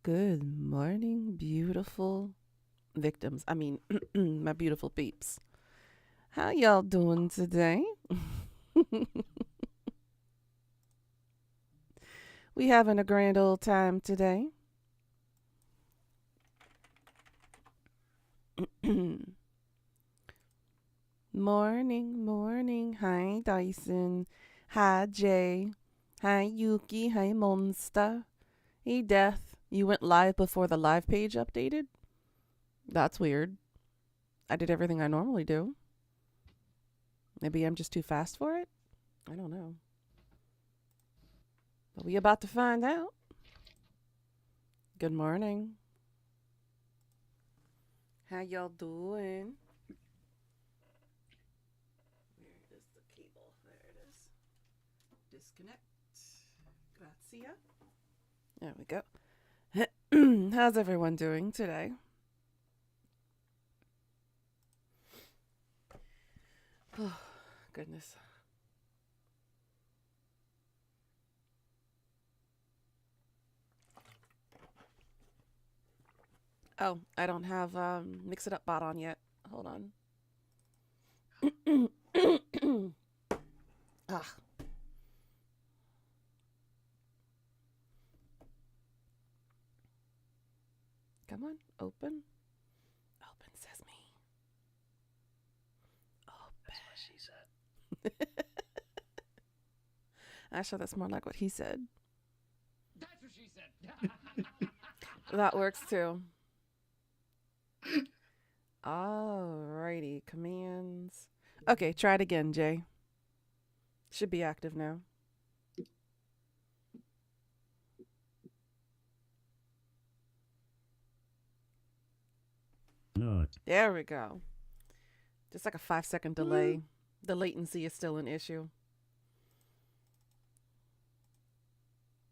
Good morning, beautiful victims. I mean, my beautiful peeps. How y'all doing today? We having a grand old time today. Morning, morning. Hi, Dyson. Hi, Jay. Hi, Yuki. Hi, Monster. Hey, Death. You went live before the live page updated? That's weird. I did everything I normally do. Maybe I'm just too fast for it? I don't know. But we about to find out. Good morning. How y'all doing? Where is the cable? There it is. Disconnect. Grazia. There we go. How's everyone doing today? Oh, goodness. Oh, I don't have Mix It Up bot on yet. Hold on. Ah, come on. Open. Open sesame. That's what she said. Actually, that's more like what he said. That's what she said. That works too. Alrighty. Commands. Okay, try it again, Jay. Should be active now. No. There we go. Just like a 5 second delay. The latency is still an issue.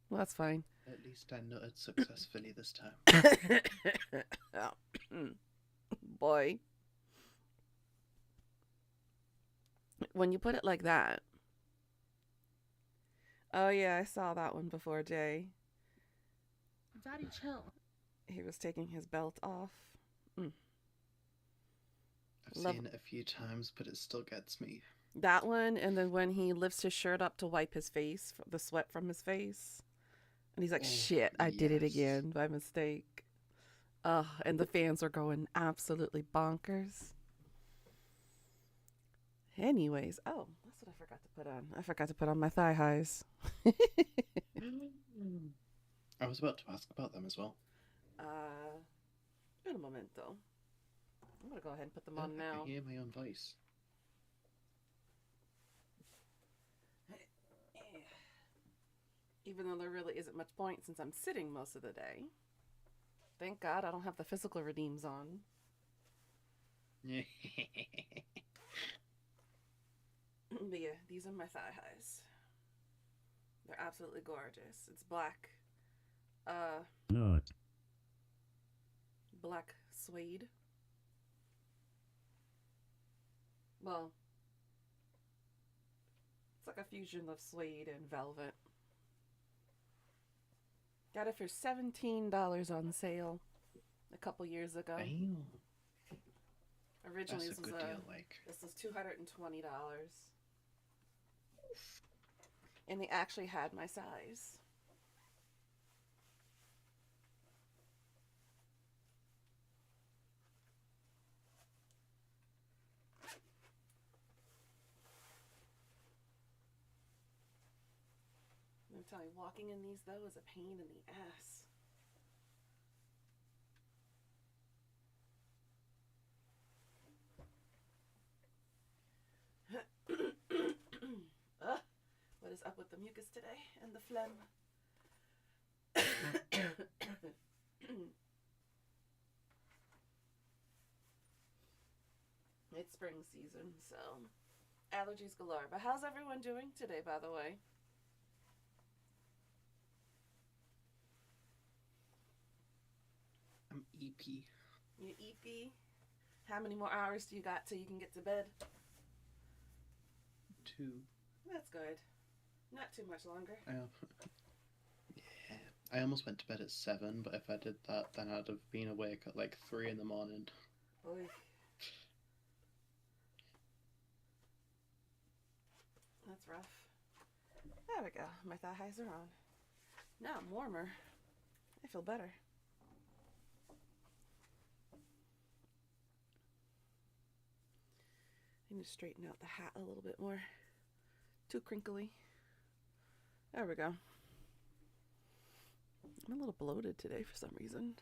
Well, that's fine. At least I nutted successfully this time. Oh, boy. When you put it like that. Oh, yeah, I saw that one before, Jay. Daddy, chill. He was taking his belt off. I've seen it a few times, but it still gets me. That one, and then when he lifts his shirt up to wipe his face, the sweat from his face. And he's like, shit, I did it again by mistake. And the fans are going absolutely bonkers. Anyways, oh, that's what I forgot to put on. I forgot to put on my thigh highs. I was about to ask about them as well. In a momento. I'm gonna go ahead and put them on I now. can hear my own voice. Even though there really isn't much point since I'm sitting most of the day. Thank God I don't have the physical redeems on. But yeah, these are my thigh highs. They're absolutely gorgeous. It's black. No. Black suede. Well, it's like a fusion of suede and velvet. Got it for $17 on sale a couple years ago. Damn. Originally, That's a good deal, like. This was $220. And they actually had my size. I'm telling you, walking in these though is a pain in the ass. What is up with the mucus today and the phlegm? It's spring season, so allergies galore. But how's everyone doing today, by the way? I'm EP. You EP? How many more hours do you got till you can get to bed? 2. That's good. Not too much longer. Yeah. I almost went to bed at 7, but if I did that, then I'd have been awake at like 3 in the morning. Oy. That's rough. There we go. My thigh highs are on. Now I'm warmer. I feel better. I need to straighten out the hat a little bit more. Too crinkly. There we go. I'm a little bloated today for some reason.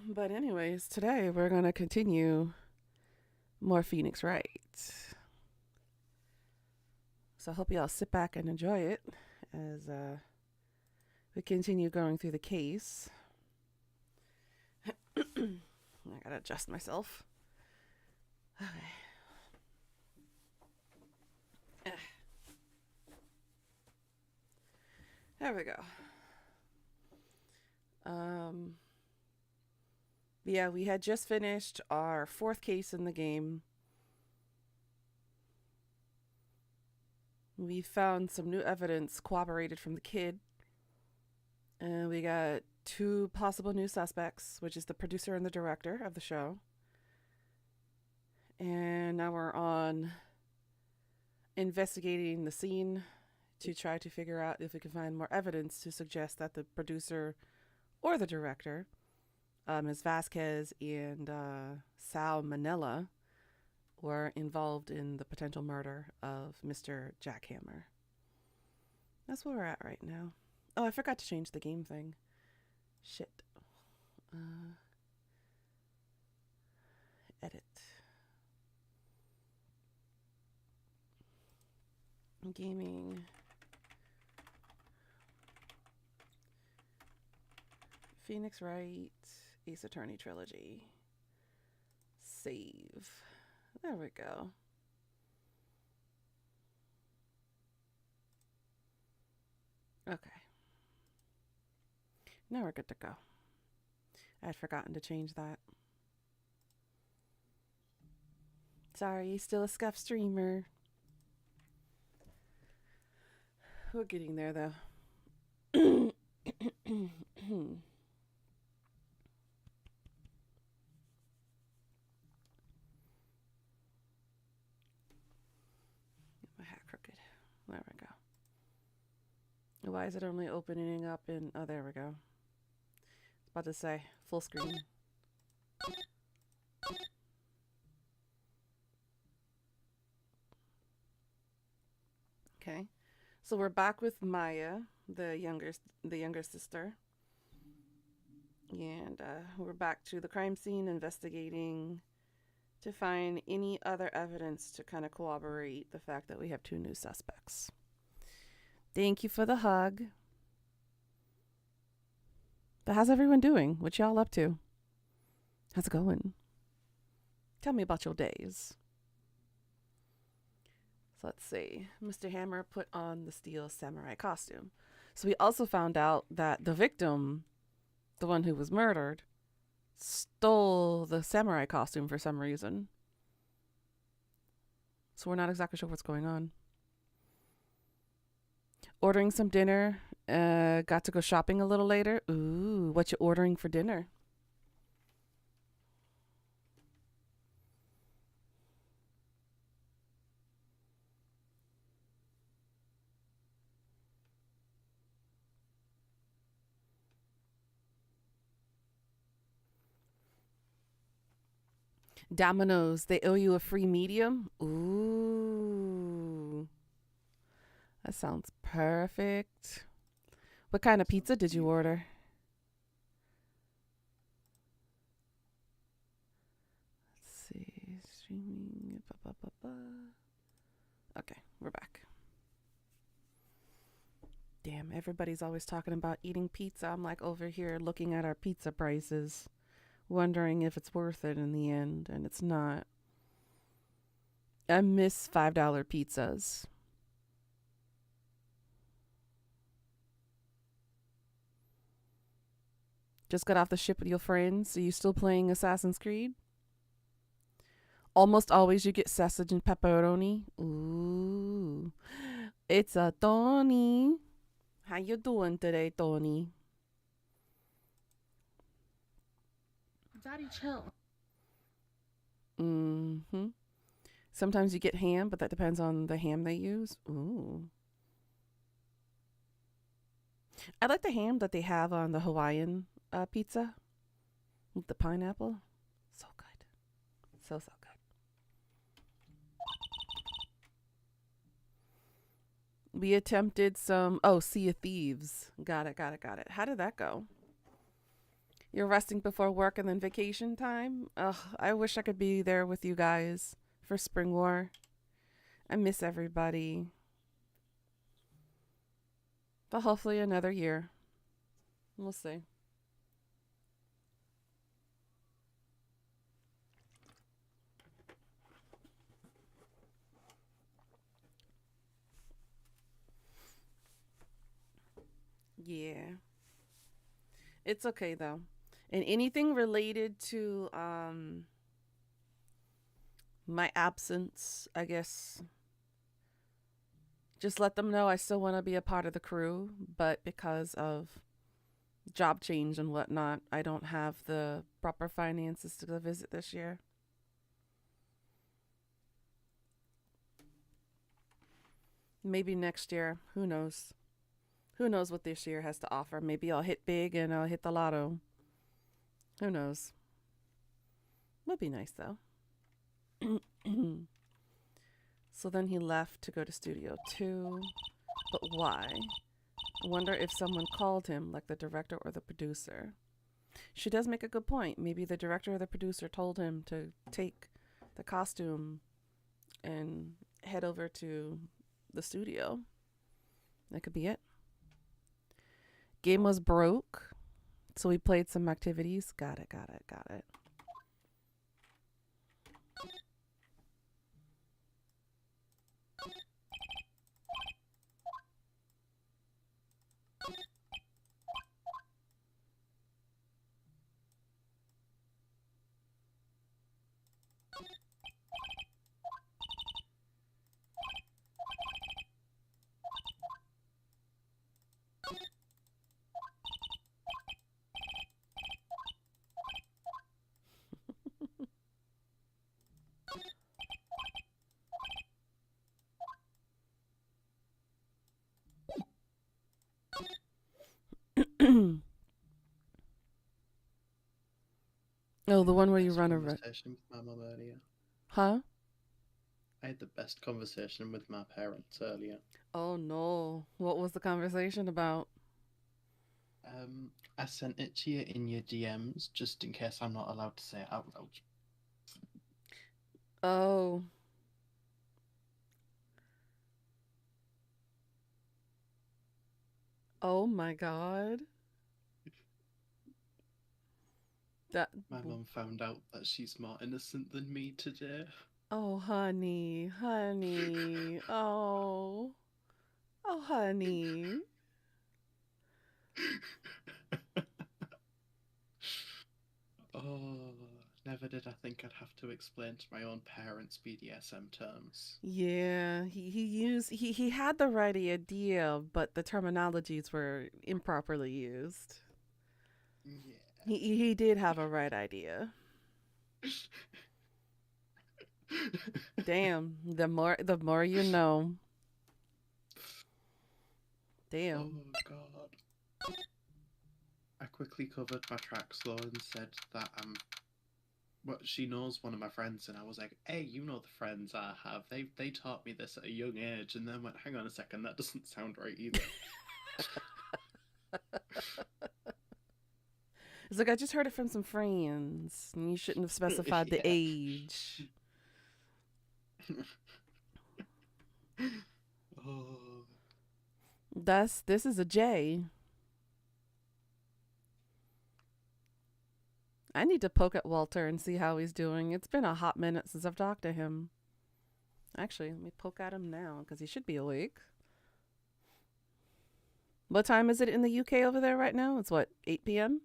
But anyways, today we're going to continue more Phoenix Wright. So I hope y'all sit back and enjoy it as we continue going through the case. I gotta adjust myself. Okay. There we go. Yeah, we had just finished our 4th case in the game. We found some new evidence corroborated from the kid. And we got 2 possible new suspects, which is the producer and the director of the show. And now we're on investigating the scene to try to figure out if we can find more evidence to suggest that the producer or the director, Ms. Vasquez and Sal Manella, were involved in the potential murder of Mr. Jackhammer. That's where we're at right now. Oh, I forgot to change the game thing. Shit. Edit. Gaming. Phoenix Wright, Ace Attorney Trilogy. Save. There we go. Okay. Now we're good to go. I had forgotten to change that. Sorry, still a scuff streamer. We're getting there though. My hat crooked. There we go. Why is it only opening up in... Oh, there we go. I was about to say, full screen. Okay. So we're back with Maya, the younger sister. And we're back to the crime scene investigating to find any other evidence to kind of corroborate the fact that we have 2 new suspects. Thank you for the hug. But how's everyone doing? What y'all up to? How's it going? Tell me about your days. So let's see. Mr. Hammer put on the steel samurai costume. So we also found out that the victim, the one who was murdered, stole the samurai costume for some reason. So we're not exactly sure what's going on. Ordering some dinner. Got to go shopping a little later. Ooh, what you ordering for dinner? Domino's, they owe you a free medium. Ooh, that sounds perfect. What kind of pizza did you order? Let's see. Streaming. Okay, we're back. Damn, everybody's always talking about eating pizza. I'm like over here looking at our pizza prices, wondering if it's worth it in the end, and it's not. I miss $5 pizzas. Just got off the ship with your friends. Are you still playing Assassin's Creed? Almost always you get sausage and pepperoni. Ooh. It's a Tony. How you doing today, Tony? Daddy, chill. Mm-hmm. Sometimes you get ham, but that depends on the ham they use. Ooh. I like the ham that they have on the Hawaiian pizza with the pineapple. So good. So good. We attempted some, Sea of Thieves. Got it. How did that go? You're resting before work and then vacation time? Ugh, I wish I could be there with you guys for Spring War. I miss everybody. But hopefully another year. We'll see. Yeah. It's okay though. And anything related to my absence, I guess just let them know I still want to be a part of the crew, but because of job change and whatnot, I don't have the proper finances to go visit this year. Maybe next year. Who knows? Who knows what this year has to offer? Maybe I'll hit big and I'll hit the lotto. Who knows? Would be nice though. So then he left to go to Studio 2. But why? I wonder if someone called him, like the director or the producer. She does make a good point. Maybe the director or the producer told him to take the costume and head over to the studio. That could be it. Game was broke, so we played some activities. Got it. Oh, the one where you run over. Conversation with my mum earlier. Huh? I had the best conversation with my parents earlier. Oh no. What was the conversation about? I sent it to you in your DMs just in case I'm not allowed to say it out loud. Oh. Oh my god. My mum found out that she's more innocent than me today. Oh, honey. Oh. Oh, honey. Oh, never did I think I'd have to explain to my own parents BDSM terms. Yeah, he had the right idea, but the terminologies were improperly used. Yeah. He did have a right idea. Damn, the more you know. Damn. Oh god. I quickly covered my tracks though and said that well, she knows one of my friends, and I was like, "Hey, you know the friends I have? They taught me this at a young age." And then went, "Hang on a second, that doesn't sound right either." It's like I just heard it from some friends, and you shouldn't have specified the Yeah. age. Oh. This is a J. I need to poke at Walter and see how he's doing. It's been a hot minute since I've talked to him. Actually, let me poke at him now because he should be awake. What time is it in the UK over there right now? It's what, 8 p.m.?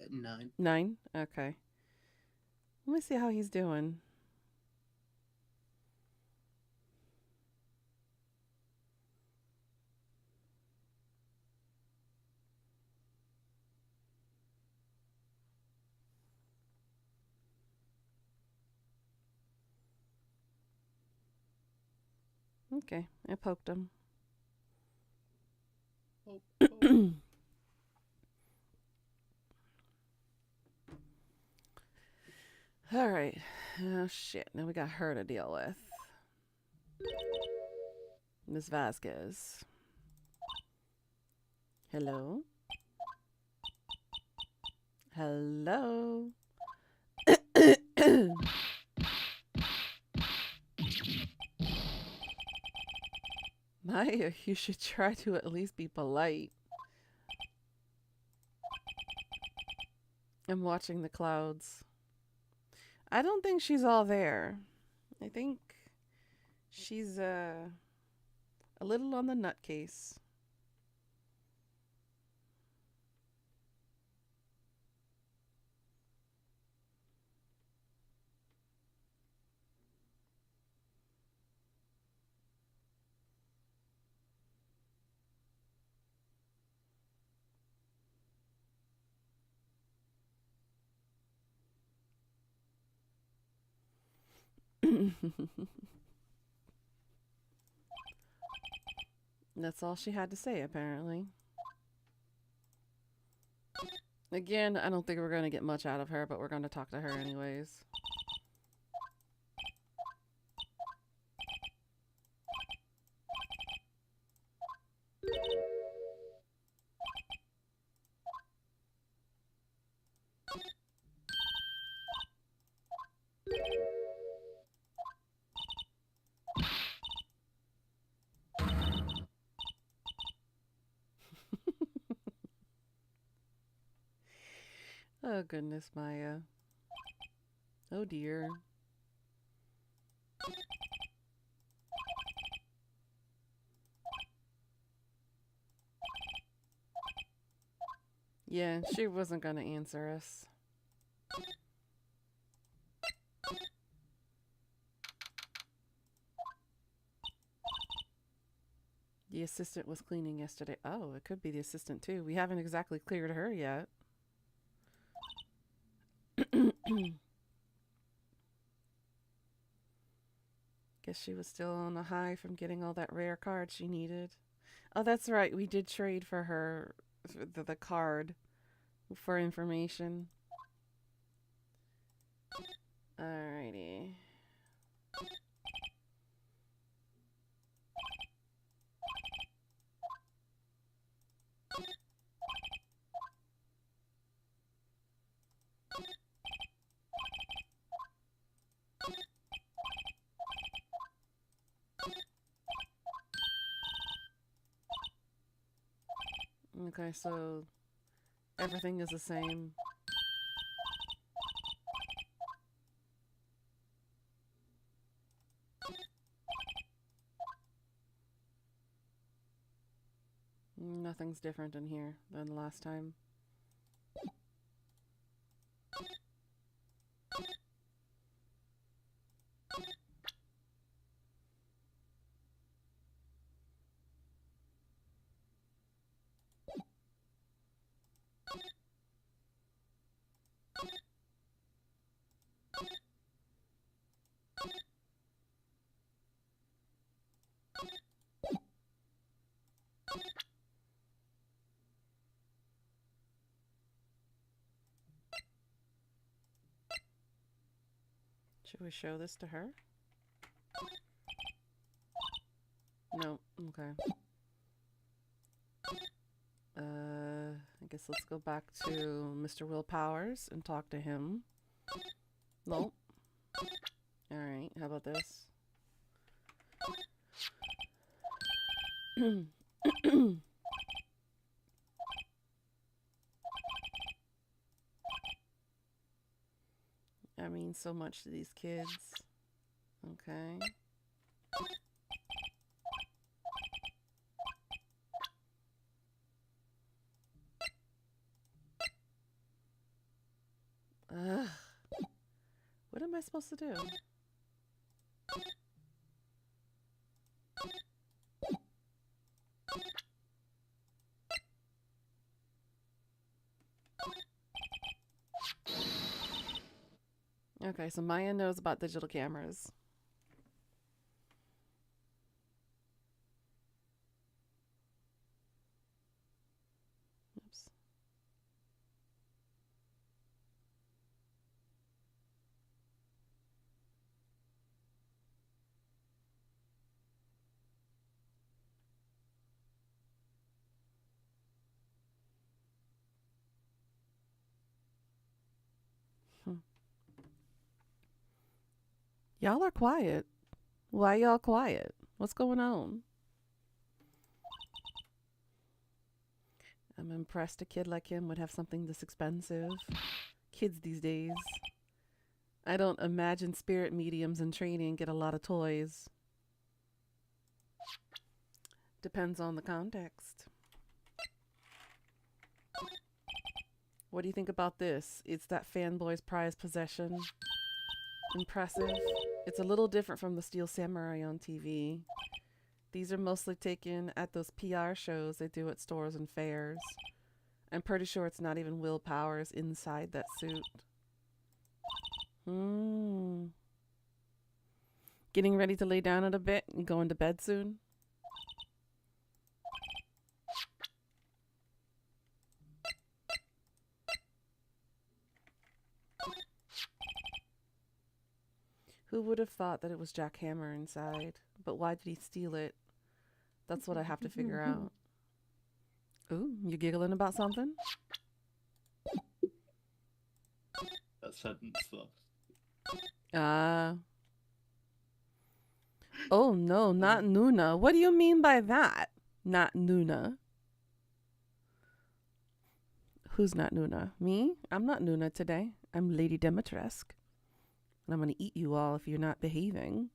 9. 9? Okay. Let me see how he's doing. Okay, I poked him. Oh, oh. All right. Oh, shit. Now we got her to deal with. Miss Vasquez. Hello? Hello? Maya, you should try to at least be polite. I'm watching the clouds. I don't think she's all there. I think she's a little on the nutcase. That's all she had to say, apparently. Again, I don't think we're going to get much out of her, but we're going to talk to her anyways. Oh, goodness, Maya. Oh, dear. Yeah, she wasn't going to answer us. The assistant was cleaning yesterday. Oh, it could be the assistant, too. We haven't exactly cleared her yet. Guess she was still on a high from getting all that rare card she needed. Oh, that's right. We did trade for her the card for information. Alrighty. Okay, so everything is the same. Nothing's different in here than last time. Should we show this to her? No. Okay. I guess let's go back to Mr. Will Powers and talk to him. Nope. Alright, how about this? That means so much to these kids. Okay. Ugh. What am I supposed to do? Okay, so Maya knows about digital cameras. Y'all are quiet. Why y'all quiet? What's going on? I'm impressed a kid like him would have something this expensive. Kids these days. I don't imagine spirit mediums in training get a lot of toys. Depends on the context. What do you think about this? It's that fanboy's prized possession. Impressive. It's a little different from the Steel Samurai on TV. These are mostly taken at those PR shows they do at stores and fairs. I'm pretty sure it's not even willpower's inside that suit. Getting ready to lay down in a bit and going to bed soon? Who would have thought that it was Jack Hammer inside? But why did he steal it? That's what I have to figure out. Ooh, you giggling about something? That sentence, though. Oh no, not Nuna. What do you mean by that? Not Nuna. Who's not Nuna? Me? I'm not Nuna today. I'm Lady Dimitrescu. And I'm gonna eat you all if you're not behaving.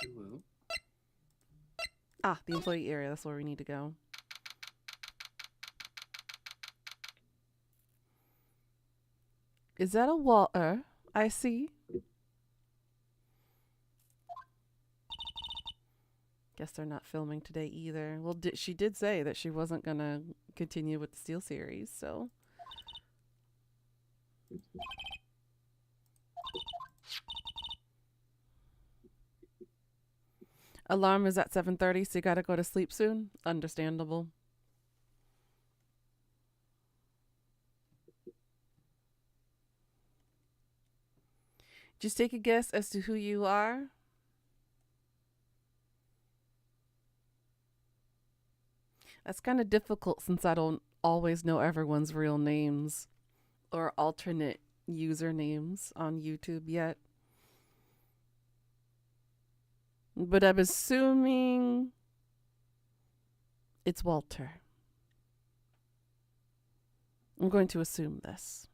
Ooh. Ah, the employee area. That's where we need to go. Is that a Walter? I see. Guess they're not filming today either. Well, she did say that she wasn't gonna continue with the Steel series, so. Alarm is at 7:30, so you gotta go to sleep soon. Understandable. Just take a guess as to who you are. That's kind of difficult since I don't always know everyone's real names or alternate usernames on YouTube yet. But I'm assuming it's Walter. I'm going to assume this.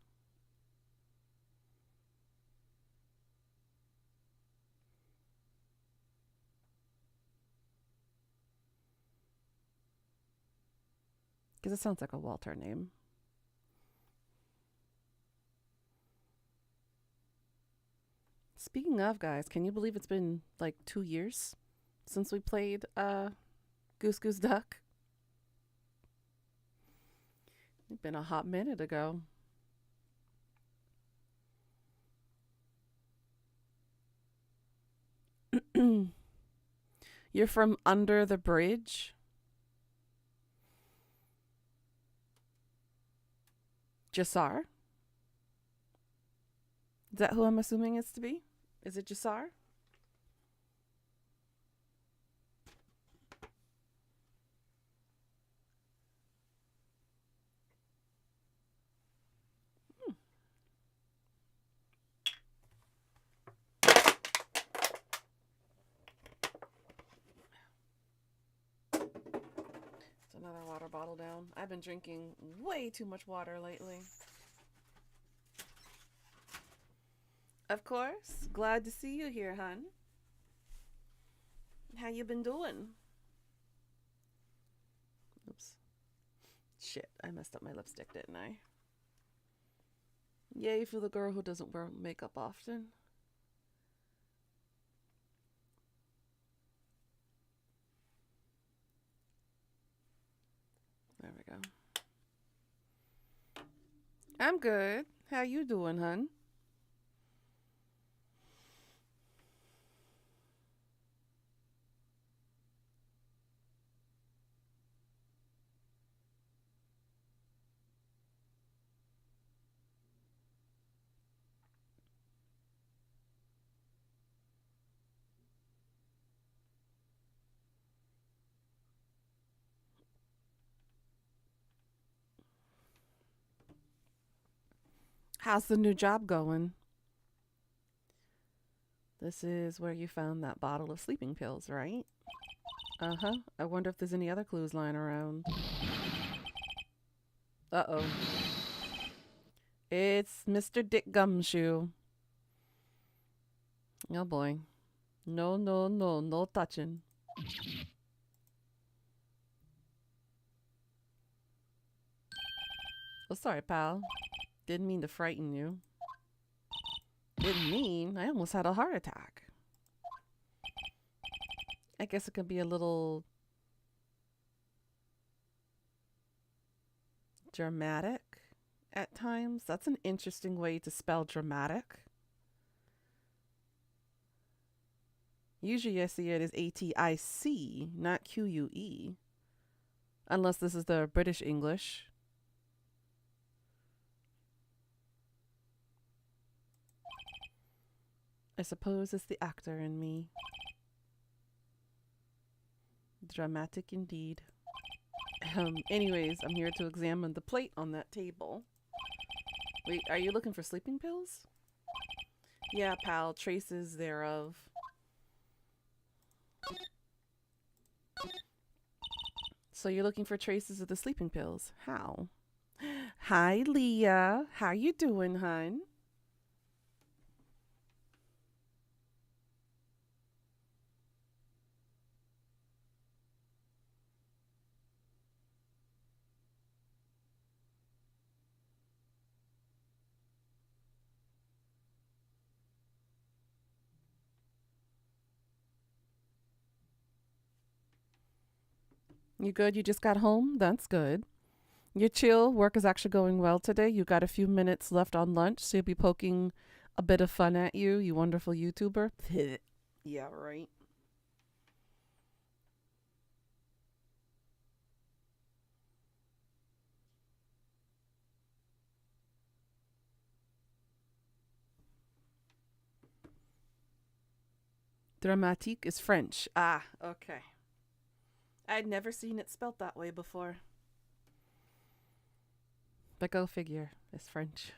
Because it sounds like a Walter name. Speaking of, guys, can you believe it's been like 2 years since we played Goose Goose Duck? It's been a hot minute ago. You're from under the bridge? Jasar? Is that who I'm assuming it's to be? Is it Jasar? Another water bottle down. I've been drinking way too much water lately. Of course. Glad to see you here, hun. How you been doing? Oops. Shit, I messed up my lipstick, didn't I? Yay for the girl who doesn't wear makeup often. There we go. I'm good. How you doing, hun? How's the new job going? This is where you found that bottle of sleeping pills, right? Uh-huh. I wonder if there's any other clues lying around. Uh-oh. It's Mr. Dick Gumshoe. Oh boy. No, no, no, no touching. Oh, sorry, pal. Didn't mean to frighten you. Didn't mean. I almost had a heart attack. I guess it could be a little dramatic at times. That's an interesting way to spell dramatic. Usually I see it as A-T-I-C, not Q-U-E. Unless this is the British English. I suppose it's the actor in me. Dramatic indeed. Anyways, I'm here to examine the plate on that table. Wait, are you looking for sleeping pills? Yeah, pal, traces thereof. So you're looking for traces of the sleeping pills. How? Hi, Leah. How you doing, hun? You good? You just got home? That's good. You're chill. Work is actually going well today. You got a few minutes left on lunch, so you'll be poking a bit of fun at you, you wonderful YouTuber. Yeah, right. Dramatique is French. Ah, okay. I'd never seen it spelt that way before. But go figure. It's French.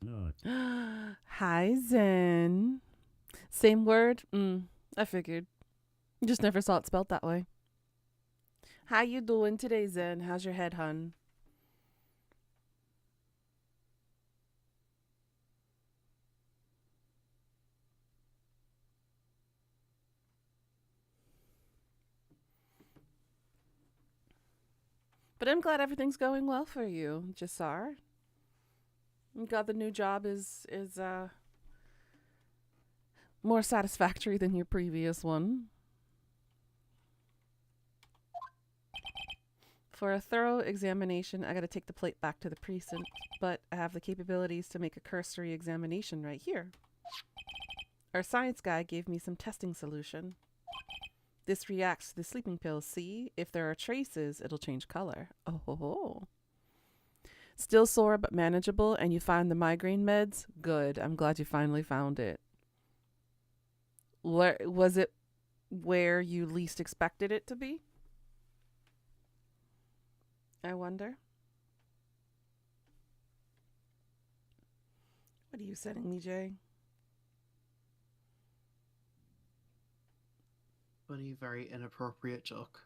No. Hi, Zen. Same word? I figured. Just never saw it spelt that way. How you doing today, Zen? How's your head, hun? But I'm glad everything's going well for you, Jasar. I'm glad the new job is more satisfactory than your previous one. For a thorough examination, I got to take the plate back to the precinct, but I have the capabilities to make a cursory examination right here. Our science guy gave me some testing solution. This reacts to the sleeping pills. See? If there are traces, it'll change color. Oh ho ho. Still sore but manageable, and you find the migraine meds? Good. I'm glad you finally found it. Where was it where you least expected it to be? I wonder. What are you sending me, Jay? Funny, very inappropriate joke.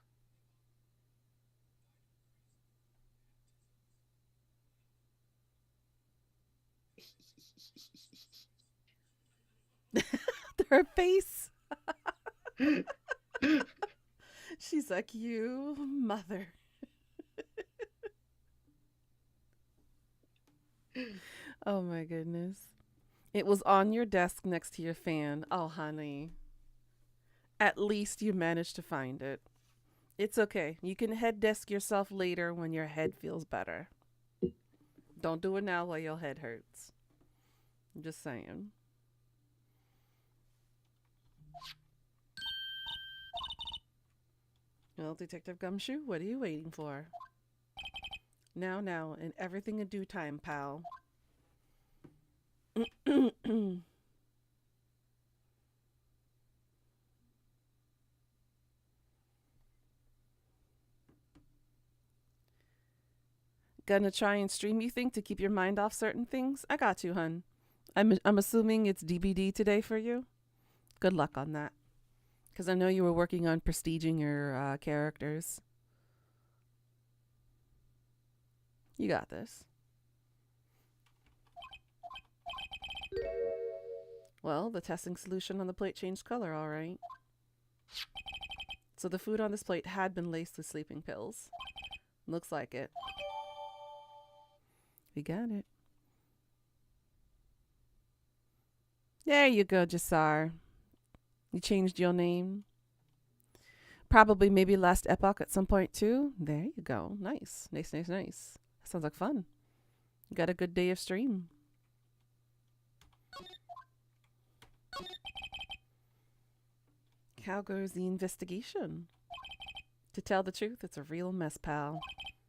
Her face. She's like, you mother. Oh my goodness. It was on your desk next to your fan. Oh, honey. At least you managed to find it. It's okay. You can head desk yourself later when your head feels better. Don't do it now while your head hurts. I'm just saying. Well, Detective Gumshoe, what are you waiting for? Now, and everything in due time, pal. Gonna try and stream, you think, to keep your mind off certain things? I got you, hun. I'm assuming it's DBD today for you. Good luck on that. Because I know you were working on prestiging your characters. You got this. Well, the testing solution on the plate changed color, all right. So the food on this plate had been laced with sleeping pills. Looks like it. We got it. There you go, Jasar. You changed your name. Probably maybe last epoch at some point too. There you go. Nice. Nice, nice, nice. That sounds like fun. You got a good day of stream. How goes the investigation? To tell the truth, it's a real mess, pal.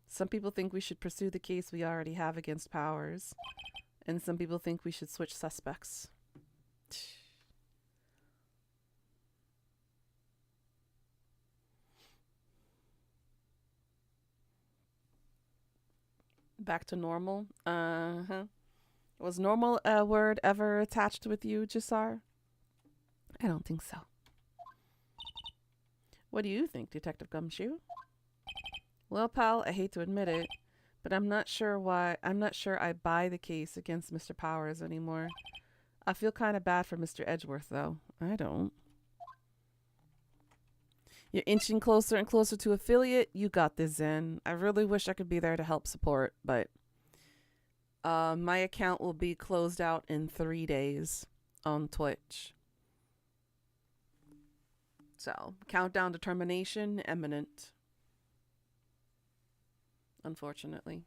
Some people think we should pursue the case we already have against Powers, and some people think we should switch suspects. Back to normal? Uh-huh. Was normal a word ever attached with you, Jasar? I don't think so. What do you think, Detective Gumshoe? Well, pal, I hate to admit it, but I'm not sure I buy the case against Mr. Powers anymore. I feel kind of bad for Mr. Edgeworth, though. I don't. You're inching closer and closer to affiliate. You got this, Zen. I really wish I could be there to help support, but my account will be closed out in 3 days on Twitch. So, countdown to termination imminent. Unfortunately.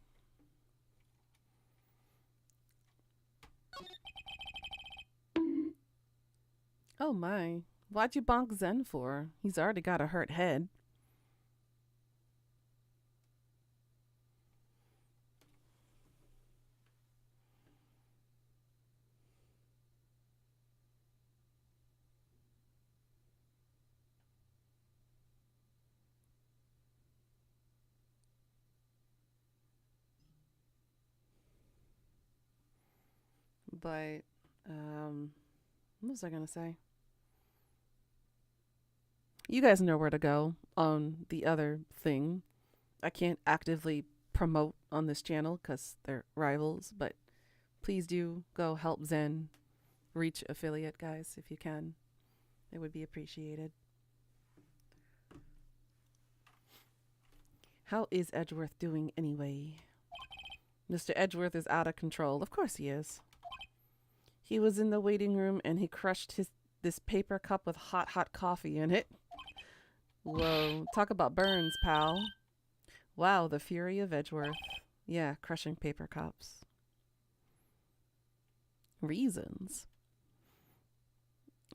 Oh my. Why'd you bonk Zen for? He's already got a hurt head. But, what was I gonna say? You guys know where to go on the other thing. I can't actively promote on this channel because they're rivals, but please do go help Zen reach affiliate, guys, if you can. It would be appreciated. How is Edgeworth doing anyway? Mr. Edgeworth is out of control. Of course he is. He was in the waiting room and he crushed this paper cup with hot coffee in it. Whoa, talk about burns, pal. Wow, the fury of Edgeworth. Yeah, crushing paper cups. Reasons.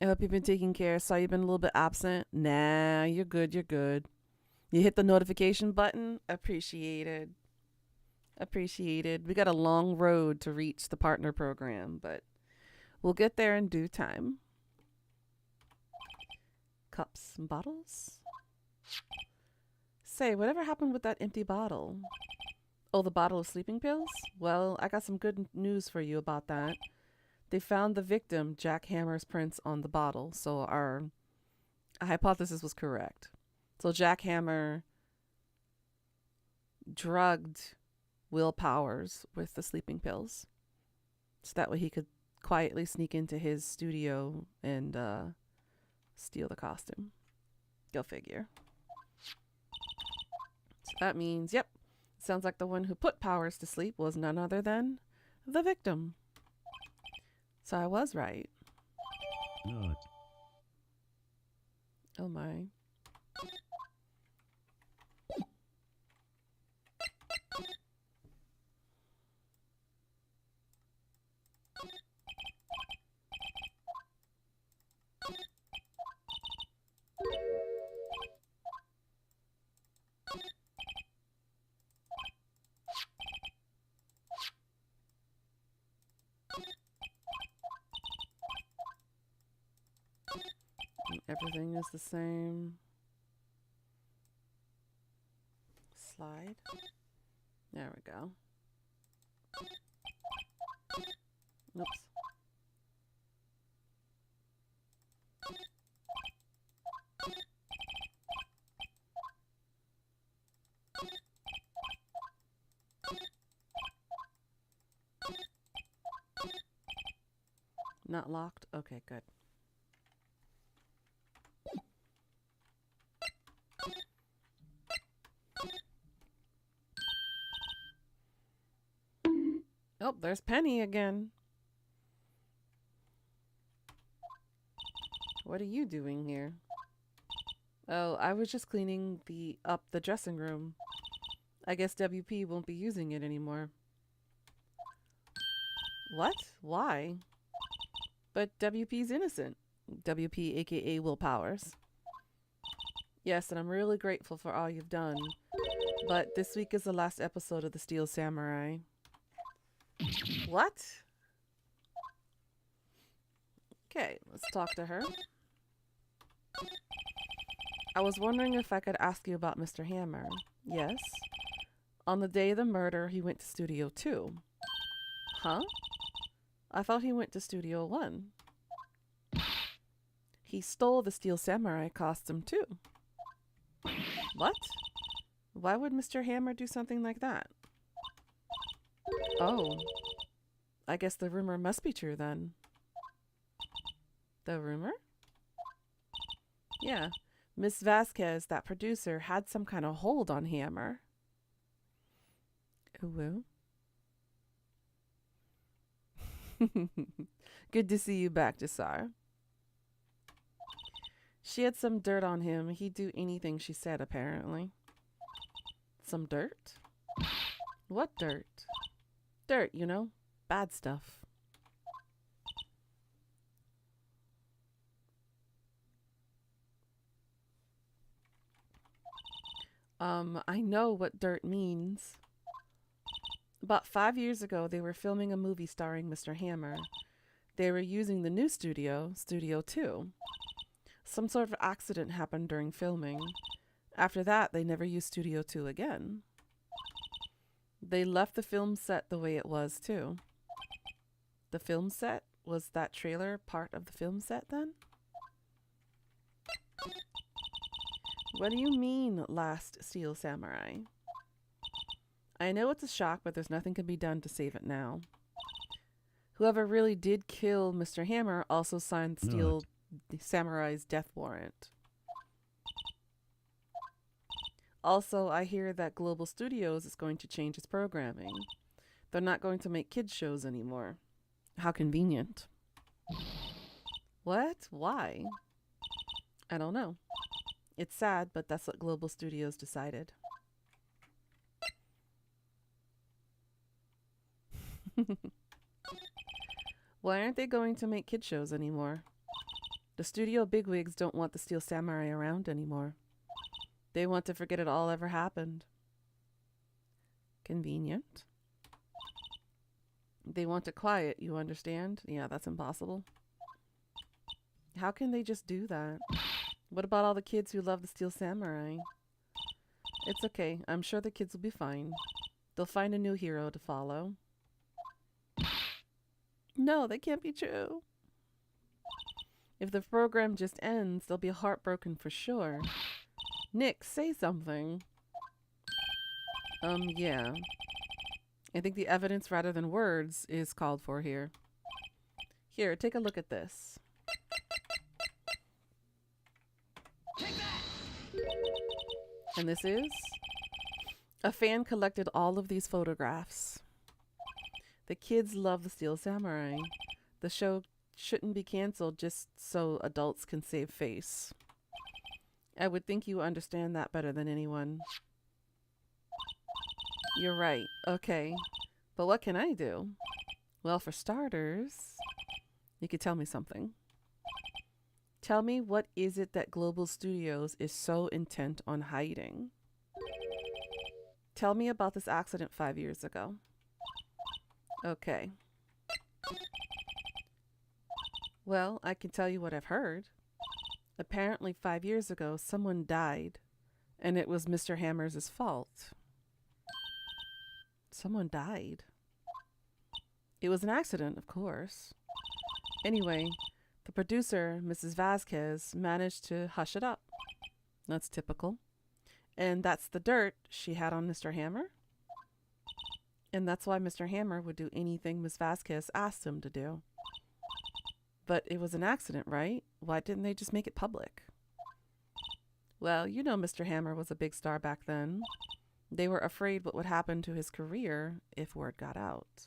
I hope you've been taking care. Saw you've been a little bit absent. Nah, you're good, you're good. You hit the notification button? Appreciated. Appreciated. We got a long road to reach the partner program, but we'll get there in due time. Cups and bottles? Say, whatever happened with that empty bottle? Oh, the bottle of sleeping pills? Well, I got some good news for you about that. They found the victim, Jack Hammer's prints on the bottle, so our hypothesis was correct. So Jack Hammer drugged Will Powers with the sleeping pills, so that way he could quietly sneak into his studio and steal the costume. Go figure. So that means, yep, sounds like the one who put Powers to sleep was none other than the victim. So I was right. Good. Oh my. Everything is the same. Slide. There we go. Oops. Not locked? Okay, good. Oh, there's Penny again. What are you doing here? Oh, I was just cleaning up the dressing room. I guess WP won't be using it anymore. What? Why? But WP's innocent. WP, aka Will Powers. Yes, and I'm really grateful for all you've done. But this week is the last episode of The Steel Samurai. What? Okay, let's talk to her. I was wondering if I could ask you about Mr. Hammer. Yes. On the day of the murder, he went to Studio 2. Huh? I thought he went to Studio 1. He stole the Steel Samurai costume too. What? Why would Mr. Hammer do something like that? Oh. I guess the rumor must be true then. The rumor? Yeah. Miss Vasquez, that producer, had some kind of hold on Hammer. Ooh. Good to see you back, Jasar. She had some dirt on him. He'd do anything she said, apparently. Some dirt? What dirt? Dirt, you know. Bad stuff. I know what dirt means. About 5 years ago, they were filming a movie starring Mr. Hammer. They were using the new studio, Studio 2. Some sort of accident happened during filming. After that, they never used Studio 2 again. They left the film set the way it was, too. The film set? Was that trailer part of the film set, then? What do you mean, last Steel Samurai? I know it's a shock, but there's nothing can be done to save it now. Whoever really did kill Mr. Hammer also signed Steel Samurai's death warrant. Also, I hear that Global Studios is going to change its programming. They're not going to make kids shows anymore. How convenient. What? Why? I don't know. It's sad, but that's what Global Studios decided. Why aren't they going to make kid shows anymore? The studio bigwigs don't want the Steel Samurai around anymore. They want to forget it all ever happened. Convenient. They want it quiet, you understand? Yeah, that's impossible. How can they just do that? What about all the kids who love the Steel Samurai? It's okay. I'm sure the kids will be fine. They'll find a new hero to follow. No, that can't be true. If the program just ends, they'll be heartbroken for sure. Nick, say something. Yeah. I think the evidence rather than words is called for here. Here, take a look at this. And this is? A fan collected all of these photographs. The kids love the Steel Samurai. The show shouldn't be canceled just so adults can save face. I would think you understand that better than anyone. You're right. Okay. But what can I do? Well, for starters, you could tell me something. Tell me, what is it that Global Studios is so intent on hiding? Tell me about this accident 5 years ago. Okay. Well, I can tell you what I've heard. Apparently 5 years ago, someone died, and it was Mr. Hammer's fault. Someone died? It was an accident, of course. Anyway, the producer, Mrs. Vasquez, managed to hush it up. That's typical. And that's the dirt she had on Mr. Hammer. And that's why Mr. Hammer would do anything Miss Vasquez asked him to do. But it was an accident, right? Why didn't they just make it public? Well, you know Mr. Hammer was a big star back then. They were afraid what would happen to his career if word got out.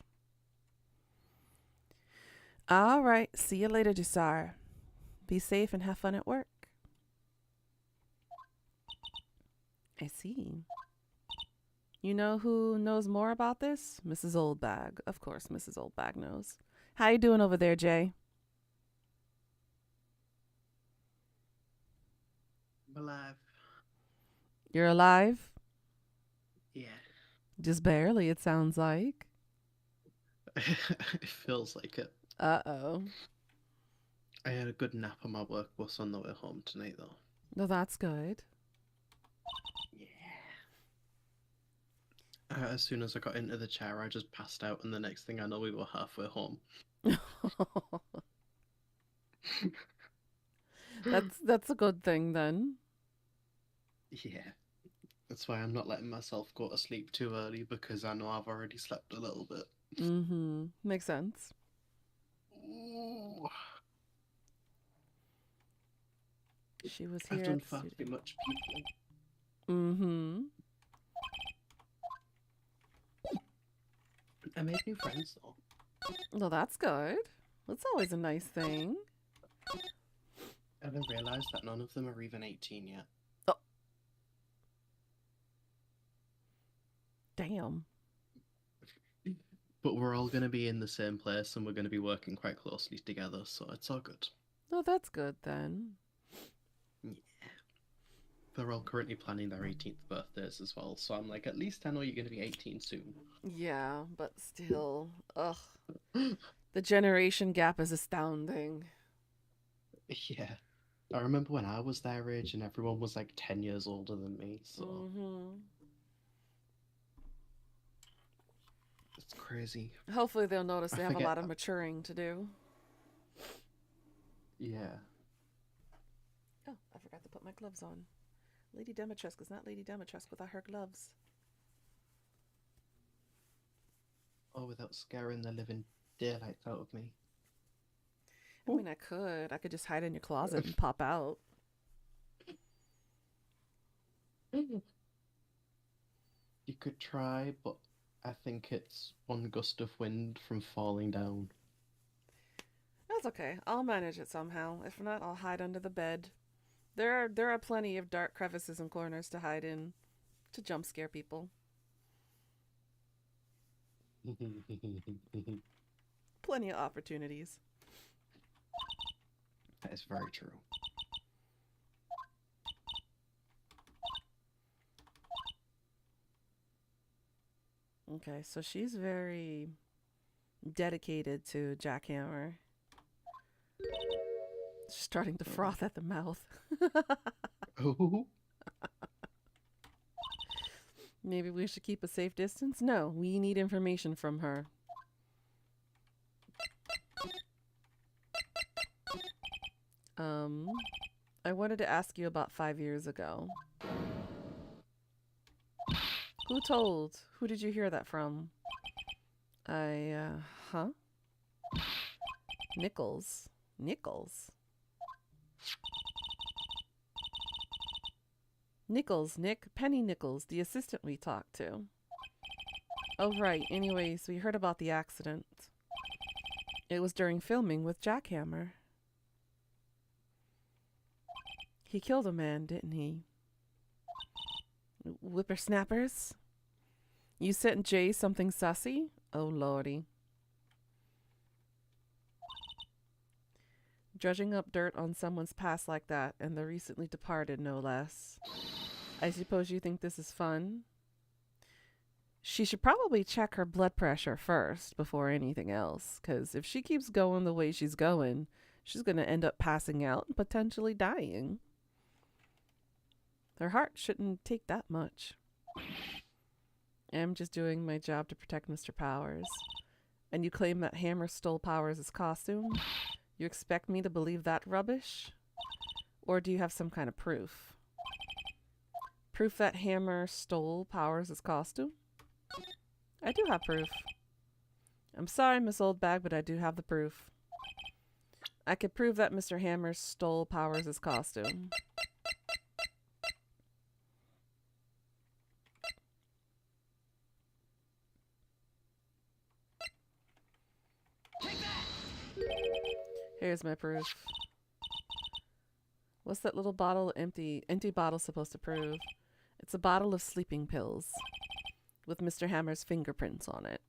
All right, see you later, Jusar. Be safe and have fun at work. I see. You know who knows more about this? Mrs. Oldbag. Of course, Mrs. Oldbag knows. How you doing over there, Jay? I'm alive. You're alive? Yeah. Just barely, it sounds like. It feels like it. Uh-oh. I had a good nap on my work bus on the way home tonight, though. No, that's good. Yeah. As soon as I got into the chair, I just passed out, and the next thing I know, we were halfway home. That's a good thing then. Yeah. That's why I'm not letting myself go to sleep too early, because I know I've already slept a little bit. Mm-hmm. Makes sense. Ooh. She was here I've done at the far too studio. much people. Mm-hmm. I made new friends, though. Well, that's good. That's always a nice thing. I didn't realise that none of them are even 18 yet. Damn. But we're all going to be in the same place, and we're going to be working quite closely together, so it's all good. Oh, that's good then. Yeah. They're all currently planning their 18th birthdays as well, so I'm like, at least I know you're going to be 18 soon. Yeah, but still, ugh. The generation gap is astounding. Yeah. I remember when I was their age and everyone was like 10 years older than me, so Mm-hmm. it's crazy. Hopefully they'll notice I they have a forget- lot of maturing to do. Yeah. Oh, I forgot to put my gloves on. Lady Dimitrescu is not Lady Dimitrescu without her gloves. Oh, without scaring the living daylights out of me. I mean, I could just hide in your closet and pop out. You could try, but I think it's one gust of wind from falling down. That's okay. I'll manage it somehow. If not, I'll hide under the bed. There are plenty of dark crevices and corners to hide in to jump scare people. Plenty of opportunities. That is very true. Okay, so she's very dedicated to Jackhammer. She's starting to froth at the mouth. Oh, Maybe we should keep a safe distance? No, we need information from her. I wanted to ask you about 5 years ago. Who told? Who did you hear that from? Huh? Nichols. Nichols? Nichols, Penny Nichols, the assistant we talked to. Oh, right. Anyways, we heard about the accident. It was during filming with Jackhammer. He killed a man, didn't he? Whippersnappers? You sent Jay something sussy? Oh, lordy. Dredging up dirt on someone's past like that, and the recently departed, no less. I suppose you think this is fun? She should probably check her blood pressure first before anything else, because if she keeps going the way she's going, she's going to end up passing out and potentially dying. Her heart shouldn't take that much. I'm just doing my job to protect Mr. Powers. And you claim that Hammer stole Powers' costume? You expect me to believe that rubbish? Or do you have some kind of proof? Proof that Hammer stole Powers' costume? I do have proof. I'm sorry, Miss Oldbag, but I do have the proof. I could prove that Mr. Hammer stole Powers' costume. Here's my proof. What's that little bottle empty bottle supposed to prove? It's a bottle of sleeping pills with Mr. Hammer's fingerprints on it.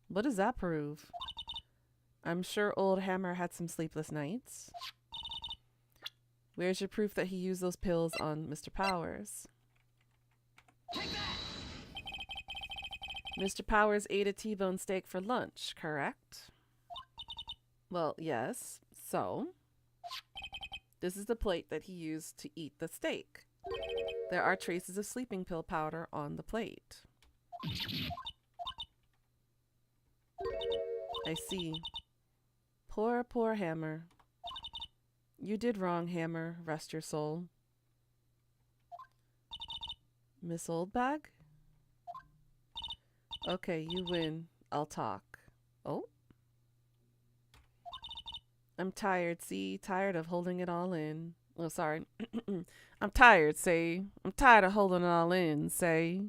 What does that prove? I'm sure old Hammer had some sleepless nights. Where's your proof that he used those pills on Mr. Powers? Mr. Powers ate a T-bone steak for lunch, correct? Well, yes. So, this is the plate that he used to eat the steak. There are traces of sleeping pill powder on the plate. I see. Poor, poor Hammer. You did wrong, Hammer. Rest your soul. Miss Oldbag? Okay, you win. I'll talk. Oh? I'm tired, see? Tired of holding it all in. Oh, sorry. I'm tired, say. I'm tired of holding it all in, say.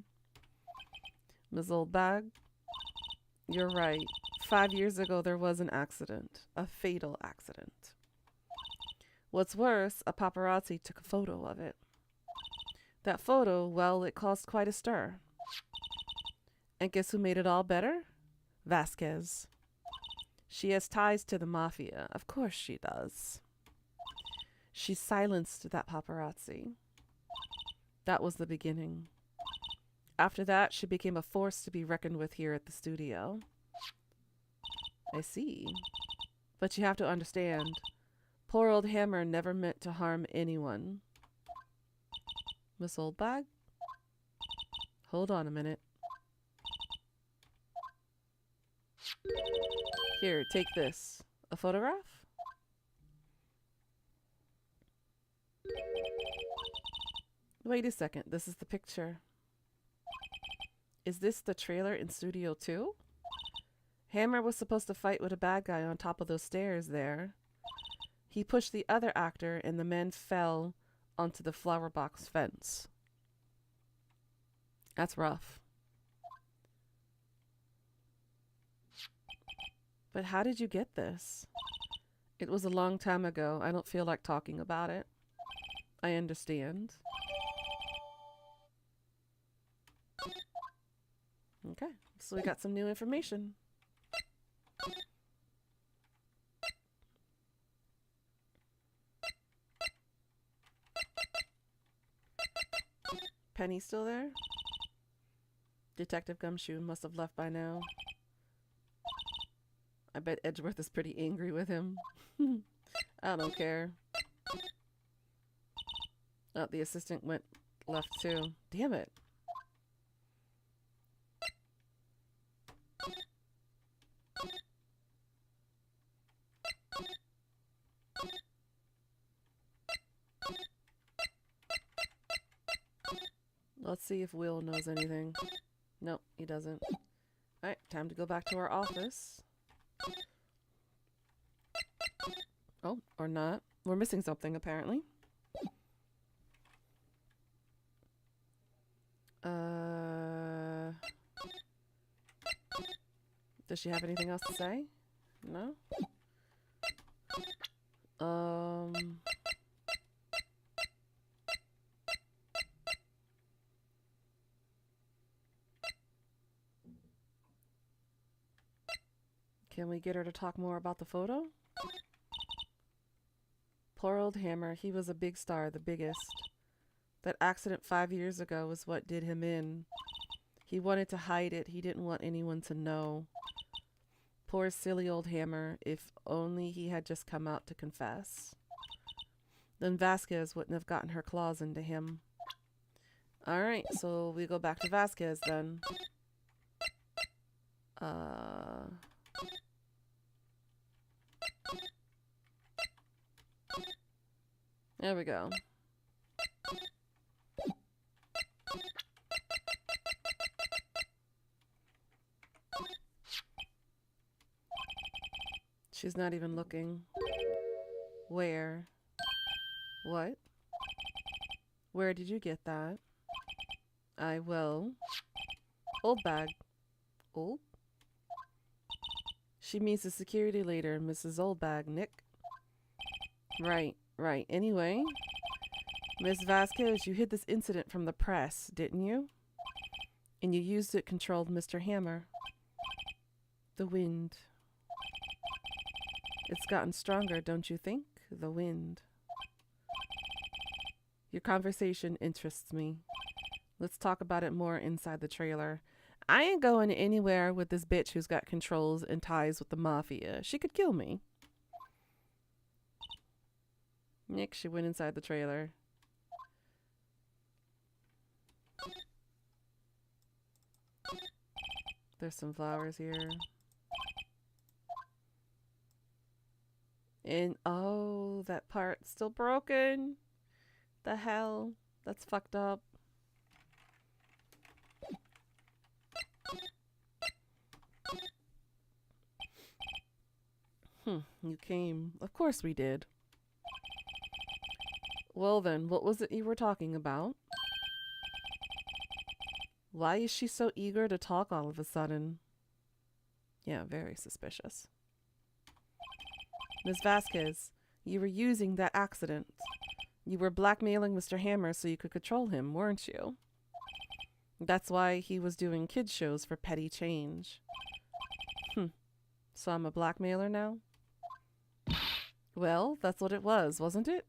Miss Oldbag? You're right. 5 years ago, there was an accident. A fatal accident. What's worse, a paparazzi took a photo of it. That photo, well, it caused quite a stir. And guess who made it all better? Vasquez. She has ties to the mafia. Of course she does. She silenced that paparazzi. That was the beginning. After that, she became a force to be reckoned with here at the studio. I see. But you have to understand, poor old Hammer never meant to harm anyone. Miss Oldbag? Hold on a minute. Here, take this. A photograph? Wait a second, this is the picture. Is this the trailer in Studio 2? Hammer was supposed to fight with a bad guy on top of those stairs there. He pushed the other actor and the man fell onto the flower box fence. That's rough. But how did you get this? It was a long time ago. I don't feel like talking about it. I understand. Okay, so we got some new information. Penny still there? Detective Gumshoe must have left by now. I bet Edgeworth is pretty angry with him. I don't care. Oh, the assistant left too. Damn it. Let's see if Will knows anything. Nope, he doesn't. Alright, time to go back to our office. Oh, or not. We're missing something, apparently. Does she have anything else to say? No? Can we get her to talk more about the photo? Poor old Hammer, he was a big star, the biggest. That accident 5 years ago was what did him in. He wanted to hide it. He didn't want anyone to know. Poor silly old Hammer, if only he had just come out to confess. Then Vasquez wouldn't have gotten her claws into him. Alright, so we go back to Vasquez then. Uh. There we go. She's not even looking. Where? What? Where did you get that? I will. Old bag. Old? She means the security leader, Mrs. Oldbag, Nick. Right, right. Anyway, Miss Vasquez, you hid this incident from the press, didn't you? And you used it controlled Mr. Hammer. The wind. It's gotten stronger, don't you think? The wind. Your conversation interests me. Let's talk about it more inside the trailer. I ain't going anywhere with this bitch who's got controls and ties with the mafia. She could kill me. Nick, she went inside the trailer. There's some flowers here. And oh, that part's still broken. The hell? That's fucked up. You came. Of course we did. Well then, what was it you were talking about? Why is she so eager to talk all of a sudden? Yeah, very suspicious. Miss Vasquez, you were using that accident. You were blackmailing Mr. Hammer so you could control him, weren't you? That's why he was doing kids shows for petty change. So I'm a blackmailer now? Well, that's what it was, wasn't it?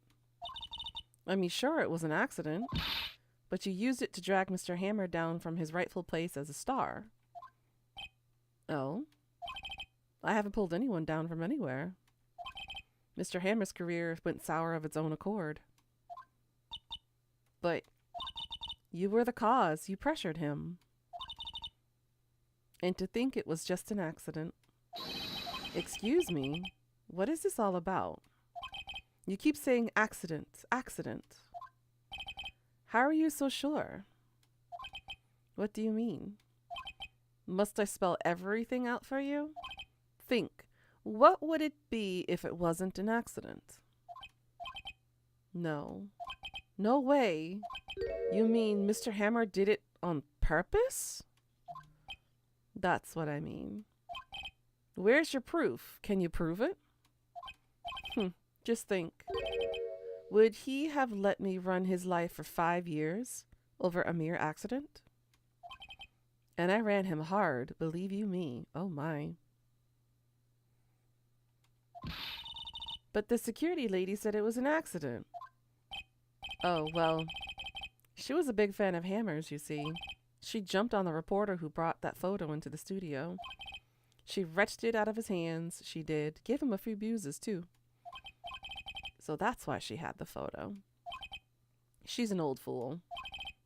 I mean, sure, it was an accident, but you used it to drag Mr. Hammer down from his rightful place as a star. Oh? I haven't pulled anyone down from anywhere. Mr. Hammer's career went sour of its own accord. But you were the cause. You pressured him. And to think it was just an accident. Excuse me? What is this all about? You keep saying accident, accident. How are you so sure? What do you mean? Must I spell everything out for you? Think, what would it be if it wasn't an accident? No. No way. You mean Mr. Hammer did it on purpose? That's what I mean. Where's your proof? Can you prove it? Just think. Would he have let me run his life for 5 years over a mere accident? And I ran him hard, believe you me. Oh my. But the security lady said it was an accident. Oh, well, she was a big fan of Hammer's, you see. She jumped on the reporter who brought that photo into the studio. She wrenched it out of his hands, she did. Gave him a few bruises, too. So that's why she had the photo. She's an old fool.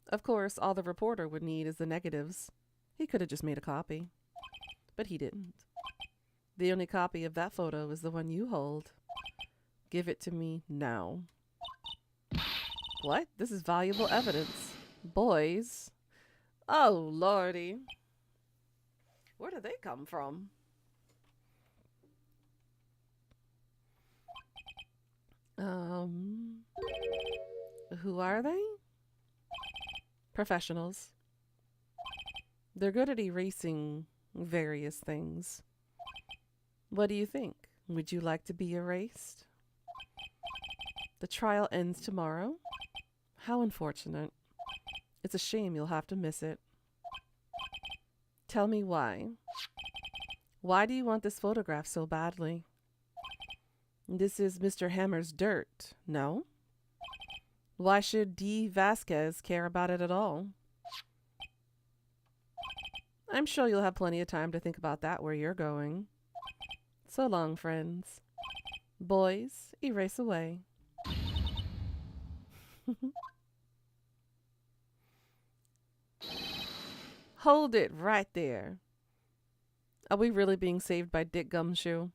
Of course, all the reporter would need is the negatives. He could have just made a copy. But he didn't. The only copy of that photo is the one you hold. Give it to me now. What? This is valuable evidence. Boys. Oh, lordy. Where did they come from? Who are they? Professionals. They're good at erasing various things. What do you think? Would you like to be erased? The trial ends tomorrow. How unfortunate. It's a shame you'll have to miss it. Tell me why. Why do you want this photograph so badly? This is Mr. Hammer's dirt, no? Why should D. Vasquez care about it at all? I'm sure you'll have plenty of time to think about that where you're going. So long, friends. Boys, erase away. Hold it right there. Are we really being saved by Dick Gumshoe?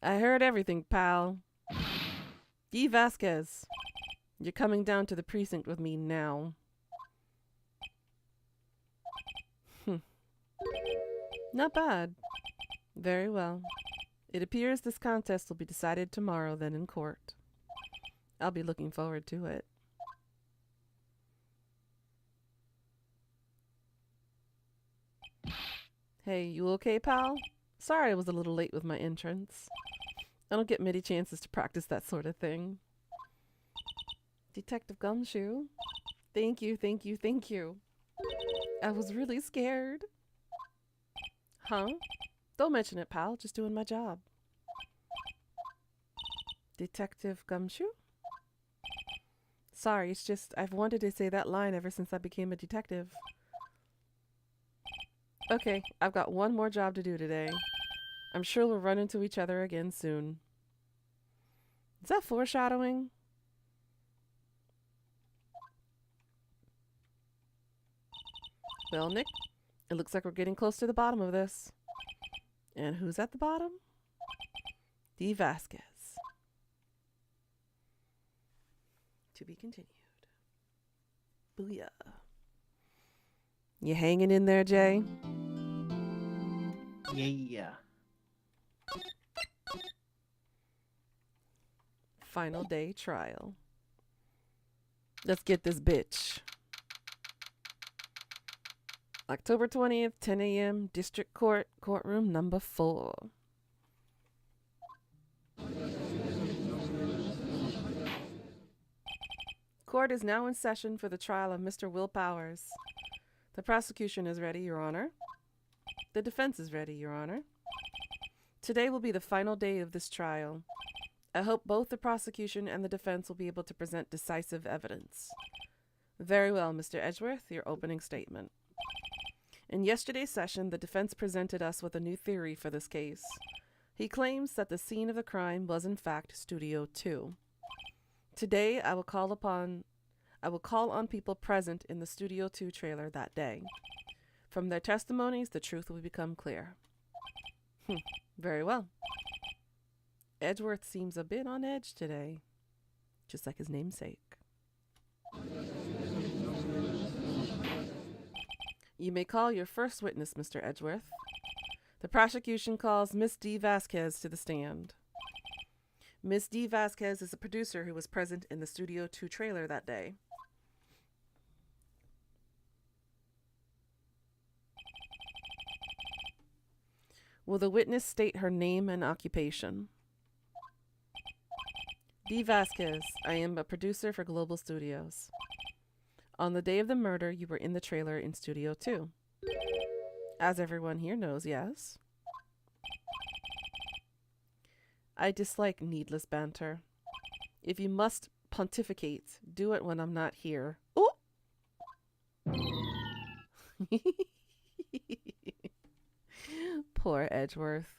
I heard everything, pal. D. Vasquez, you're coming down to the precinct with me now. Not bad. Very well. It appears this contest will be decided tomorrow then in court. I'll be looking forward to it. Hey, you okay, pal? Sorry I was a little late with my entrance. I don't get many chances to practice that sort of thing. Detective Gumshoe? Thank you, thank you, thank you. I was really scared. Huh? Don't mention it, pal. Just doing my job. Detective Gumshoe? Sorry, it's just I've wanted to say that line ever since I became a detective. Okay, I've got one more job to do today. I'm sure we'll run into each other again soon. Is that foreshadowing? Well, Nick, it looks like we're getting close to the bottom of this. And who's at the bottom? D. Vasquez. To be continued. Booyah. You hanging in there, Jay? Yeah. Final day trial. Let's get this bitch. October 20th, 10 a.m., District Court, courtroom number 4. Court is now in session for the trial of Mr. Will Powers. The prosecution is ready, Your Honor. The defense is ready, Your Honor. Today will be the final day of this trial. I hope both the prosecution and the defense will be able to present decisive evidence. Very well, Mr. Edgeworth, your opening statement. In yesterday's session, the defense presented us with a new theory for this case. He claims that the scene of the crime was in fact Studio 2. Today, I will call on people present in the Studio 2 trailer that day. From their testimonies, the truth will become clear. Very well. Edgeworth seems a bit on edge today, just like his namesake. You may call your first witness, Mr. Edgeworth. The prosecution calls Miss D. Vasquez to the stand. Miss D. Vasquez is a producer who was present in the Studio 2 trailer that day. Will the witness state her name and occupation? D. Vasquez, I am a producer for Global Studios. On the day of the murder, you were in the trailer in Studio 2. As everyone here knows, yes? I dislike needless banter. If you must pontificate, do it when I'm not here. Ooh! Poor Edgeworth.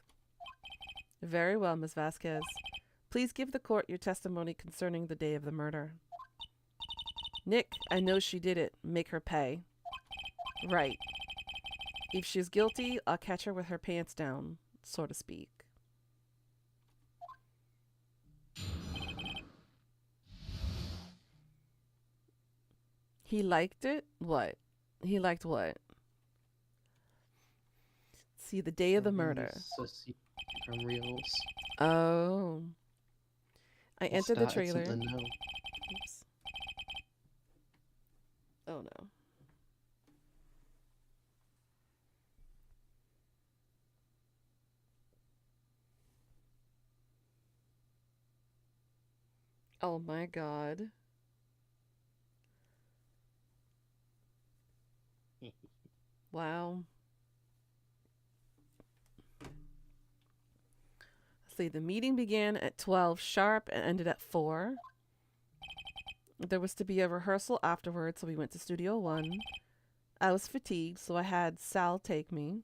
Very well, Miss Vasquez. Please give the court your testimony concerning the day of the murder. Nick, I know she did it. Make her pay. Right. If she's guilty, I'll catch her with her pants down, so to speak. He liked it? What? He liked what? See, the day of the murder. From reels. Oh. I entered the Started trailer. something new. Oops. Oh no. Oh my god. Wow. Let's see, the meeting began at 12 sharp and ended at 4. There was to be a rehearsal afterwards, so we went to Studio 1. I was fatigued, so I had Sal take me.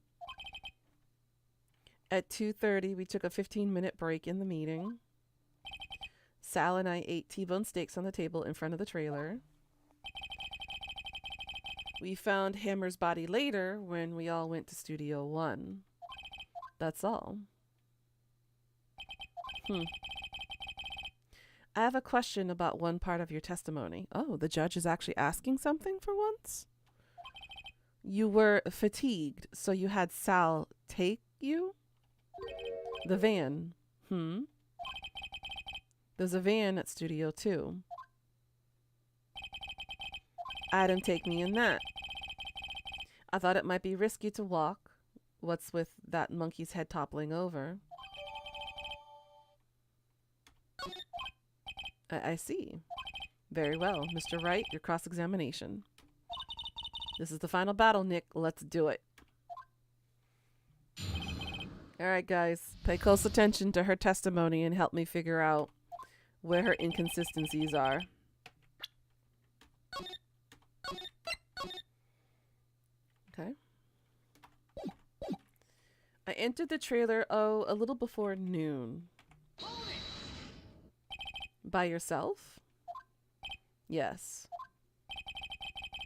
At 2:30, we took a 15-minute break in the meeting. Sal and I ate T-bone steaks on the table in front of the trailer. We found Hammer's body later when we all went to Studio 1. That's all. I have a question about one part of your testimony. Oh, the judge is actually asking something for once? You were fatigued, so you had Sal take you? The van. There's a van at Studio 2. I had him take me in that. I thought it might be risky to walk. What's with that monkey's head toppling over? I see. Very well. Mr. Wright, your cross-examination. This is the final battle, Nick. Let's do it. Alright, guys. Pay close attention to her testimony and help me figure out where her inconsistencies are. Okay. I entered the trailer, a little before noon. By yourself? Yes.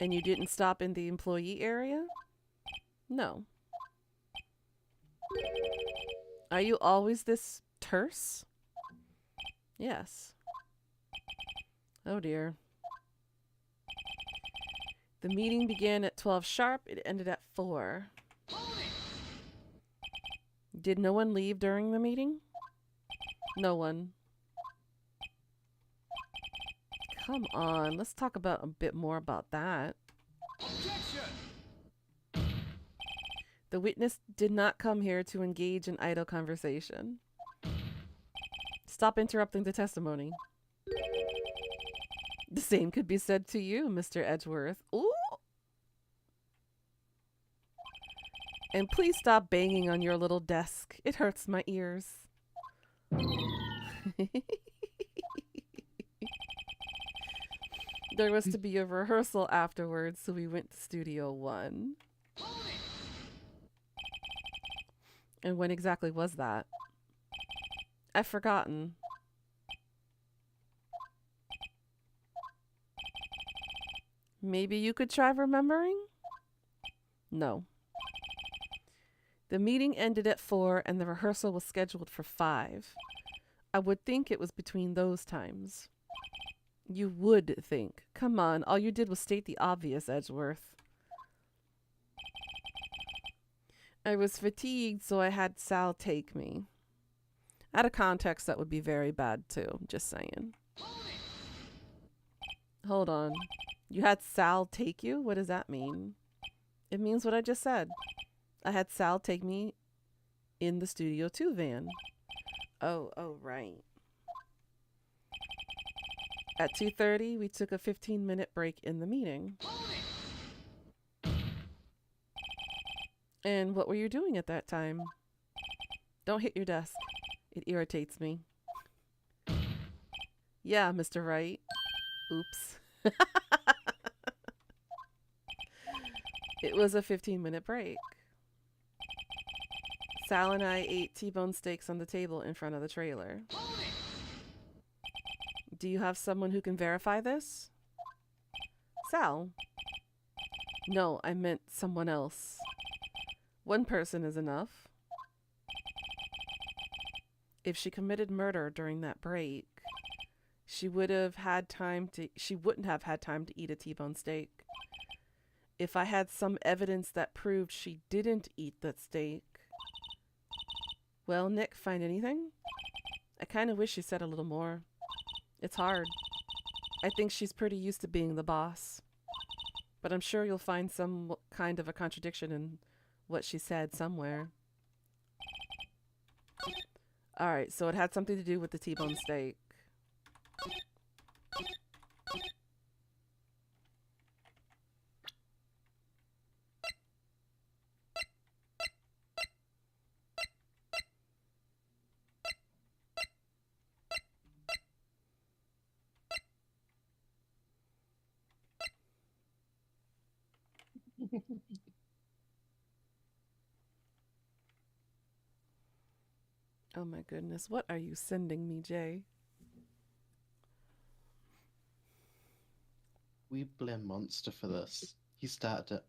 And you didn't stop in the employee area? No. Are you always this terse? Yes. Oh dear. The meeting began at 12 sharp. It ended at 4. Did no one leave during the meeting? No one. Come on, let's talk about a bit more about that. Objection! The witness did not come here to engage in idle conversation. Stop interrupting the testimony. The same could be said to you, Mr. Edgeworth. Ooh! And please stop banging on your little desk. It hurts my ears. There was to be a rehearsal afterwards, so we went to Studio 1. And when exactly was that? I've forgotten. Maybe you could try remembering? No. The meeting ended at 4 and the rehearsal was scheduled for 5. I would think it was between those times. You would think. Come on, all you did was state the obvious, Edgeworth. I was fatigued, so I had Sal take me. Out of context, that would be very bad too, just saying. Hold on. You had Sal take you? What does that mean? It means what I just said. I had Sal take me in the Studio 2 van. Oh, right. At 2:30, we took a 15-minute break in the meeting. And what were you doing at that time? Don't hit your desk. It irritates me. Yeah, Mr. Wright. Oops. It was a 15-minute break. Sal and I ate T-bone steaks on the table in front of the trailer. Do you have someone who can verify this? Sal? No, I meant someone else. One person is enough. If she committed murder during that break, she wouldn't have had time to eat a T-bone steak. If I had some evidence that proved she didn't eat that steak. Well, Nick, find anything? I kind of wish she said a little more. It's hard. I think she's pretty used to being the boss. But I'm sure you'll find some kind of a contradiction in what she said somewhere. Alright, so it had something to do with the T-bone steak. Oh my goodness, what are you sending me, Jay? We blame Monster for this. He started it.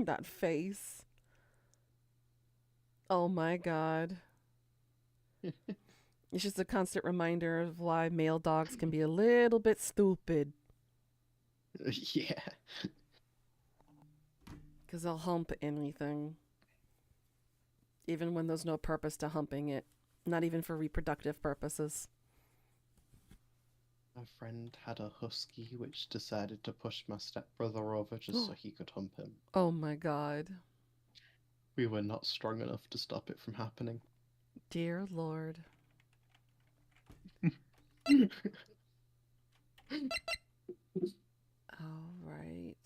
That face. Oh my god. It's just a constant reminder of why male dogs can be a little bit stupid. Yeah. Because they'll hump anything. Even when there's no purpose to humping it. Not even for reproductive purposes. My friend had a husky which decided to push my stepbrother over just so he could hump him. Oh my god. We were not strong enough to stop it from happening. Dear Lord. All right.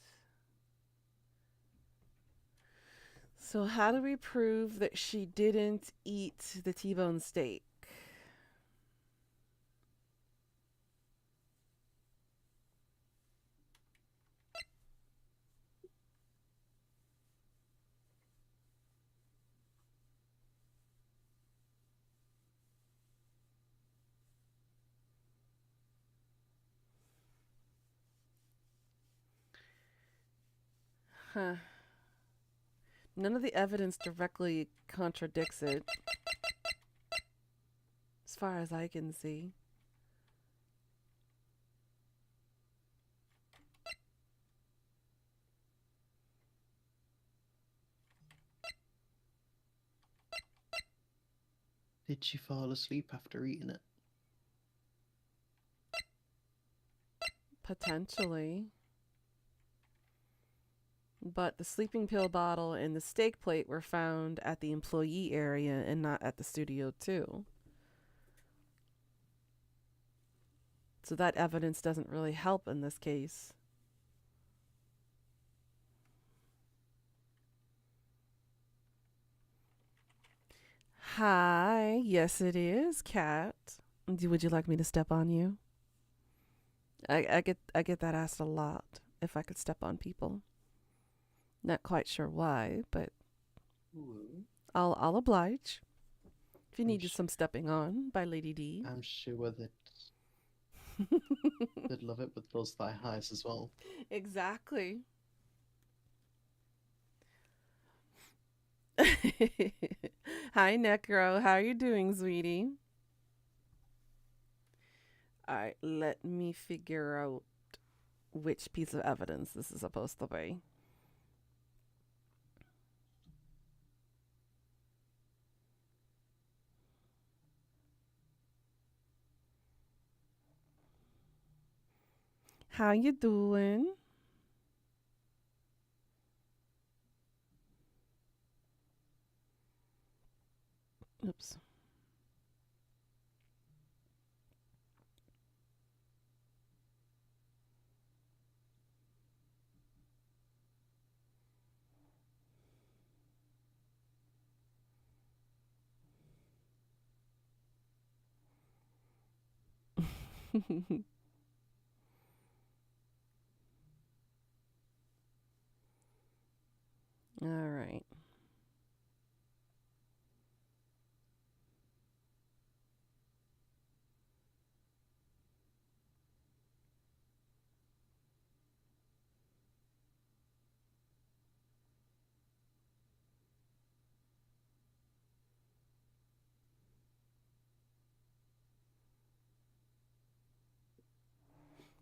So how do we prove that she didn't eat the T-bone steak? Huh. None of the evidence directly contradicts it. As far as I can see. Did she fall asleep after eating it? Potentially. But the sleeping pill bottle and the steak plate were found at the employee area and not at the studio too. So that evidence doesn't really help in this case. Hi, yes it is, Kat. Would you like me to step on you? I get that asked a lot. If I could step on people. Not quite sure why, but Ooh. I'll oblige. If you needed some stepping on by Lady D. I'm sure that they'd love it with those thigh highs as well. Exactly. Hi, Necro. How are you doing, sweetie? All right, let me figure out which piece of evidence this is supposed to be. How you doing? Oops. All right.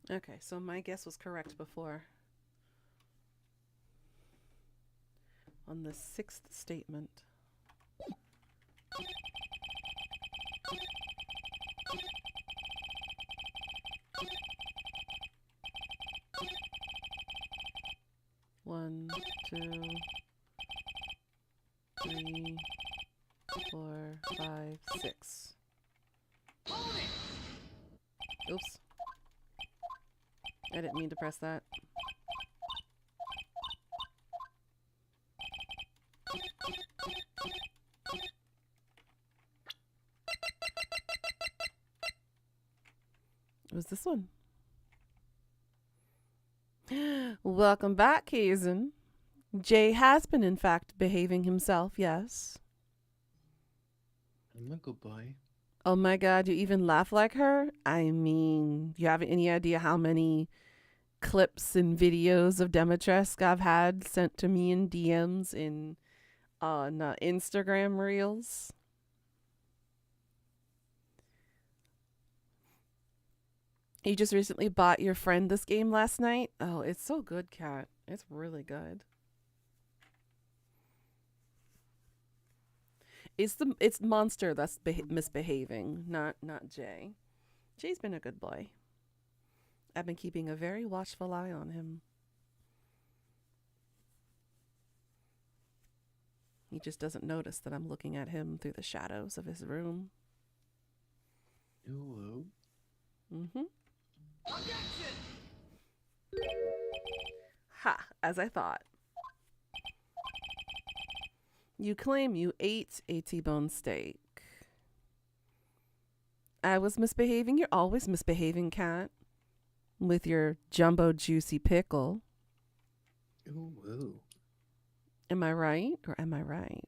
Okay, so my guess was correct before. On the sixth statement. One, two, three, 4, 5, 6. Oops. I didn't mean to press that. It was this one. Welcome back, Hazen. Jay has been, in fact, behaving himself, yes. I'm a good boy. Oh my God, you even laugh like her? I mean, you have any idea how many clips and videos of Dimitrescu I've had sent to me in DMs in on Instagram Reels? You just recently bought your friend this game last night? Oh, it's so good, Kat. It's really good. It's Monster that's misbehaving, not Jay. Jay's been a good boy. I've been keeping a very watchful eye on him. He just doesn't notice that I'm looking at him through the shadows of his room. Ooh. Mm-hmm. Ha! As I thought. You claim you ate a T-bone steak. I was misbehaving. You're always misbehaving, Cat. With your jumbo juicy pickle. Ooh. Am I right or am I right?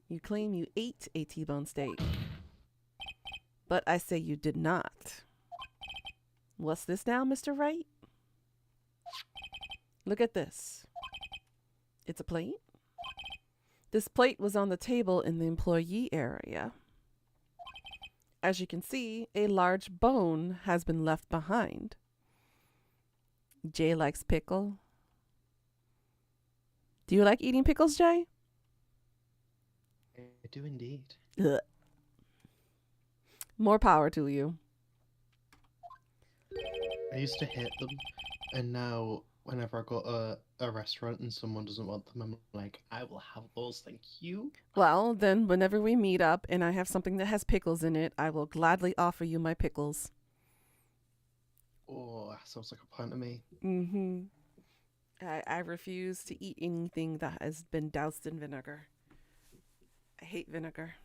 You claim you ate a T-bone steak. But I say you did not. What's this now, Mr. Wright? Look at this. It's a plate. This plate was on the table in the employee area. As you can see, a large bone has been left behind. Jay likes pickle. Do you like eating pickles, Jay? I do indeed. Ugh. More power to you. I used to hate them, and now whenever I go to a restaurant and someone doesn't want them, I'm like, I will have those, thank you. Well, then whenever we meet up and I have something that has pickles in it, I will gladly offer you my pickles. Oh, that sounds like a plan to me. Mm-hmm. I refuse to eat anything that has been doused in vinegar. I hate vinegar.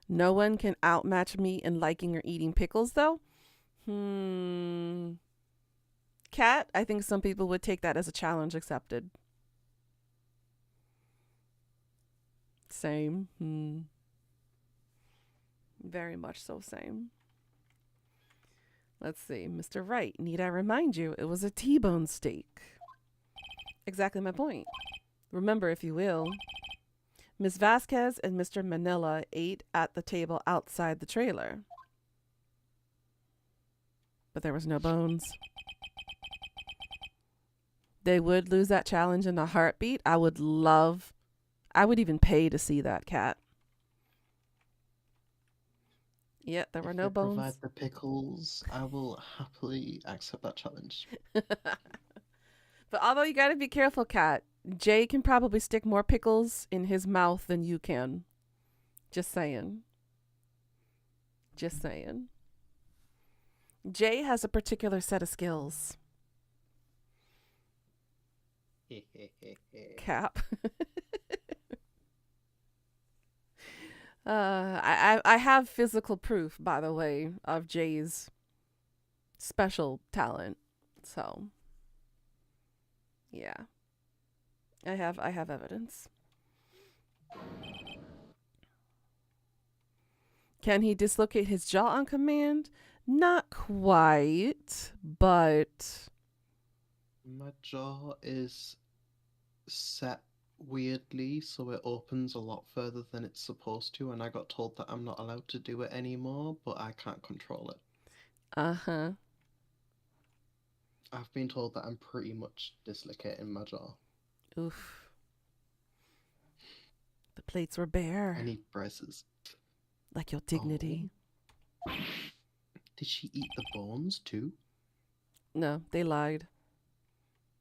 No one can outmatch me in liking or eating pickles, though. Cat, I think some people would take that as a challenge accepted. Same. Very much so same. Let's see. Mr. Wright, need I remind you, it was a T-bone steak. Exactly my point. Remember, if you will, Miss Vasquez and Mr. Manila ate at the table outside the trailer. But there was no bones. They would lose that challenge in a heartbeat. I would even pay to see that, Cat. Yeah, there were no If they bones. provide the pickles, I will happily accept that challenge. But although you gotta be careful, Cat, Jay can probably stick more pickles in his mouth than you can. Just saying. Just saying. Jay has a particular set of skills. Cap. I have physical proof, by the way, of Jay's special talent. So, yeah. I have evidence. Can he dislocate his jaw on command? Not quite, but My jaw is set weirdly, so it opens a lot further than it's supposed to, and I got told that I'm not allowed to do it anymore, but I can't control it. uh-huh. I've been told that I'm pretty much dislocating my jaw. Oof. The plates were bare. I need braces. Like your dignity. Did she eat the bones too? No, they lied.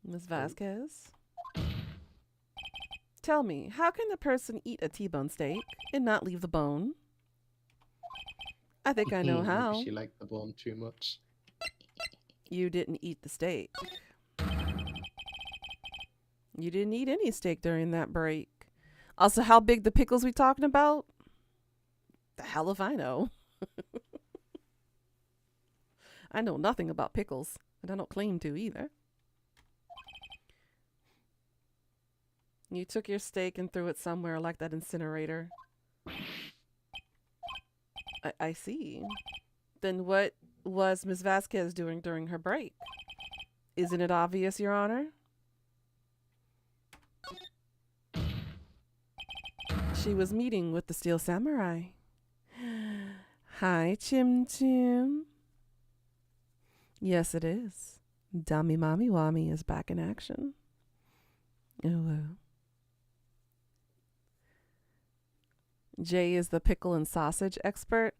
Miss Vasquez? Tell me, how can a person eat a T-bone steak and not leave the bone? I think I know how. Maybe she liked the bone too much. You didn't eat the steak. You didn't eat any steak during that break. Also, how big the pickles we talking about? The hell if I know. I know nothing about pickles, and I don't claim to either. You took your steak and threw it somewhere like that incinerator. I see. Then what was Ms. Vasquez doing during her break? Isn't it obvious, Your Honor? She was meeting with the Steel Samurai. Hi, Chim Chim. Yes, it is. Dummy Mommy Wami is back in action. Ooh. Jay is the pickle and sausage expert.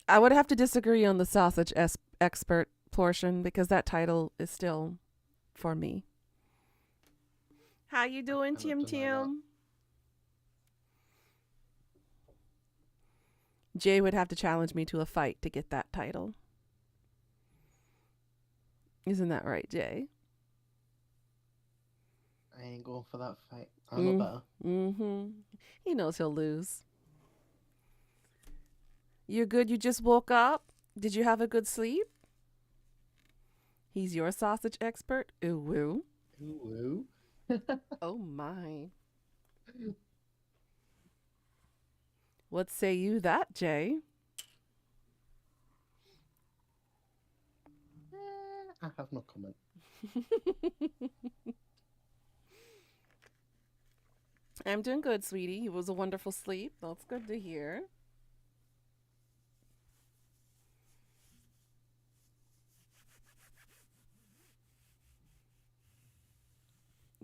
I would have to disagree on the sausage expert portion because that title is still for me. How you doing, Tim Tim? Jay would have to challenge me to a fight to get that title. Isn't that right, Jay? I ain't going for that fight. I'm a better. Mm-hmm. He knows he'll lose. You're good? You just woke up? Did you have a good sleep? He's your sausage expert? Ooh, woo. Ooh. Oh, my. What say you that, Jay? I have no comment. I'm doing good, sweetie. It was a wonderful sleep. That's good to hear.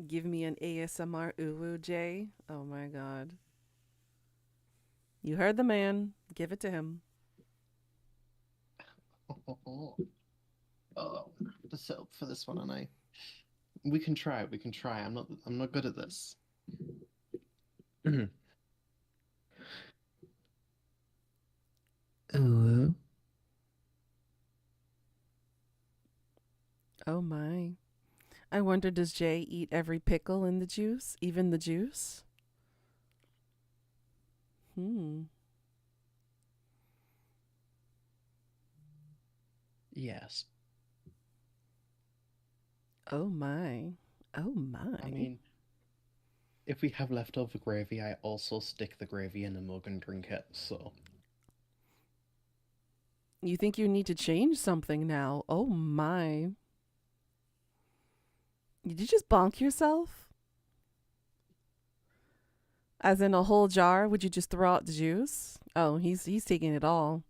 Give me an ASMR ooh Jay. Oh my god. You heard the man. Give it to him. Oh, to set up for this one, and we can try. We can try. I'm not good at this. Ooh. Oh my. I wonder, does Jay eat every pickle in the juice? Even the juice? Yes. Oh my. Oh my. I mean, if we have leftover gravy, I also stick the gravy in a mug and drink it, so. You think you need to change something now? Oh my. Did you just bonk yourself? As in a whole jar? Would you just throw out the juice? Oh, he's taking it all.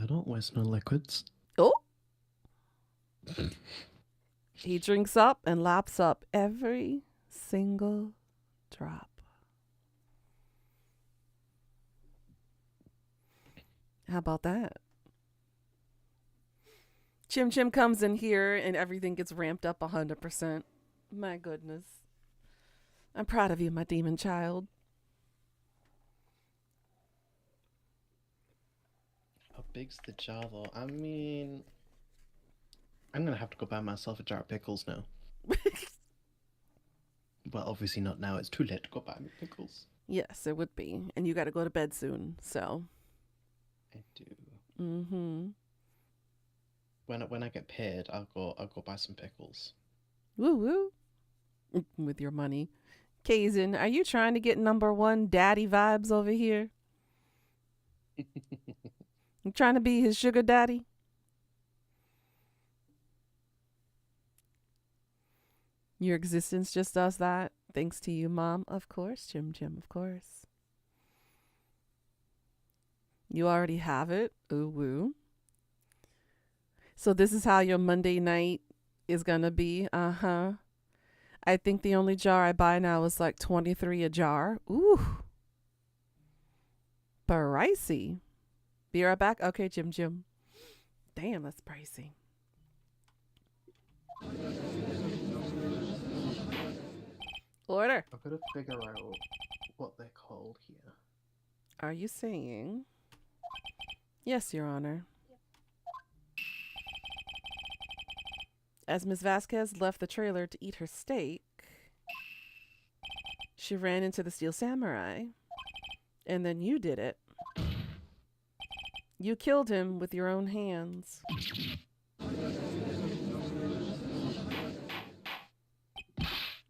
I don't waste no liquids. Oh! He drinks up and laps up every single drop. How about that? Chim Chim comes in here and everything gets ramped up 100%. My goodness. I'm proud of you, my demon child. How big's the jar, though? I mean, I'm gonna have to go buy myself a jar of pickles now. Well, obviously not now. It's too late to go buy me pickles. Yes, it would be. And you got to go to bed soon, so. I do. Mm-hmm. When I get paid, I'll go buy some pickles. Woo woo. With your money. Kazin, are you trying to get #1 daddy vibes over here? You trying to be his sugar daddy? Your existence just does that. Thanks to you, Mom. Of course, Jim Jim, of course. You already have it. Ooh woo. So this is how your Monday night is gonna be. Uh-huh. I think the only jar I buy now is like $23 a jar. Ooh. Pricey. Be right back. Okay, Jim Jim. Damn, that's pricey. Order. I've got to figure out what they're called here. Are you saying? Yes, Your Honor. As Ms. Vasquez left the trailer to eat her steak, she ran into the Steel Samurai. And then you did it. You killed him with your own hands.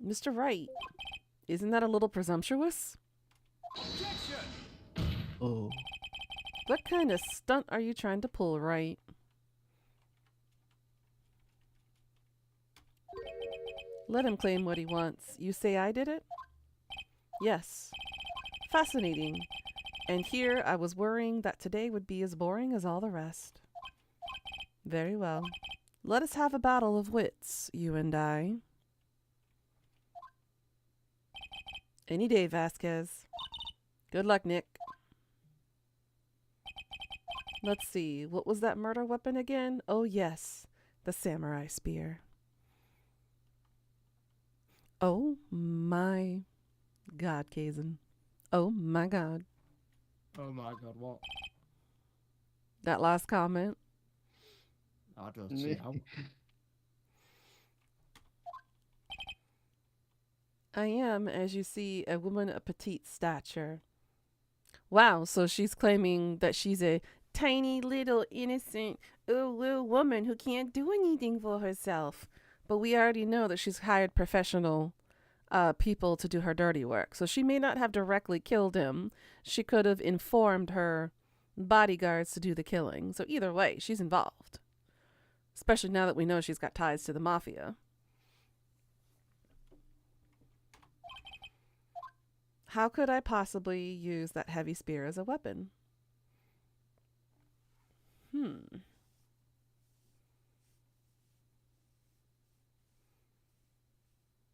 Mr. Wright, isn't that a little presumptuous? Oh. What kind of stunt are you trying to pull, Wright? Let him claim what he wants. You say I did it? Yes. Fascinating. And here I was worrying that today would be as boring as all the rest. Very well. Let us have a battle of wits, you and I. Any day, Vasquez. Good luck, Nick. Let's see. What was that murder weapon again? Oh, yes. The samurai spear. Oh, my God, Kazan. Oh, my God. Oh my god, what? That last comment. I don't see how. I am, as you see, a woman of petite stature. Wow, so she's claiming that she's a tiny little innocent little woman who can't do anything for herself. But we already know that she's hired professional people to do her dirty work. So she may not have directly killed him. She could have informed her bodyguards to do the killing. So either way, she's involved. Especially now that we know she's got ties to the mafia. How could I possibly use that heavy spear as a weapon?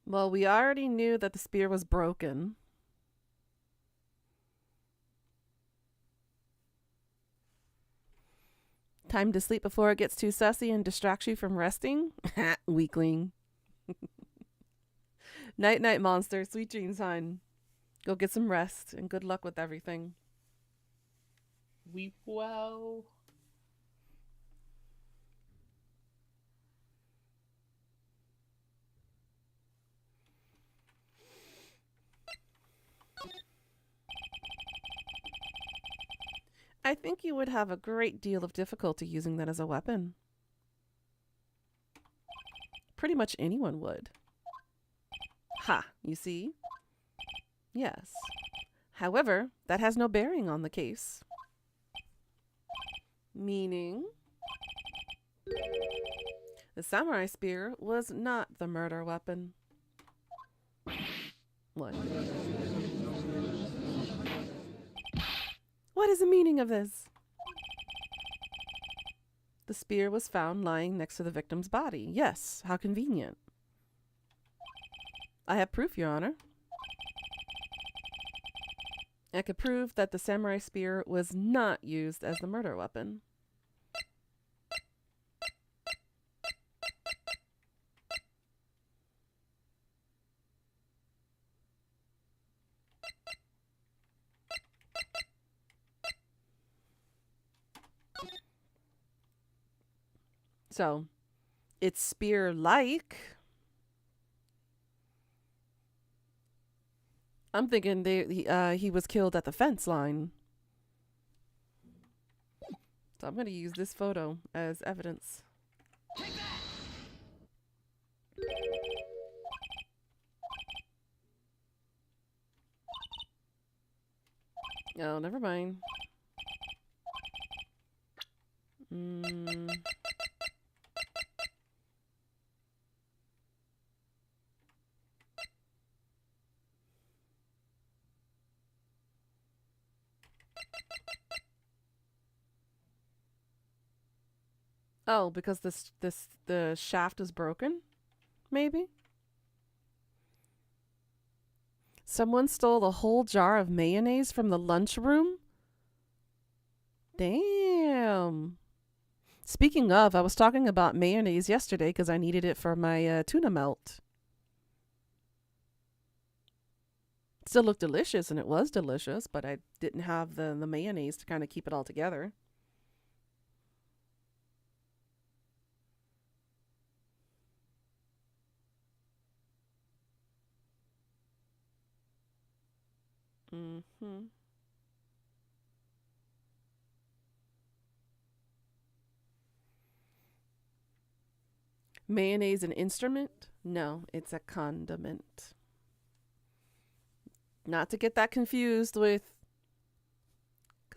Well, we already knew that the spear was broken. Time to sleep before it gets too sussy and distracts you from resting? Weakling. Night, night, monster. Sweet dreams, hon. Go get some rest and good luck with everything. Weep well. I think you would have a great deal of difficulty using that as a weapon. Pretty much anyone would. Ha, you see? Yes. However, that has no bearing on the case. Meaning, the samurai spear was not the murder weapon. What? What is the meaning of this? The spear was found lying next to the victim's body. Yes, how convenient. I have proof, Your Honor. I could prove that the samurai spear was not used as the murder weapon. So, it's spear-like. I'm thinking he was killed at the fence line. So I'm going to use this photo as evidence. Oh, never mind. Oh, because the shaft is broken? Maybe? Someone stole the whole jar of mayonnaise from the lunchroom? Damn. Speaking of, I was talking about mayonnaise yesterday because I needed it for my tuna melt. Still looked delicious, and it was delicious, but I didn't have the mayonnaise to kind of keep it all together. Mayonnaise an instrument? No, it's a condiment. Not to get that confused with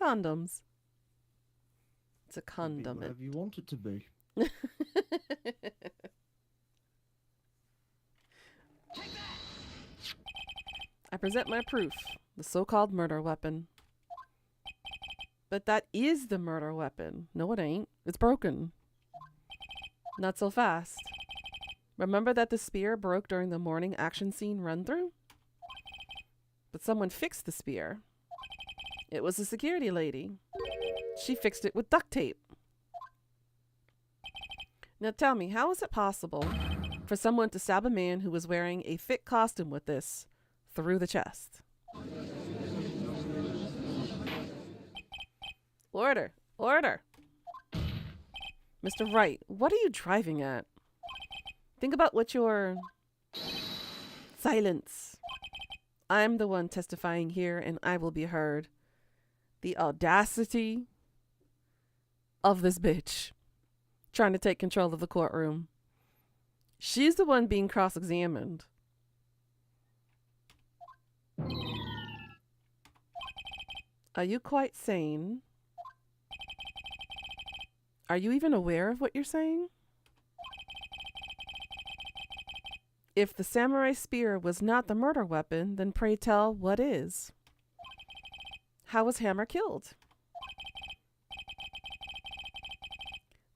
condoms. It's a Can be condiment. whatever you want it to be. I present my proof, the so-called murder weapon. But that is the murder weapon. No, it ain't. It's broken. Not so fast. Remember that the spear broke during the morning action scene run-through? But someone fixed the spear. It was a security lady. She fixed it with duct tape. Now tell me, how is it possible for someone to stab a man who was wearing a fit costume with this through the chest? Order! Order! Mr. Wright, what are you driving at? Think about what your... Silence. I'm the one testifying here, and I will be heard. The audacity of this bitch trying to take control of the courtroom. She's the one being cross-examined. Are you quite sane? Are you even aware of what you're saying? If the samurai spear was not the murder weapon, then pray tell, what is? How was Hammer killed?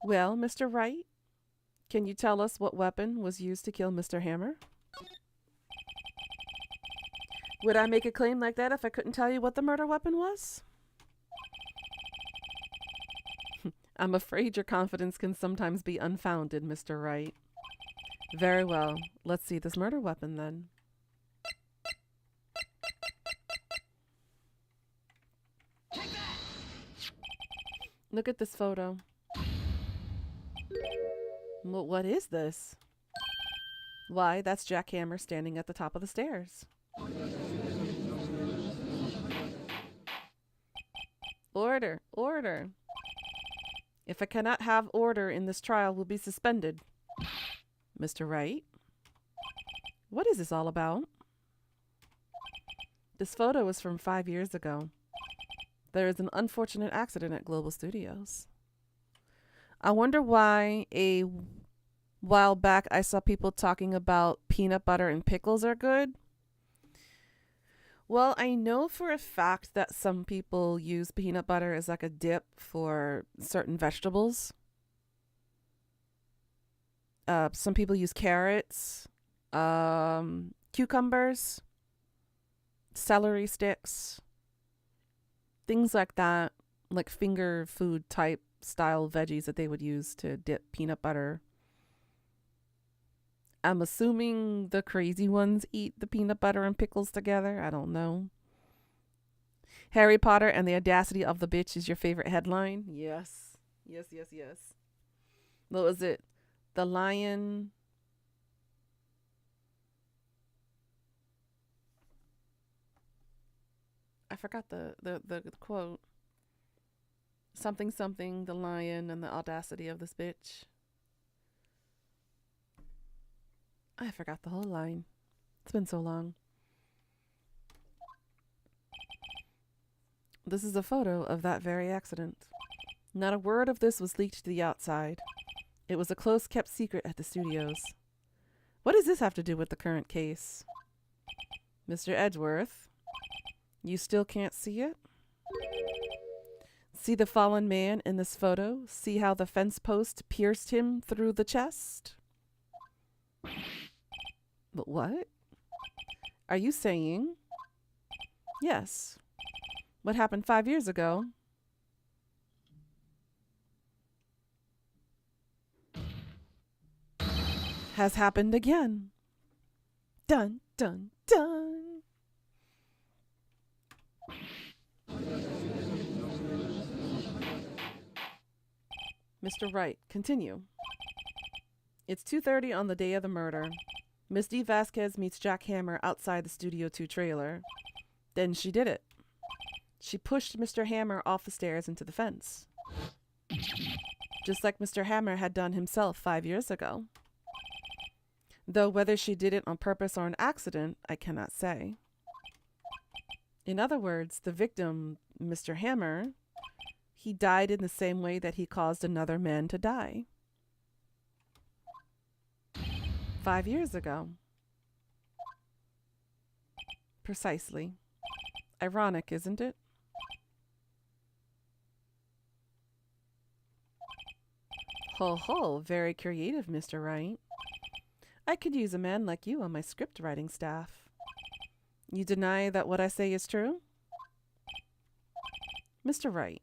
Well, Mr. Wright, can you tell us what weapon was used to kill Mr. Hammer? Would I make a claim like that if I couldn't tell you what the murder weapon was? I'm afraid your confidence can sometimes be unfounded, Mr. Wright. Very well. Let's see this murder weapon then. Look at this photo. What is this? Why, that's Jack Hammer standing at the top of the stairs. Order, order. If I cannot have order in this trial, will be suspended. Mr. Wright? What is this all about? This photo is from 5 years ago. There is an unfortunate accident at Global Studios. I wonder why a while back I saw people talking about peanut butter and pickles are good. Well, I know for a fact that some people use peanut butter as like a dip for certain vegetables. Some people use carrots, cucumbers, celery sticks, things like that, like finger food type style veggies that they would use to dip peanut butter. I'm assuming the crazy ones eat the peanut butter and pickles together. I don't know. Harry Potter and the Audacity of the Bitch is your favorite headline? Yes. Yes, yes, yes. What was it? The lion... I forgot the quote. Something, something, the lion and the audacity of this bitch. I forgot the whole line. It's been so long. This is a photo of that very accident. Not a word of this was leaked to the outside. It was a close-kept secret at the studios. What does this have to do with the current case? Mr. Edgeworth, you still can't see it? See the fallen man in this photo? See how the fence post pierced him through the chest? But what? Are you saying? Yes. What happened 5 years ago? Has happened again. Dun, dun, dun. Mr. Wright, continue. It's 2:30 on the day of the murder. Miss D. Vasquez meets Jack Hammer outside the Studio 2 trailer. Then she did it. She pushed Mr. Hammer off the stairs into the fence. Just like Mr. Hammer had done himself 5 years ago. though whether she did it on purpose or an accident, I cannot say. In other words, the victim, Mr. Hammer, he died in the same way that he caused another man to die. 5 years ago. Precisely. Ironic, isn't it? Ho ho, very creative, Mr. Wright. I could use a man like you on my script writing staff. You deny that what I say is true? Mr. Wright,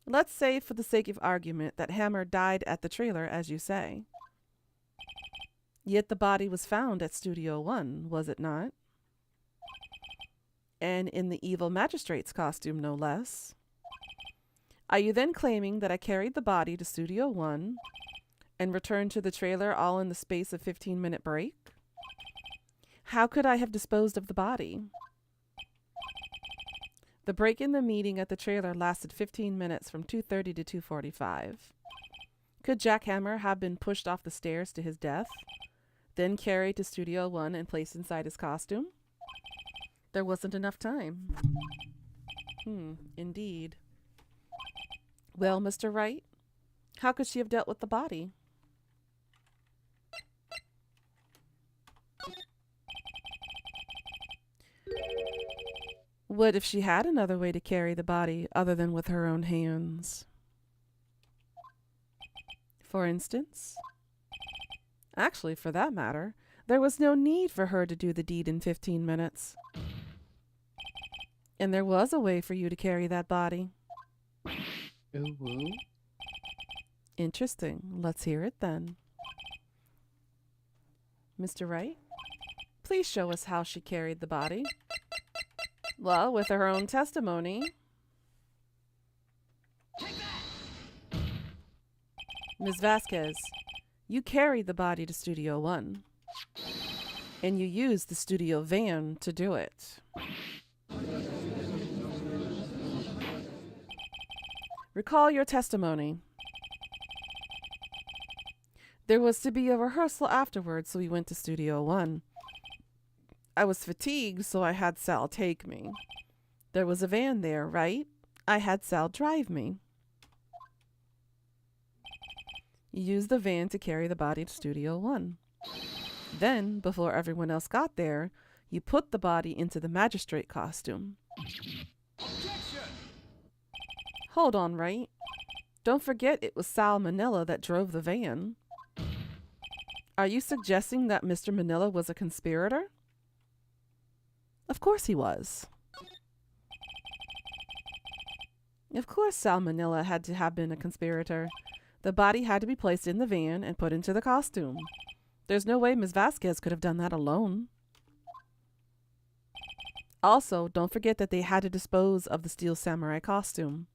let's say for the sake of argument that Hammer died at the trailer, as you say. Yet the body was found at Studio One, was it not? And in the evil magistrate's costume, no less. Are you then claiming that I carried the body to Studio One and returned to the trailer all in the space of 15-minute break? How could I have disposed of the body? The break in the meeting at the trailer lasted 15 minutes from 2:30 to 2:45. Could Jack Hammer have been pushed off the stairs to his death, then carried to Studio One and placed inside his costume? There wasn't enough time. Indeed. Well, Mr. Wright, how could she have dealt with the body? What if she had another way to carry the body other than with her own hands? For instance? Actually, for that matter, there was no need for her to do the deed in 15 minutes. And there was a way for you to carry that body. Ooh. Interesting. Let's hear it then. Mr. Wright, please show us how she carried the body. Well, with her own testimony. Ms. Vasquez, you carried the body to Studio One. And you used the studio van to do it. Recall your testimony. There was to be a rehearsal afterwards, so we went to Studio One. I was fatigued, so I had Sal take me. There was a van there, right? I had Sal drive me. You used the van to carry the body to Studio One. Then, before everyone else got there, you put the body into the magistrate costume. Hold on, Wright. Don't forget it was Sal Manila that drove the van. Are you suggesting that Mr. Manila was a conspirator? Of course he was. Of course Sal Manila had to have been a conspirator. The body had to be placed in the van and put into the costume. There's no way Ms. Vasquez could have done that alone. Also, don't forget that they had to dispose of the Steel Samurai costume.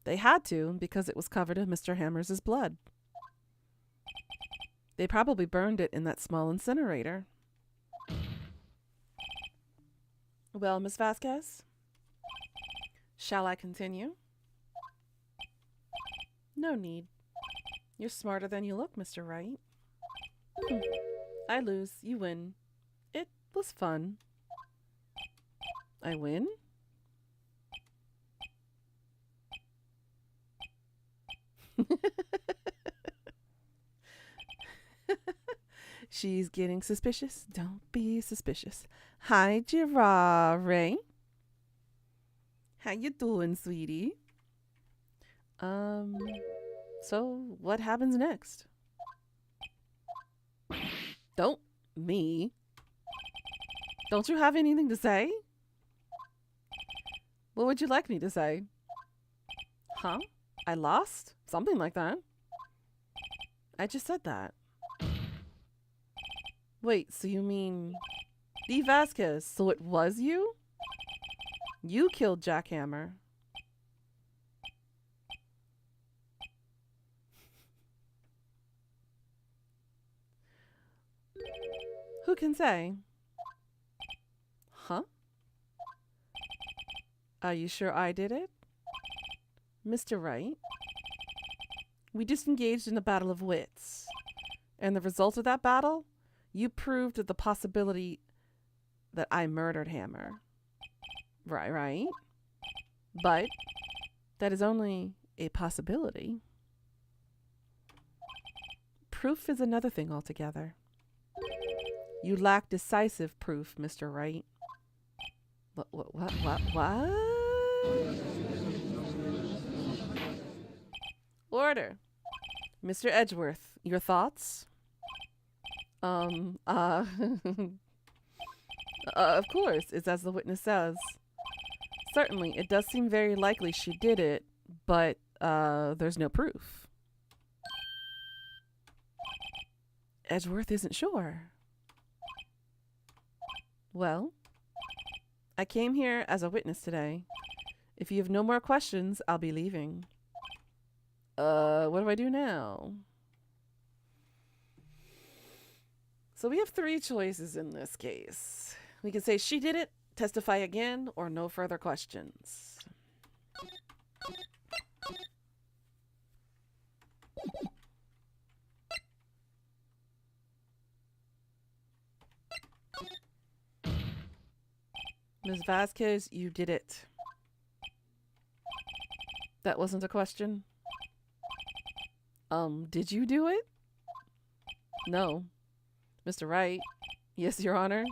They had to because it was covered in Mr. Hammer's blood. They probably burned it in that small incinerator. Well, Ms. Vasquez, shall I continue? No need. You're smarter than you look, Mr. Wright. I lose, you win. It was fun. I win? She's getting suspicious. Don't be suspicious. Hi, Girard. How you doing, sweetie? So what happens next? Don't me. Don't you have anything to say? What would you like me to say? Huh? I lost? Something like that. I just said that. Wait, so you mean D. Vasquez? So it was you? You killed Jack Hammer. Who can say? Huh? Are you sure I did it? Mr. Wright? We just engaged in a battle of wits. And the result of that battle? You proved the possibility that I murdered Hammer. Right? But that is only a possibility. Proof is another thing altogether. You lack decisive proof, Mr. Wright. What? Order. Mr. Edgeworth, your thoughts? Of course, it's as the witness says. Certainly, it does seem very likely she did it, but, there's no proof. Edgeworth isn't sure. Well, I came here as a witness today. If you have no more questions, I'll be leaving. What do I do now? So we have 3 choices in this case. We can say she did it, testify again, or no further questions. Ms. Vasquez, you did it. That wasn't a question? Did you do it? No. Mr. Wright? Yes, Your Honor.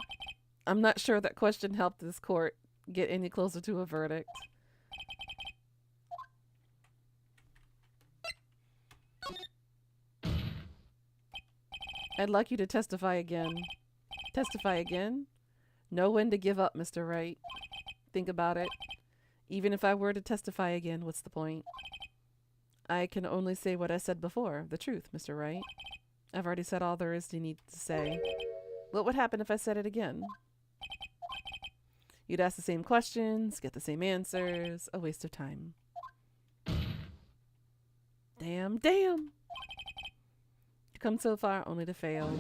I'm not sure that question helped this court get any closer to a verdict. I'd like you to testify again. Testify again? Know when to give up, Mr. Wright. Think about it. Even if I were to testify again, what's the point? I can only say what I said before, the truth, Mr. Wright. I've already said all there is to need to say. What would happen if I said it again? You'd ask the same questions, get the same answers, a waste of time. Damn. You come so far only to fail.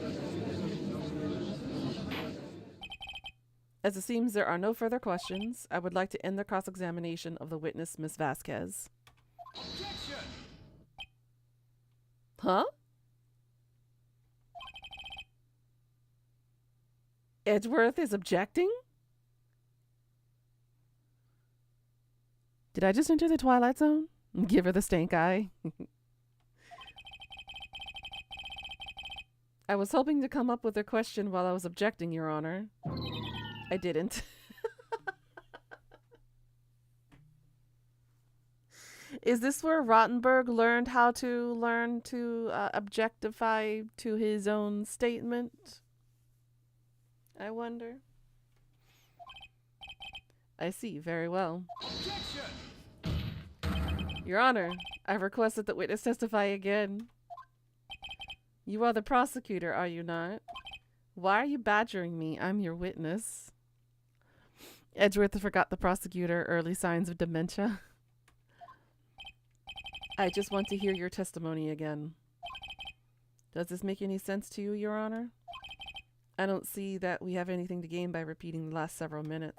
As it seems there are no further questions, I would like to end the cross-examination of the witness, Miss Vasquez. Objection! Huh? Edgeworth is objecting? Did I just enter the Twilight Zone? Give her the stank eye. I was hoping to come up with a question while I was objecting, Your Honor. I didn't. Is this where Rottenberg learned how to objectify to his own statement? I wonder. I see, very well. Objection! Your Honor, I request that the witness testify again. You are the prosecutor, are you not? Why are you badgering me? I'm your witness. Edgeworth forgot the prosecutor, early signs of dementia. I just want to hear your testimony again. Does this make any sense to you, Your Honor? I don't see that we have anything to gain by repeating the last several minutes.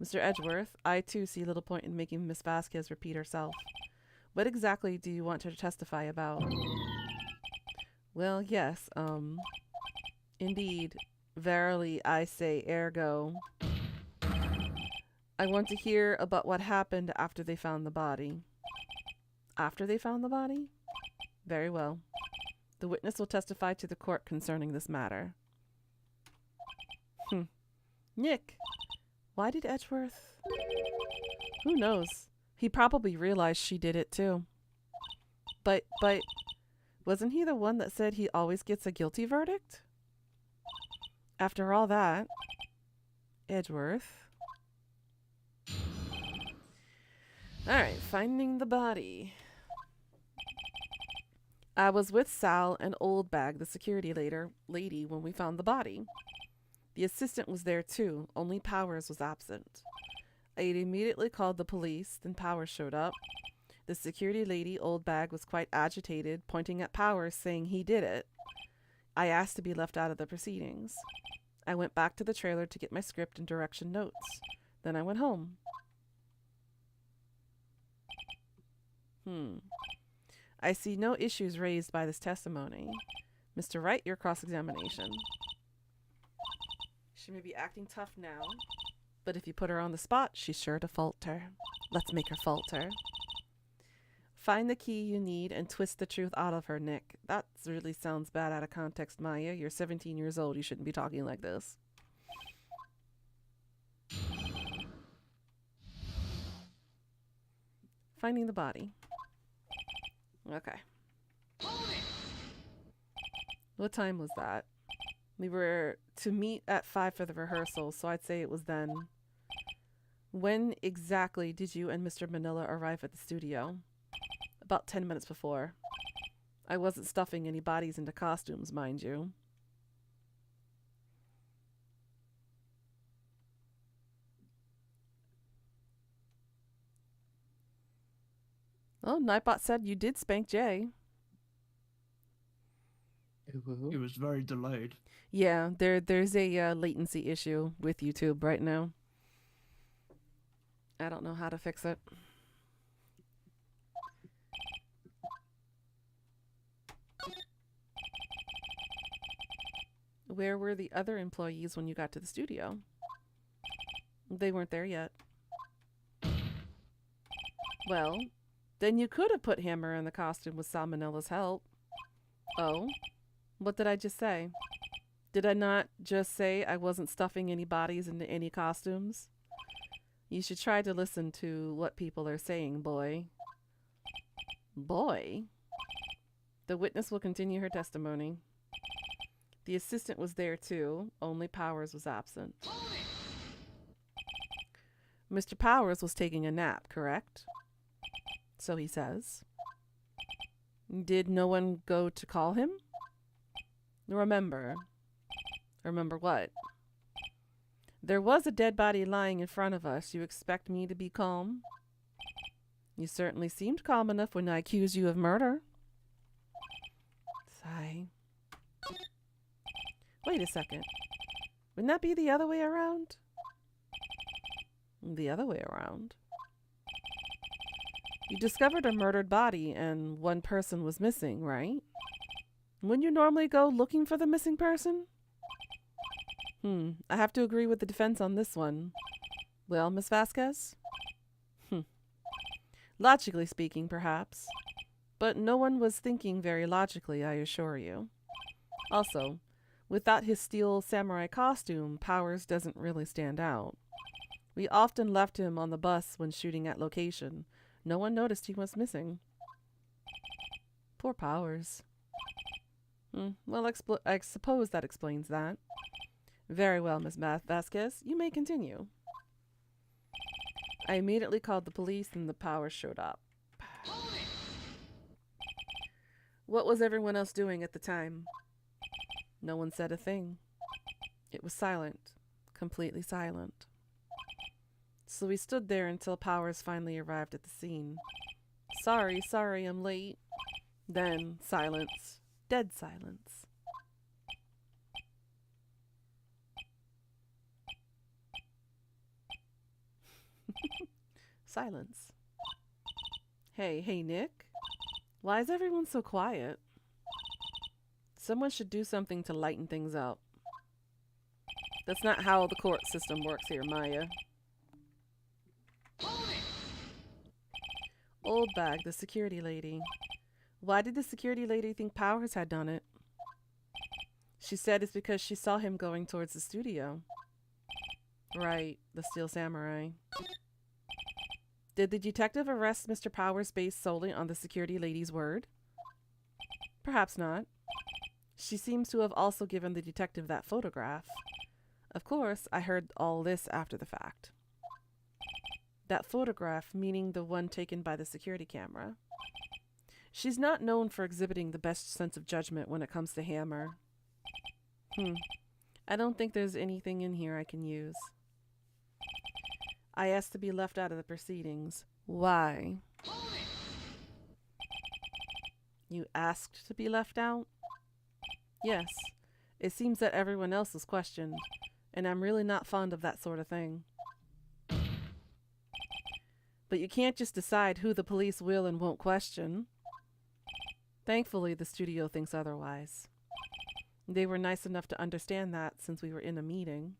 Mr. Edgeworth, I too see little point in making Miss Vasquez repeat herself. What exactly do you want her to testify about? Well, yes, indeed. Verily, I say ergo. I want to hear about what happened after they found the body. After they found the body? Very well. The witness will testify to the court concerning this matter. Nick, why did Edgeworth? Who knows? He probably realized she did it too. But, wasn't he the one that said he always gets a guilty verdict? After all that, Edgeworth. Alright, finding the body. I was with Sal and Oldbag, the security lady, when we found the body. The assistant was there too, only Powers was absent. I immediately called the police, then Powers showed up. The security lady, Oldbag, was quite agitated, pointing at Powers, saying he did it. I asked to be left out of the proceedings. I went back to the trailer to get my script and direction notes. Then I went home. I see no issues raised by this testimony. Mr. Wright, your cross-examination. She may be acting tough now, but if you put her on the spot, she's sure to falter. Let's make her falter. Find the key you need and twist the truth out of her, Nick. That really sounds bad out of context, Maya. You're 17 years old. You shouldn't be talking like this. Finding the body. Okay. What time was that? We were to meet at 5 for the rehearsal, so I'd say it was then. When exactly did you and Mr. Manila arrive at the studio? About 10 minutes before. I wasn't stuffing any bodies into costumes, mind you. Oh, Nightbot said you did spank Jay. It was very delayed. Yeah, there's a latency issue with YouTube right now. I don't know how to fix it. Where were the other employees when you got to the studio? They weren't there yet. Well, then you could have put Hammer in the costume with Salmonella's help. Oh? What did I just say? Did I not just say I wasn't stuffing any bodies into any costumes? You should try to listen to what people are saying, boy. Boy? The witness will continue her testimony. The assistant was there too, only Powers was absent. Mr. Powers was taking a nap, correct? So he says. Did no one go to call him? Remember. Remember what? There was a dead body lying in front of us. You expect me to be calm? You certainly seemed calm enough when I accused you of murder. Sigh. Wait a second. Wouldn't that be the other way around? The other way around. You discovered a murdered body and one person was missing, right? Wouldn't you normally go looking for the missing person? I have to agree with the defense on this one. Well, Miss Vasquez? Logically speaking, perhaps. But no one was thinking very logically, I assure you. Also, without his steel samurai costume, Powers doesn't really stand out. We often left him on the bus when shooting at location. No one noticed he was missing. Poor Powers. Well, I suppose that explains that. Very well, Miss Vasquez. You may continue. I immediately called the police and the Powers showed up. What was everyone else doing at the time? No one said a thing. It was silent. Completely silent. So we stood there until Powers finally arrived at the scene. Sorry, I'm late. Then silence. Dead silence. Silence. Hey, Nick. Why is everyone so quiet? Someone should do something to lighten things up. That's not how the court system works here, Maya. Old Bag, the security lady. Why did the security lady think Powers had done it? She said it's because she saw him going towards the studio. Right, the Steel Samurai. Did the detective arrest Mr. Powers based solely on the security lady's word? Perhaps not. She seems to have also given the detective that photograph. Of course, I heard all this after the fact. That photograph, meaning the one taken by the security camera. She's not known for exhibiting the best sense of judgment when it comes to Hammer. I don't think there's anything in here I can use. I asked to be left out of the proceedings. Why? You asked to be left out? Yes. It seems that everyone else is questioned, and I'm really not fond of that sort of thing. But you can't just decide who the police will and won't question. Thankfully, the studio thinks otherwise. They were nice enough to understand that since we were in a meeting.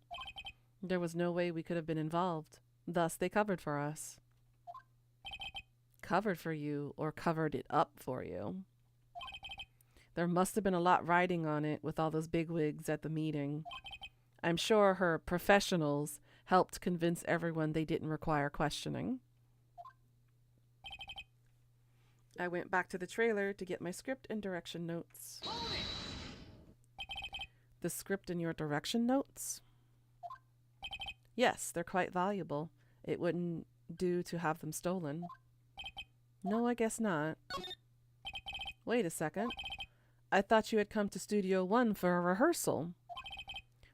There was no way we could have been involved. Thus, they covered for us. Covered for you, or covered it up for you. There must have been a lot riding on it with all those bigwigs at the meeting. I'm sure her professionals helped convince everyone they didn't require questioning. I went back to the trailer to get my script and direction notes. The script and your direction notes? Yes, they're quite valuable. It wouldn't do to have them stolen. No, I guess not. Wait a second. I thought you had come to Studio One for a rehearsal.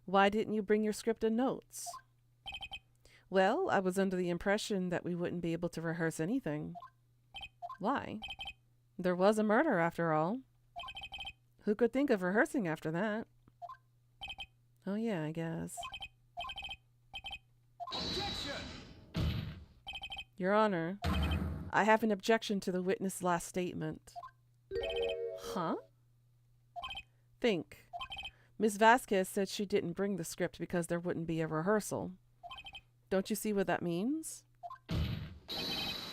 Why didn't you bring your script and notes? Well, I was under the impression that we wouldn't be able to rehearse anything. Why? There was a murder, after all. Who could think of rehearsing after that? Oh yeah, I guess. Objection! Your Honor, I have an objection to the witness' last statement. Huh? Think. Miss Vasquez said she didn't bring the script because there wouldn't be a rehearsal. Don't you see what that means?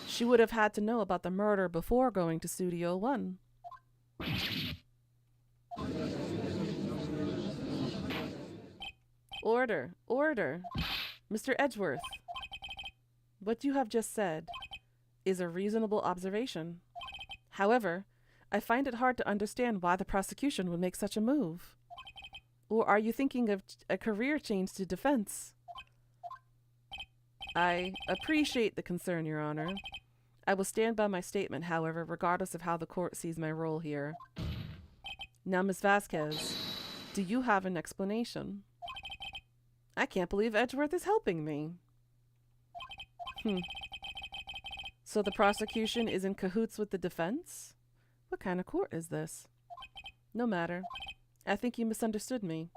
She would have had to know about the murder before going to Studio One. Order, order. Mr. Edgeworth, what you have just said is a reasonable observation. However, I find it hard to understand why the prosecution would make such a move. Or are you thinking of a career change to defense? I appreciate the concern, Your Honor. I will stand by my statement, however, regardless of how the court sees my role here. Now, Ms. Vasquez, do you have an explanation? I can't believe Edgeworth is helping me. So the prosecution is in cahoots with the defense? What kind of court is this? No matter. I think you misunderstood me.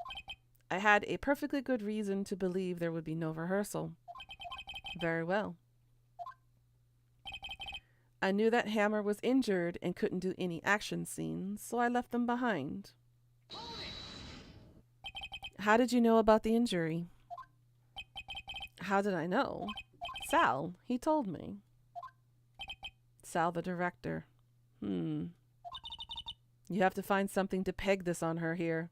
I had a perfectly good reason to believe there would be no rehearsal. Very well. I knew that Hammer was injured and couldn't do any action scenes, so I left them behind. How did you know about the injury? How did I know? Sal, he told me. Sal, the director. You have to find something to peg this on her here.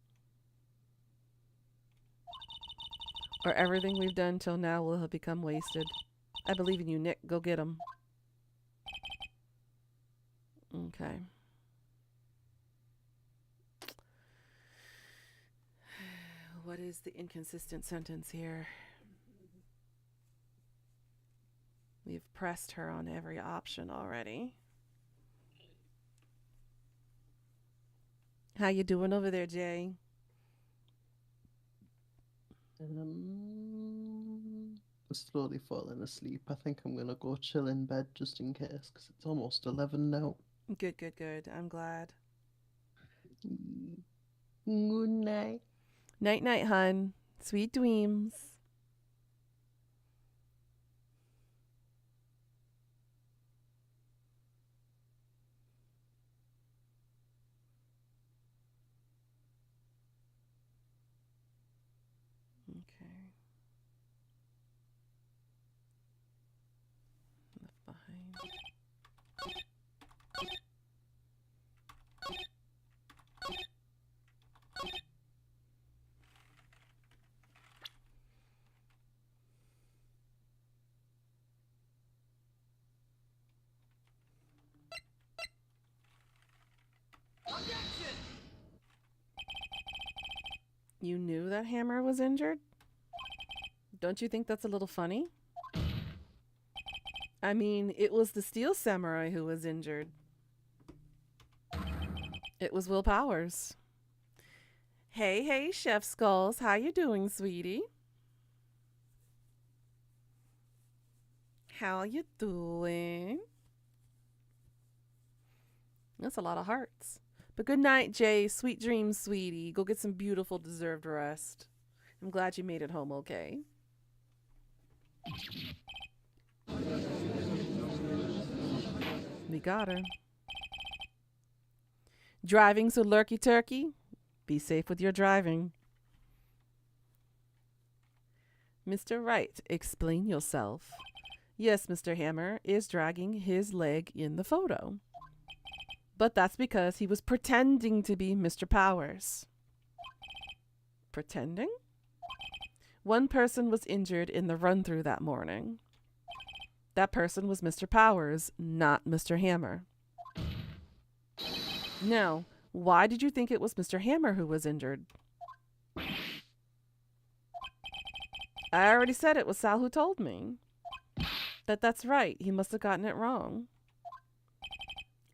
Or everything we've done till now will have become wasted. I believe in you, Nick. Go get him. Okay. What is the inconsistent sentence here? We've pressed her on every option already. How you doing over there, Jay? Slowly falling asleep. I think I'm gonna go chill in bed just in case, because it's almost 11 now. Good, good, good. I'm glad. Good night. Night, night, hun. Sweet dreams. Okay. Left behind. Objection! You knew that Hammer was injured? Don't you think that's a little funny? I mean, it was the Steel Samurai who was injured. It was Will Powers. Hey, hey, Chef Skulls. How you doing, sweetie? How you doing? That's a lot of hearts. But good night, Jay. Sweet dreams, sweetie. Go get some beautiful, deserved rest. I'm glad you made it home okay. We got her. Driving so lurky turkey? Be safe with your driving. Mr. Wright, explain yourself. Yes, Mr. Hammer is dragging his leg in the photo. But that's because he was pretending to be Mr. Powers. Pretending? One person was injured in the run-through that morning. That person was Mr. Powers, not Mr. Hammer. Now, why did you think it was Mr. Hammer who was injured? I already said it was Sal who told me. But that's right, he must have gotten it wrong.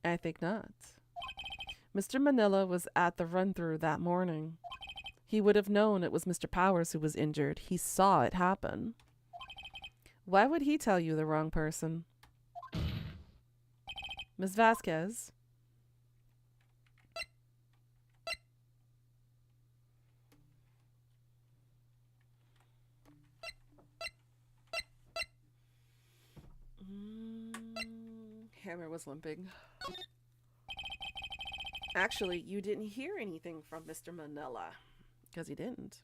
I think not. Mr. Manila was at the run-through that morning. He would have known it was Mr. Powers who was injured. He saw it happen. Why would he tell you the wrong person? Ms. Vasquez? Hammer was limping. Actually, you didn't hear anything from Mr. Manila, because he didn't.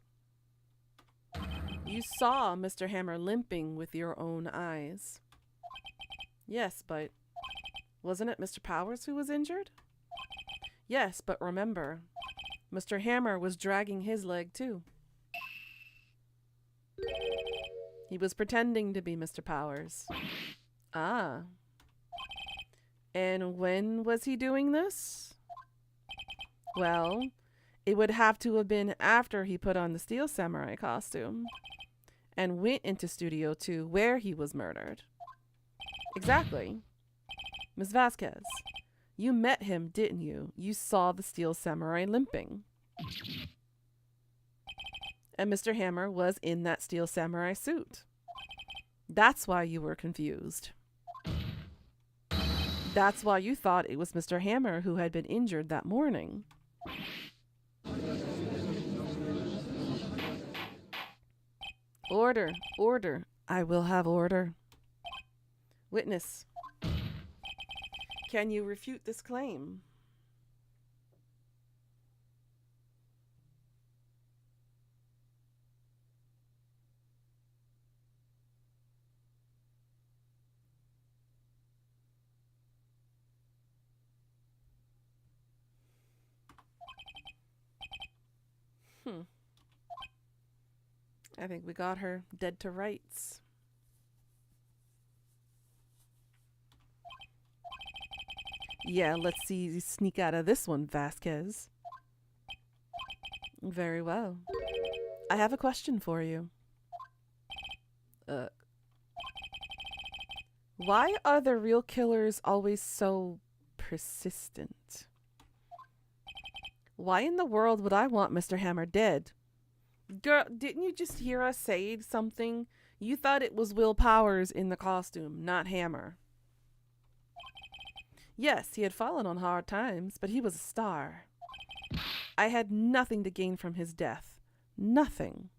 You saw Mr. Hammer limping with your own eyes. Yes, but wasn't it Mr. Powers who was injured? Yes, but remember, Mr. Hammer was dragging his leg too. He was pretending to be Mr. Powers. Ah. And when was he doing this? Well, it would have to have been after he put on the Steel Samurai costume and went into Studio 2 where he was murdered. Exactly. Ms. Vasquez, you met him, didn't you? You saw the Steel Samurai limping. And Mr. Hammer was in that Steel Samurai suit. That's why you were confused. That's why you thought it was Mr. Hammer who had been injured that morning. Order, order. I will have order. Witness, can you refute this claim? I think we got her dead to rights. Yeah, let's see you sneak out of this one, Vasquez. Very well. I have a question for you. Why are the real killers always so persistent? Why in the world would I want Mr. Hammer dead? Girl, didn't you just hear us say something? You thought it was Will Powers in the costume, not Hammer. Yes, he had fallen on hard times, but he was a star. I had nothing to gain from his death. Nothing.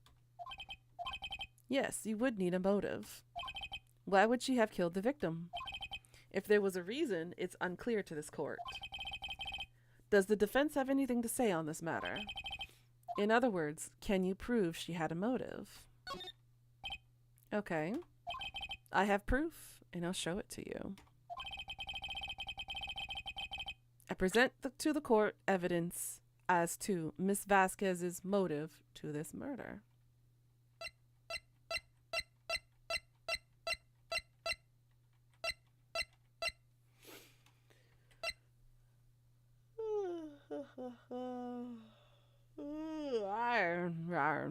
Yes, you would need a motive. Why would she have killed the victim? If there was a reason, it's unclear to this court. Does the defense have anything to say on this matter? In other words, can you prove she had a motive? Okay. I have proof, and I'll show it to you. I present to the court evidence as to Miss Vasquez's motive to this murder.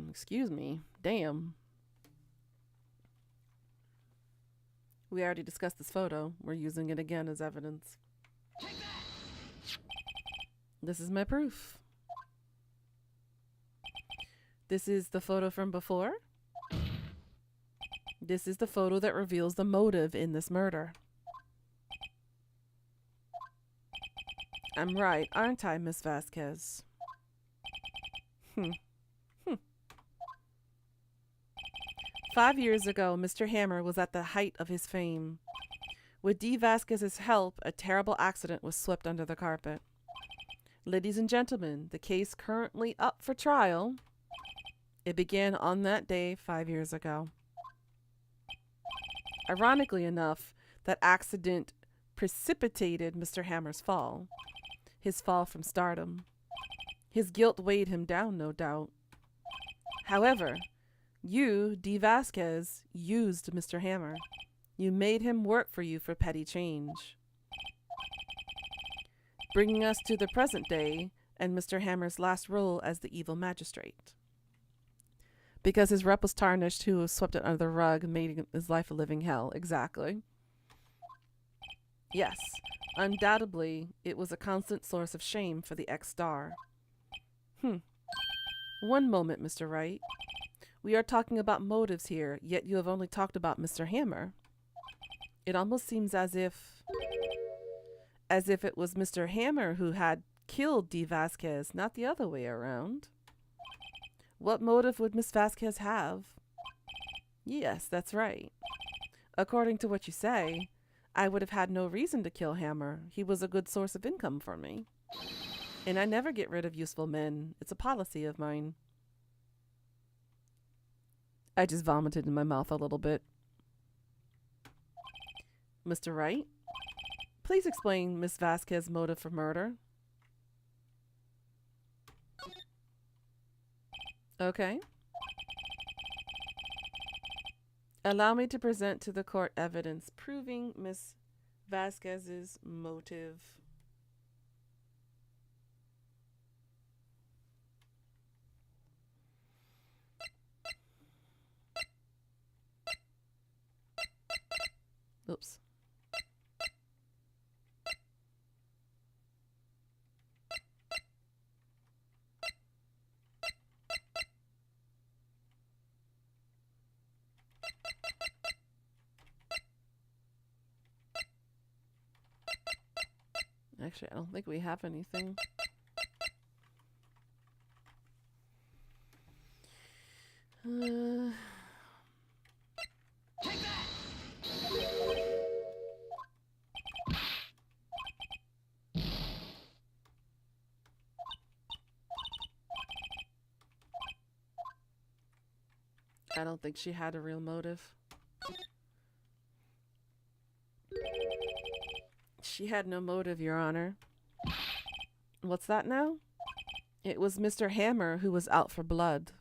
Excuse me. Damn. We already discussed this photo. We're using it again as evidence. This is my proof. This is the photo from before. This is the photo that reveals the motive in this murder. I'm right, aren't I, Miss Vasquez? 5 years ago, Mr. Hammer was at the height of his fame. With Dee Vasquez's help, a terrible accident was swept under the carpet. Ladies and gentlemen, the case currently up for trial. It began on that day 5 years ago. Ironically enough, that accident precipitated Mr. Hammer's fall. His fall from stardom. His guilt weighed him down, no doubt. However, you, D. Vasquez, used Mr. Hammer. You made him work for you for petty change. Bringing us to the present day and Mr. Hammer's last role as the evil magistrate. Because his rep was tarnished, who swept it under the rug, made his life a living hell. Exactly. Yes, undoubtedly, it was a constant source of shame for the ex-star. One moment, Mr. Wright. We are talking about motives here, yet you have only talked about Mr. Hammer. It almost seems as if it was Mr. Hammer who had killed D. Vasquez, not the other way around. What motive would Miss Vasquez have? Yes, that's right. According to what you say, I would have had no reason to kill Hammer. He was a good source of income for me. And I never get rid of useful men. It's a policy of mine. I just vomited in my mouth a little bit. Mr. Wright, please explain Miss Vasquez's motive for murder. Okay. Allow me to present to the court evidence proving Miss Vasquez's motive. Oops. Actually, I don't think we have anything. Take that! I don't think she had a real motive. She had no motive, Your Honor. What's that now? It was Mr. Hammer who was out for blood.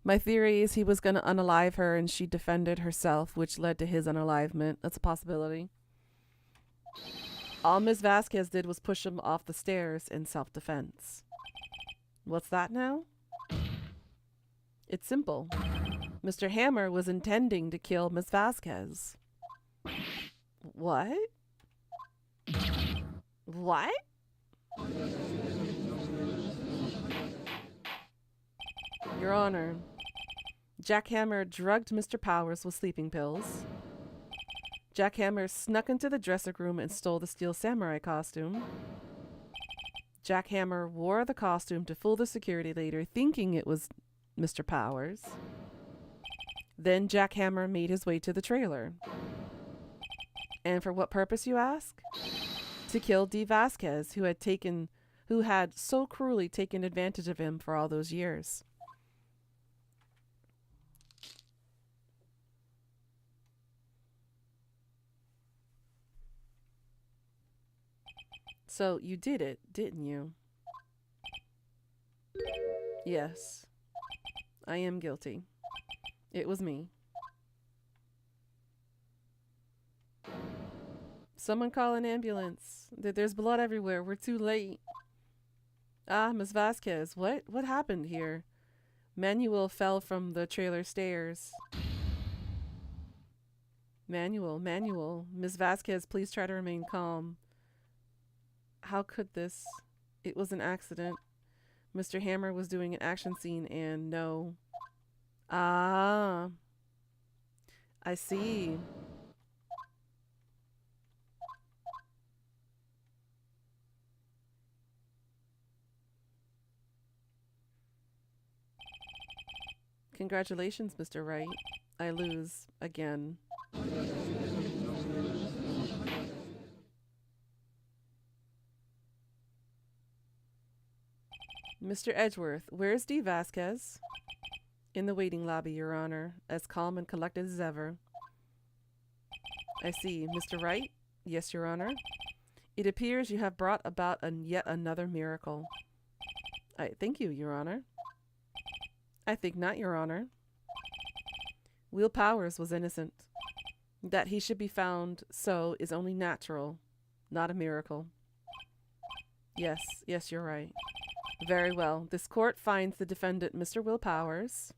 My theory is he was going to unalive her and she defended herself, which led to his unalivement. That's a possibility. All Ms. Vasquez did was push him off the stairs in self-defense. What's that now? It's simple. Mr. Hammer was intending to kill Ms. Vasquez. What? What? Your Honor, Jack Hammer drugged Mr. Powers with sleeping pills. Jack Hammer snuck into the dressing room and stole the steel samurai costume. Jack Hammer wore the costume to fool the security leader, thinking it was Mr. Powers. Then Jack Hammer made his way to the trailer. And for what purpose, you ask? To kill D. Vasquez, who had so cruelly taken advantage of him for all those years. So you did it, didn't you? Yes. I am guilty. It was me. Someone call an ambulance. There's blood everywhere. We're too late. Ah, Miss Vasquez, what happened here? Manuel fell from the trailer stairs. Manuel. Miss Vasquez, please try to remain calm. How could this? It was an accident. Mr. Hammer was doing an action scene and no. Ah. I see. Congratulations, Mr. Wright. I lose again. Mr. Edgeworth, where's D. Vasquez? In the waiting lobby, Your Honor, as calm and collected as ever. I see. Mr. Wright? Yes, Your Honor. It appears you have brought about yet another miracle. I thank you, Your Honor. I think not, Your Honor. Will Powers was innocent. That he should be found so is only natural, not a miracle. Yes, you're right. Very well. This court finds the defendant, Mr. Will Powers,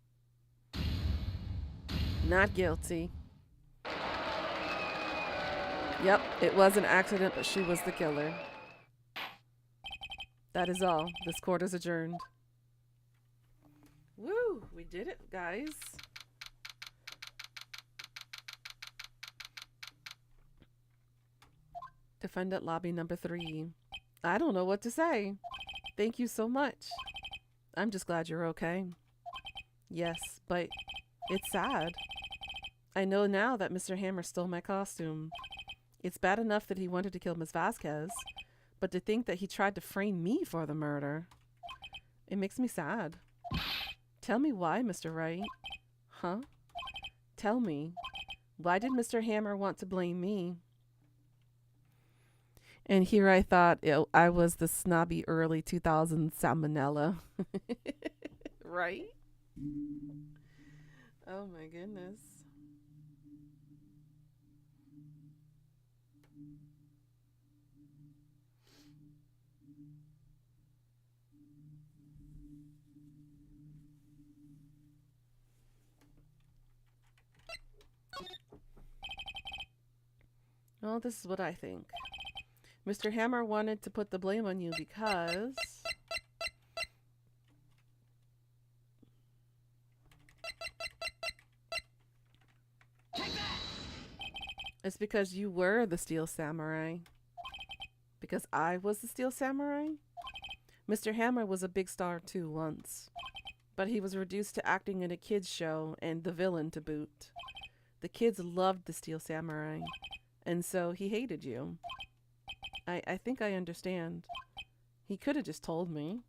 not guilty. Yep, it was an accident, but she was the killer. That is all. This court is adjourned. Woo! We did it, guys. Defendant lobby number 3. I don't know what to say. Thank you so much. I'm just glad you're okay. Yes, but it's sad. I know now that Mr. Hammer stole my costume. It's bad enough that he wanted to kill Miss Vasquez, but to think that he tried to frame me for the murder, it makes me sad. Tell me why, Mr. Wright. Huh? Tell me, why did Mr. Hammer want to blame me? And here I thought I was the snobby early 2000s salmonella. Right? Oh my goodness. Well, this is what I think. Mr. Hammer wanted to put the blame on you because it's because you were the Steel Samurai. Because I was the Steel Samurai? Mr. Hammer was a big star too once, but he was reduced to acting in a kids show and the villain to boot. The kids loved the Steel Samurai, and so he hated you. I think I understand. He could have just told me.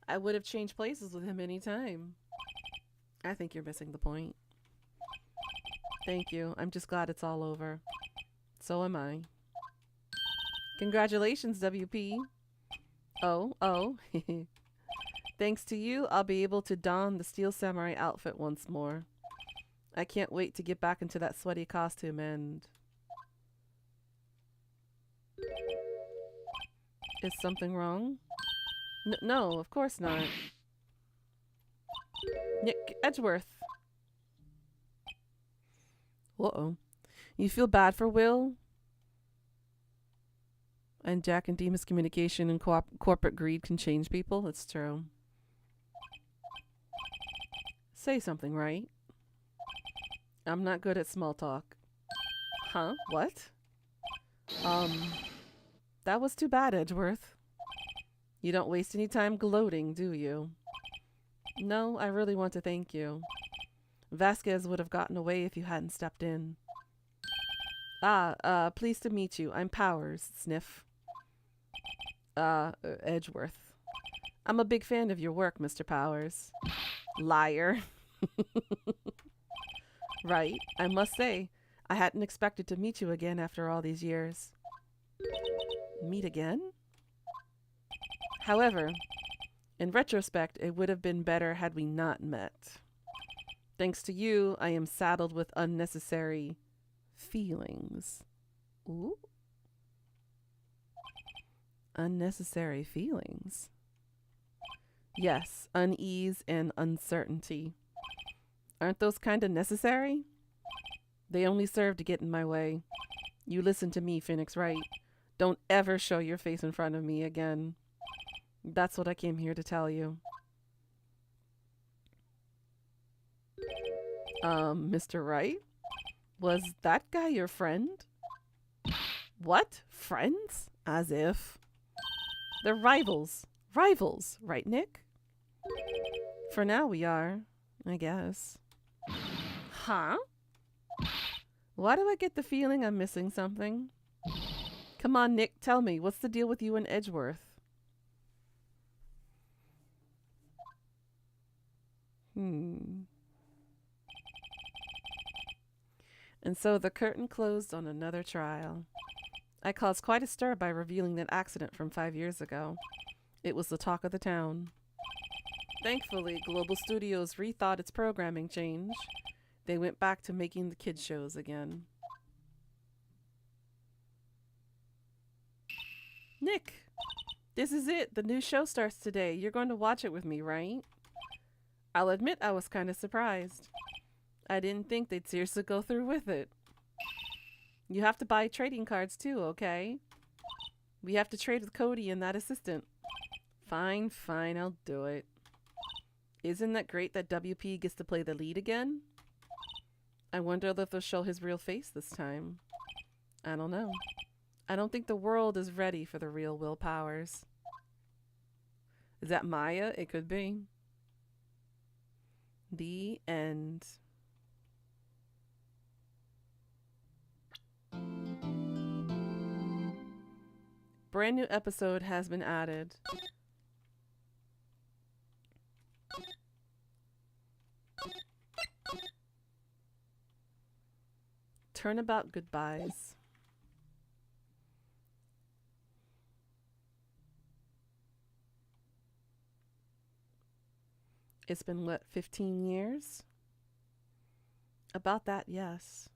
I would have changed places with him any time. I think you're missing the point. Thank you. I'm just glad it's all over. So am I. Congratulations, WP. Oh. Thanks to you, I'll be able to don the Steel Samurai outfit once more. I can't wait to get back into that sweaty costume and... Is something wrong? No, of course not. Nick Edgeworth. Uh-oh. You feel bad for Will? And Jack and Dee miscommunication and corporate greed can change people? It's true. Say something, right? I'm not good at small talk. Huh? What? That was too bad, Edgeworth. You don't waste any time gloating, do you? No, I really want to thank you. Vasquez would have gotten away if you hadn't stepped in. Pleased to meet you. I'm Powers, Sniff. Edgeworth. I'm a big fan of your work, Mr. Powers. Liar. Right, I must say, I hadn't expected to meet you again after all these years. Meet again? However, in retrospect, it would have been better had we not met. Thanks to you, I am saddled with unnecessary feelings. Ooh. Unnecessary feelings. Yes, unease and uncertainty. Aren't those kind of necessary? They only serve to get in my way. You listen to me, Phoenix Wright. Don't ever show your face in front of me again. That's what I came here to tell you. Mr. Wright? Was that guy your friend? What? Friends? As if. They're rivals. Rivals, right, Nick? For now we are, I guess. Huh? Why do I get the feeling I'm missing something? Come on, Nick, tell me, what's the deal with you and Edgeworth? And so the curtain closed on another trial. I caused quite a stir by revealing that accident from 5 years ago. It was the talk of the town. Thankfully, Global Studios rethought its programming change. They went back to making the kids shows again. Nick, this is it. The new show starts today. You're going to watch it with me, right? I'll admit I was kind of surprised. I didn't think they'd seriously go through with it. You have to buy trading cards too, okay? We have to trade with Cody and that assistant. Fine, I'll do it. Isn't that great that WP gets to play the lead again? I wonder if they'll show his real face this time. I don't know. I don't think the world is ready for the real Will Powers. Is that Maya? It could be. The end. Brand new episode has been added. Turnabout goodbyes. It's been, what, 15 years? About that, yes.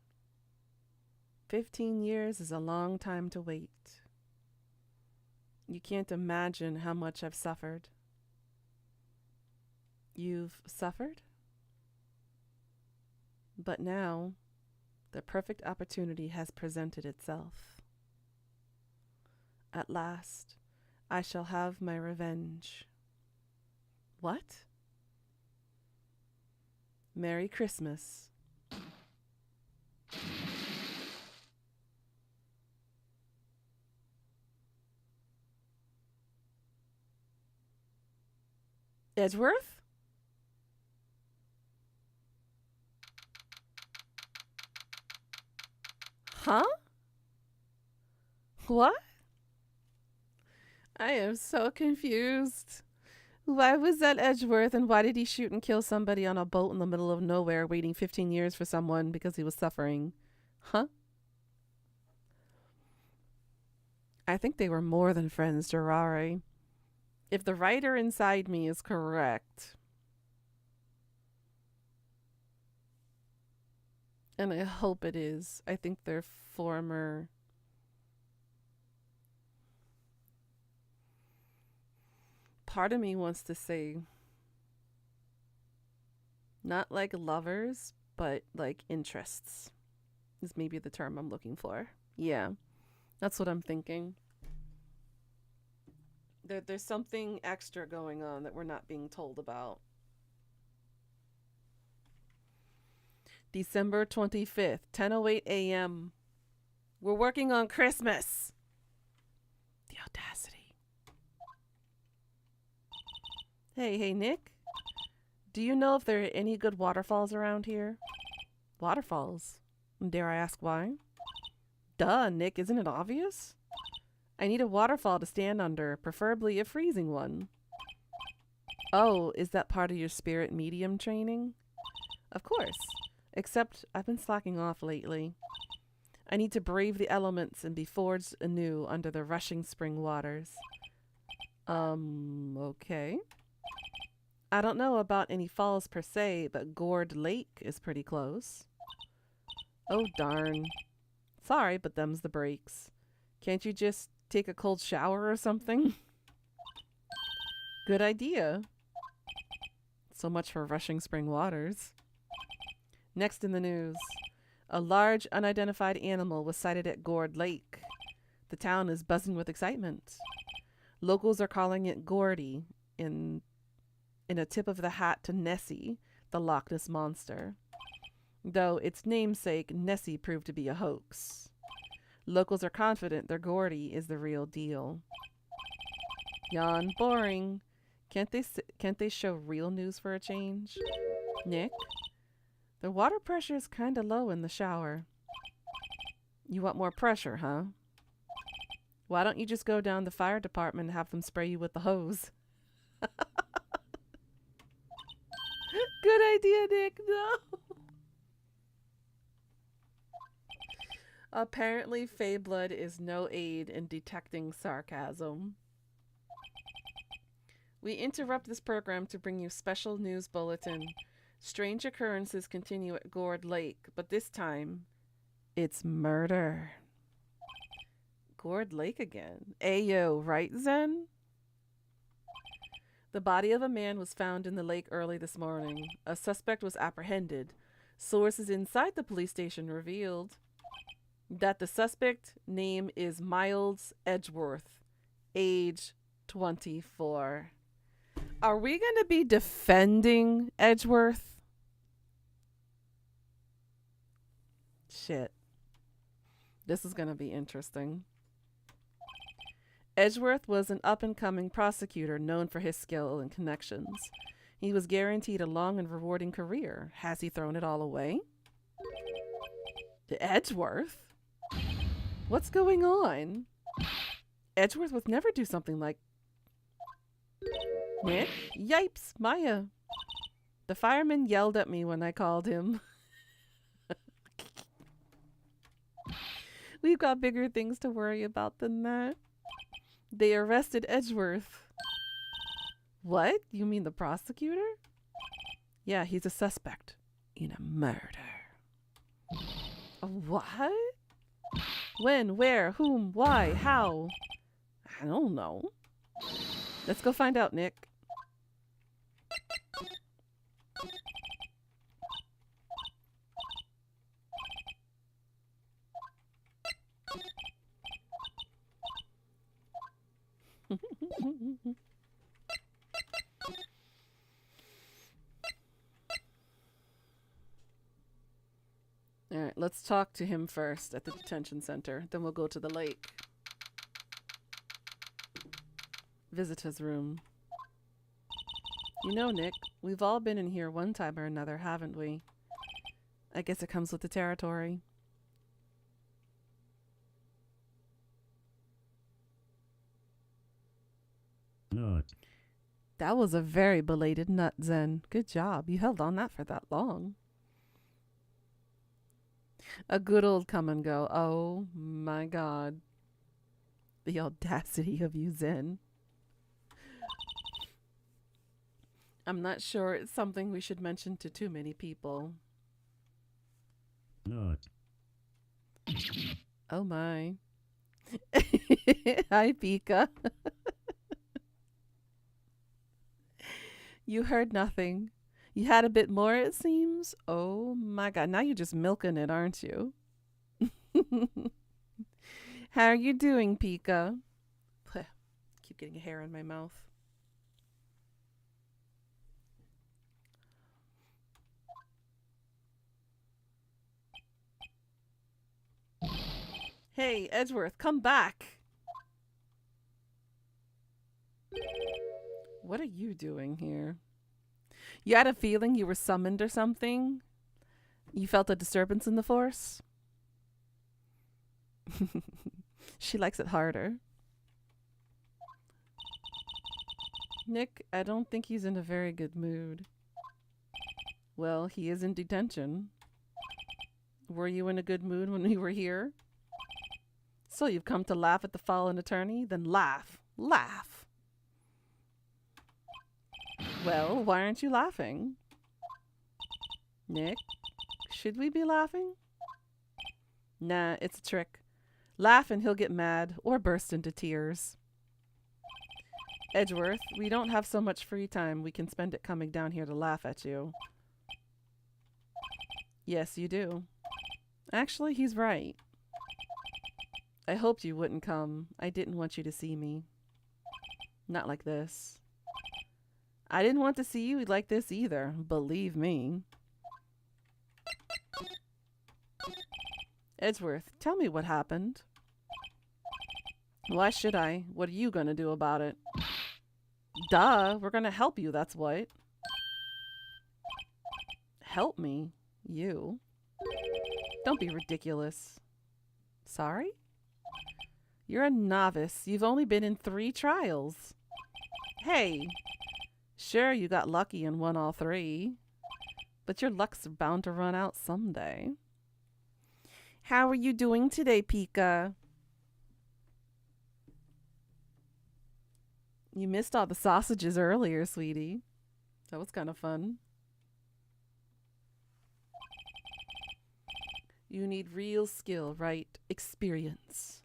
15 years is a long time to wait. You can't imagine how much I've suffered. You've suffered? But now, the perfect opportunity has presented itself. At last, I shall have my revenge. What? Merry Christmas. Edgeworth? Huh? What? I am so confused. Why was that Edgeworth, and why did he shoot and kill somebody on a boat in the middle of nowhere waiting 15 years for someone because he was suffering? Huh? I think they were more than friends, Durari. If the writer inside me is correct, and I hope it is, I think they're former... Part of me wants to say, not like lovers, but like interests, is maybe the term I'm looking for. Yeah, that's what I'm thinking. There's something extra going on that we're not being told about. December 25th, 10:08 a.m. We're working on Christmas. The audacity. Hey, Nick. Do you know if there are any good waterfalls around here? Waterfalls? Dare I ask why? Duh, Nick, isn't it obvious? I need a waterfall to stand under, preferably a freezing one. Oh, is that part of your spirit medium training? Of course, except I've been slacking off lately. I need to brave the elements and be forged anew under the rushing spring waters. Okay. I don't know about any falls per se, but Gourd Lake is pretty close. Oh, darn. Sorry, but them's the breaks. Can't you just take a cold shower or something? Good idea. So much for rushing spring waters. Next in the news. A large unidentified animal was sighted at Gourd Lake. The town is buzzing with excitement. Locals are calling it Gordy in a tip of the hat to Nessie, the Loch Ness Monster. Though its namesake, Nessie, proved to be a hoax. Locals are confident their Gordy is the real deal. Yawn, boring. Can't they show real news for a change? Nick? The water pressure is kinda low in the shower. You want more pressure, huh? Why don't you just go down the fire department and have them spray you with the hose? good idea, Nick. No. Apparently, Fey blood is no aid in detecting sarcasm. We interrupt this program to bring you special news bulletin. Strange occurrences continue at Gourd Lake, but this time, it's murder. Gourd Lake again. Ayo, right, Zen? The body of a man was found in the lake early this morning. A suspect was apprehended. Sources inside the police station revealed that the suspect name is Miles Edgeworth, age 24. Are we going to be defending Edgeworth? Shit. This is going to be interesting. Edgeworth was an up-and-coming prosecutor known for his skill and connections. He was guaranteed a long and rewarding career. Has he thrown it all away? Edgeworth? What's going on? Edgeworth would never do something like... Nick? Yipes, Maya. The fireman yelled at me when I called him. We've got bigger things to worry about than that. They arrested Edgeworth. What? You mean the prosecutor? Yeah, he's a suspect in a murder. A what? When? Where? Whom? Why? How? I don't know. Let's go find out, Nick. All right, let's talk to him first at the detention center. Then we'll go to the lake. Visitor's room. You know, Nick, we've all been in here one time or another, haven't we? I guess it comes with the territory. Nut. That was a very belated nut, Zen. Good job. You held on that for that long. A good old come and go. Oh my god. The audacity of you, Zen. I'm not sure it's something we should mention to too many people. Nut. Oh my. Hi, Pika. You heard nothing. You had a bit more, it seems. Oh my god. Now you're just milking it, aren't you? How are you doing, Pika? Keep getting hair in my mouth. Hey, Edgeworth, come back. What are you doing here? You had a feeling you were summoned or something? You felt a disturbance in the force? She likes it harder. Nick, I don't think he's in a very good mood. Well, he is in detention. Were you in a good mood when we were here? So you've come to laugh at the fallen attorney? Then laugh. Laugh. Well, why aren't you laughing? Nick, should we be laughing? Nah, it's a trick. Laugh and he'll get mad or burst into tears. Edgeworth, we don't have so much free time. We can spend it coming down here to laugh at you. Yes, you do. Actually, he's right. I hoped you wouldn't come. I didn't want you to see me. Not like this. I didn't want to see you like this either. Believe me. Edgeworth, tell me what happened. Why should I? What are you gonna do about it? Duh, we're gonna help you, that's what. Help me? You? Don't be ridiculous. Sorry? You're a novice. You've only been in 3 trials. Hey, sure you got lucky and won all 3. But your luck's bound to run out someday. How are you doing today, Pika? You missed all the sausages earlier, sweetie. That was kind of fun. You need real skill, right? Experience.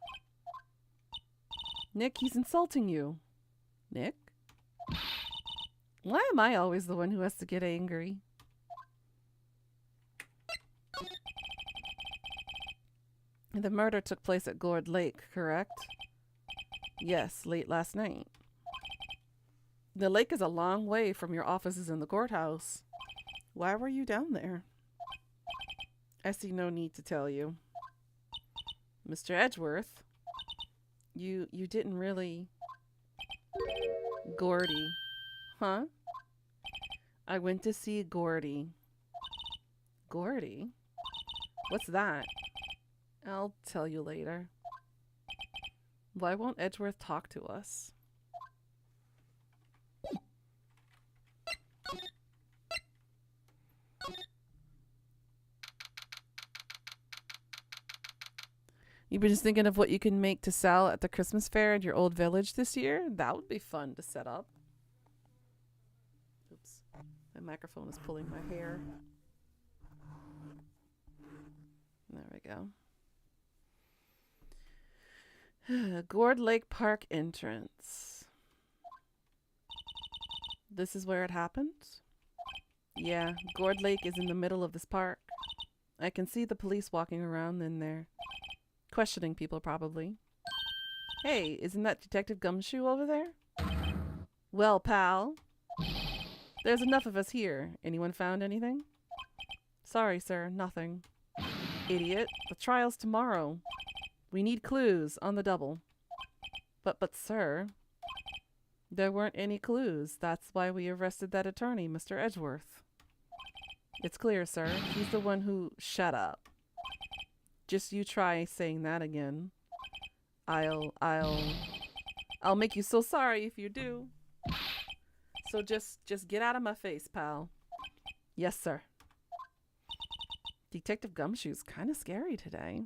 Nick, he's insulting you. Nick? Why am I always the one who has to get angry? The murder took place at Gourd Lake, correct? Yes, late last night. The lake is a long way from your offices in the courthouse. Why were you down there? I see no need to tell you. Mr. Edgeworth, you didn't really... Gordy. Huh? I went to see Gordy. Gordy? What's that? I'll tell you later. Why won't Edgeworth talk to us? You've been just thinking of what you can make to sell at the Christmas fair at your old village this year? That would be fun to set up. Oops. My microphone is pulling my hair. There we go. Gourd Lake Park entrance. This is where it happened? Yeah, Gourd Lake is in the middle of this park. I can see the police walking around in there. Questioning people, probably. Hey, isn't that Detective Gumshoe over there? Well, pal. There's enough of us here. Anyone found anything? Sorry, sir, nothing. Idiot, the trial's tomorrow. We need clues on the double. But sir, there weren't any clues. That's why we arrested that attorney, Mr. Edgeworth. It's clear, sir. He's the one who... Shut up. Just you try saying that again. I'll make you so sorry if you do. So just get out of my face, pal. Yes, sir. Detective Gumshoe's kind of scary today.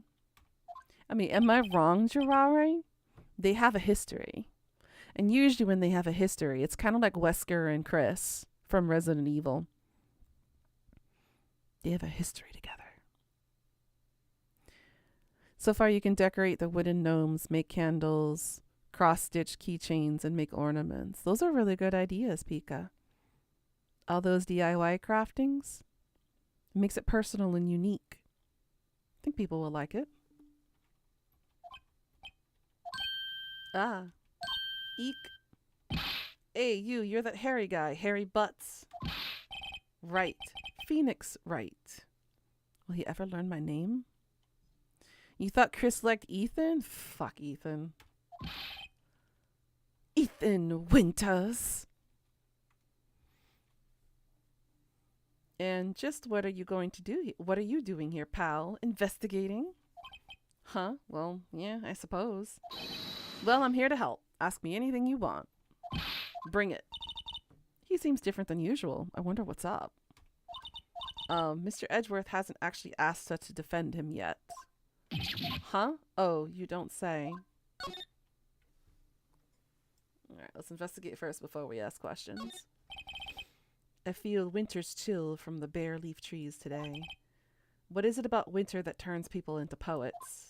I mean, am I wrong, Jirare? They have a history. And usually when they have a history, it's kind of like Wesker and Chris from Resident Evil. They have a history together. So far, you can decorate the wooden gnomes, make candles, cross-stitch keychains, and make ornaments. Those are really good ideas, Pika. All those DIY craftings makes it personal and unique. I think people will like it. Ah. Eek. Hey, you're that hairy guy, Hairy Butts. Right. Phoenix Wright. Will he ever learn my name? You thought Chris liked Ethan? Fuck Ethan. Ethan Winters. And just what are you going to do? What are you doing here, pal? Investigating? Huh? Well, yeah, I suppose. Well, I'm here to help. Ask me anything you want. Bring it. He seems different than usual. I wonder what's up. Mr. Edgeworth hasn't actually asked us to defend him yet. Huh? Oh, you don't say. Alright, let's investigate first before we ask questions. I feel winter's chill from the bare leaf trees today. What is it about winter that turns people into poets?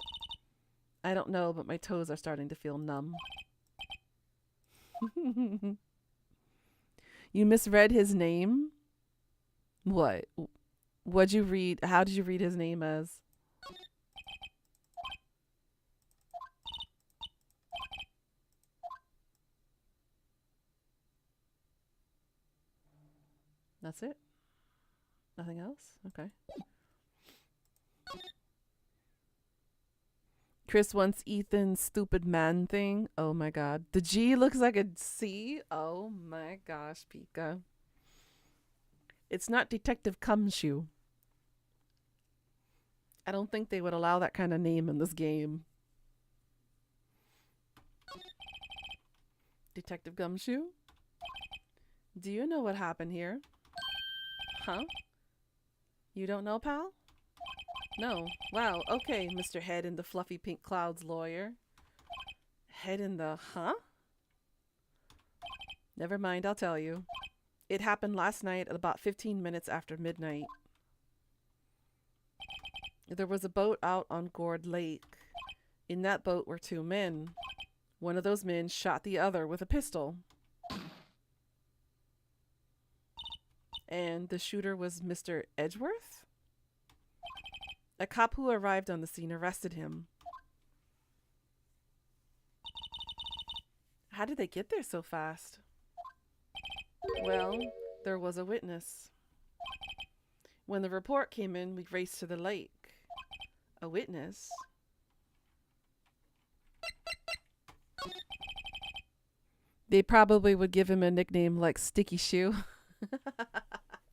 I don't know, but my toes are starting to feel numb. You misread his name? What? What'd you read? How did you read his name as? That's it? Nothing else? Okay. Chris wants Ethan's stupid man thing. Oh my god. The G looks like a C? Oh my gosh, Pika. It's not Detective Gumshoe. I don't think they would allow that kind of name in this game. Detective Gumshoe? Do you know what happened here? Huh? You don't know, pal? No. Wow. Okay, Mr. Head in the fluffy pink clouds lawyer. Head in the huh? Never mind, I'll tell you. It happened last night at about 15 minutes after midnight. There was a boat out on Gourd Lake. In that boat were 2 men. One of those men shot the other with a pistol. And the shooter was Mr. Edgeworth? A cop who arrived on the scene arrested him. How did they get there so fast? Well, there was a witness. When the report came in, we raced to the lake. A witness? They probably would give him a nickname like Sticky Shoe.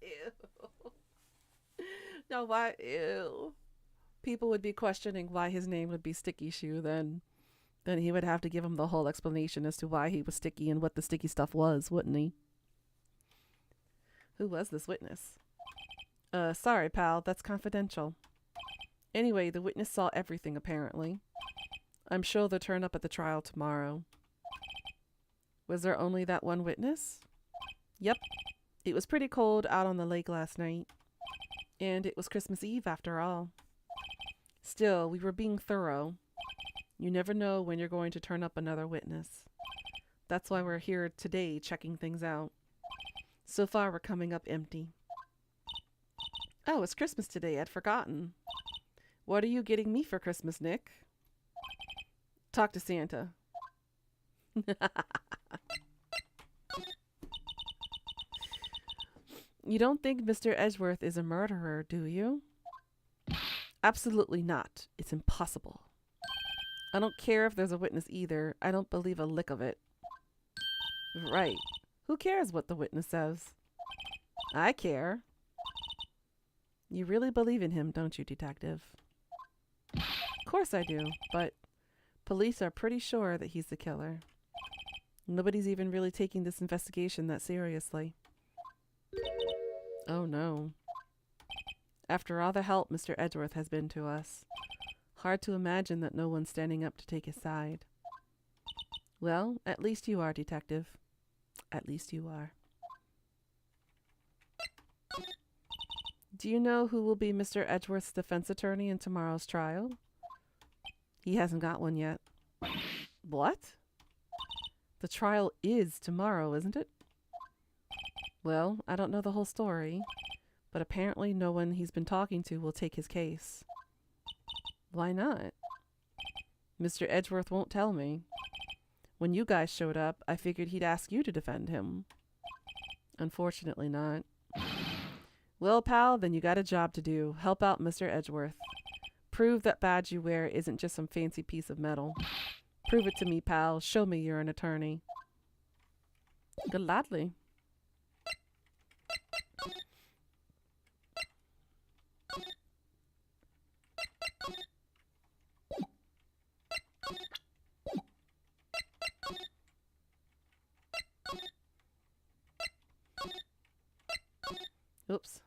Ew. No, why? Ew. People would be questioning why his name would be Sticky Shoe. Then he would have to give him the whole explanation as to why he was sticky and what the sticky stuff was, wouldn't he? Who was this witness? Sorry, pal, that's confidential. Anyway, the witness saw everything, apparently. I'm sure they'll turn up at the trial tomorrow. Was there only that one witness? Yep. It was pretty cold out on the lake last night. And it was Christmas Eve after all. Still, we were being thorough. You never know when you're going to turn up another witness. That's why we're here today checking things out. So far, we're coming up empty. Oh, it's Christmas today. I'd forgotten. What are you getting me for Christmas, Nick? Talk to Santa. You don't think Mr. Edgeworth is a murderer, do you? Absolutely not. It's impossible. I don't care if there's a witness either. I don't believe a lick of it. Right. Who cares what the witness says? I care. You really believe in him, don't you, detective? Of course I do, but police are pretty sure that he's the killer. Nobody's even really taking this investigation that seriously. Oh no. After all the help Mr. Edgeworth has been to us, hard to imagine that no one's standing up to take his side. Well, at least you are, detective. At least you are. Do you know who will be Mr. Edgeworth's defense attorney in tomorrow's trial? He hasn't got one yet. What? The trial is tomorrow, isn't it? Well, I don't know the whole story, but apparently no one he's been talking to will take his case. Why not? Mr. Edgeworth won't tell me. When you guys showed up, I figured he'd ask you to defend him. Unfortunately not. Well, pal, then you got a job to do. Help out Mr. Edgeworth. Prove that badge you wear isn't just some fancy piece of metal. Prove it to me, pal. Show me you're an attorney. Gladly. Oops.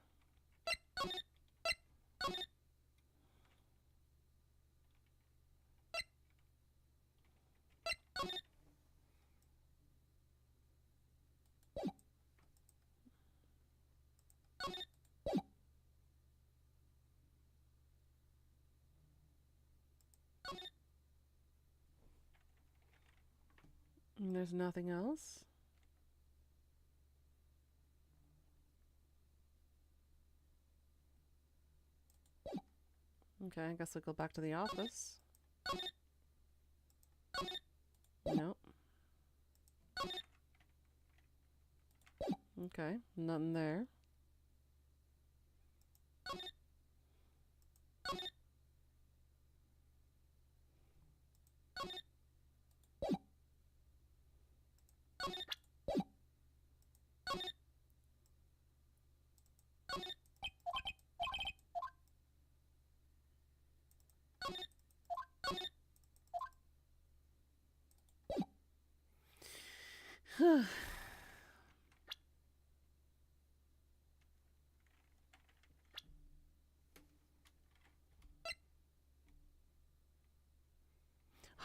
And there's nothing else? Okay, I guess we'll go back to the office. Nope. Okay, nothing there.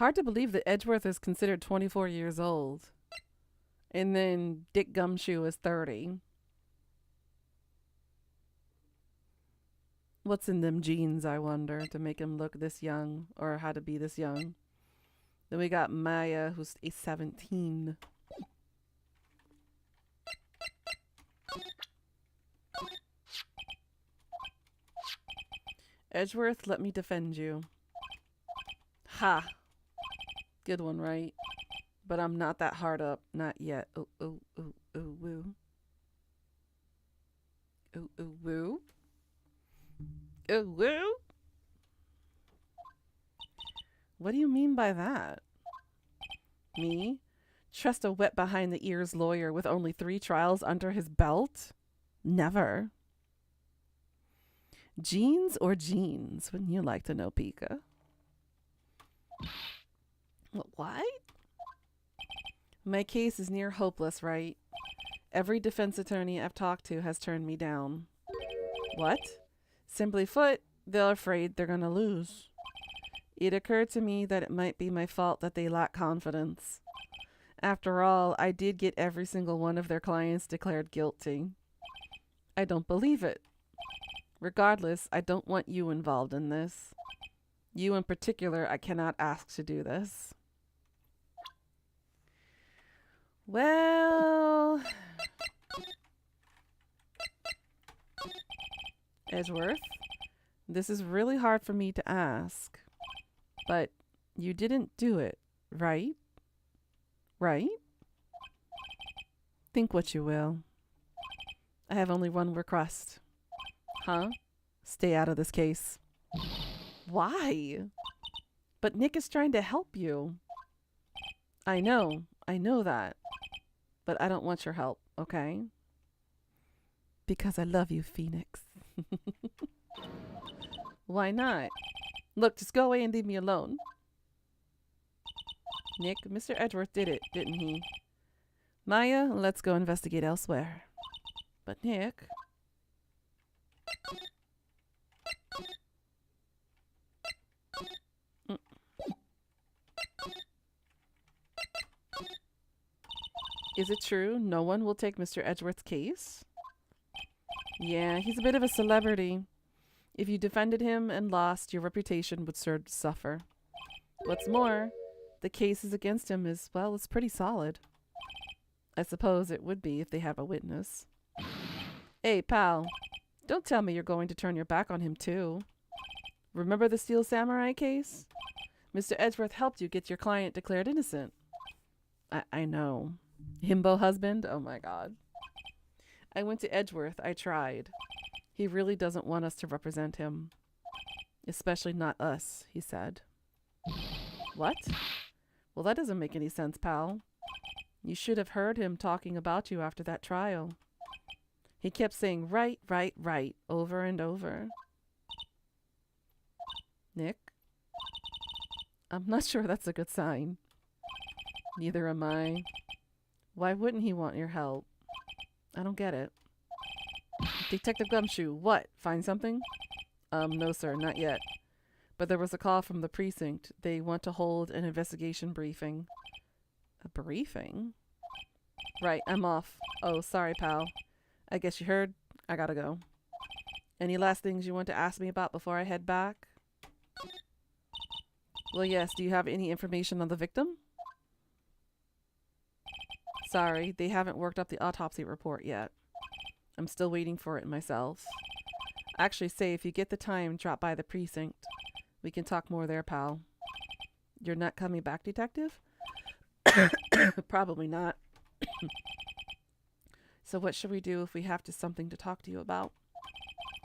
Hard to believe that Edgeworth is considered 24 years old. And then Dick Gumshoe is 30. What's in them genes, I wonder, to make him look this young, or how to be this young. Then we got Maya, who's 17. Edgeworth, let me defend you. Ha! Good one, right? But I'm not that hard up. Not yet. Ooh, ooh, ooh, ooh, woo. Ooh, ooh, woo. Ooh, woo? What do you mean by that? Me? Trust a wet behind the ears lawyer with only 3 trials under his belt? Never. Genes or genes? Wouldn't you like to know, Pika? What? My case is near hopeless, right? Every defense attorney I've talked to has turned me down. What? Simply put, they're afraid they're gonna lose. It occurred to me that it might be my fault that they lack confidence. After all, I did get every single one of their clients declared guilty. I don't believe it. Regardless, I don't want you involved in this. You in particular, I cannot ask to do this. Well... Edgeworth, this is really hard for me to ask, but you didn't do it, right? Right? Think what you will. I have only one request. Huh? Stay out of this case. Why? But Nick is trying to help you. I know that. But I don't want your help, okay? Because I love you, Phoenix. Why not? Look, just go away and leave me alone. Nick, Mr. Edgeworth did it, didn't he? Maya, let's go investigate elsewhere. But Nick... Is it true no one will take Mr. Edgeworth's case? Yeah, he's a bit of a celebrity. If you defended him and lost, your reputation would suffer. What's more, the cases against him is, well, it's pretty solid. I suppose it would be if they have a witness. Hey, pal, don't tell me you're going to turn your back on him, too. Remember the Steel Samurai case? Mr. Edgeworth helped you get your client declared innocent. I know. Himbo husband? Oh my god. I went to Edgeworth. I tried. He really doesn't want us to represent him. Especially not us, he said. What? Well, that doesn't make any sense, pal. You should have heard him talking about you after that trial. He kept saying, right, right, right, over and over. Nick? I'm not sure that's a good sign. Neither am I. Why wouldn't he want your help? I don't get it. Detective Gumshoe, what? Find something? No sir, not yet. But there was a call from the precinct. They want to hold an investigation briefing. A briefing? Right, I'm off. Oh, sorry, pal. I guess you heard. I gotta go. Any last things you want to ask me about before I head back? Well, yes. Do you have any information on the victim? Sorry, they haven't worked up the autopsy report yet. I'm still waiting for it myself. Actually, say, if you get the time, drop by the precinct. We can talk more there, pal. You're not coming back, detective? Probably not. So what should we do if we have something to talk to you about?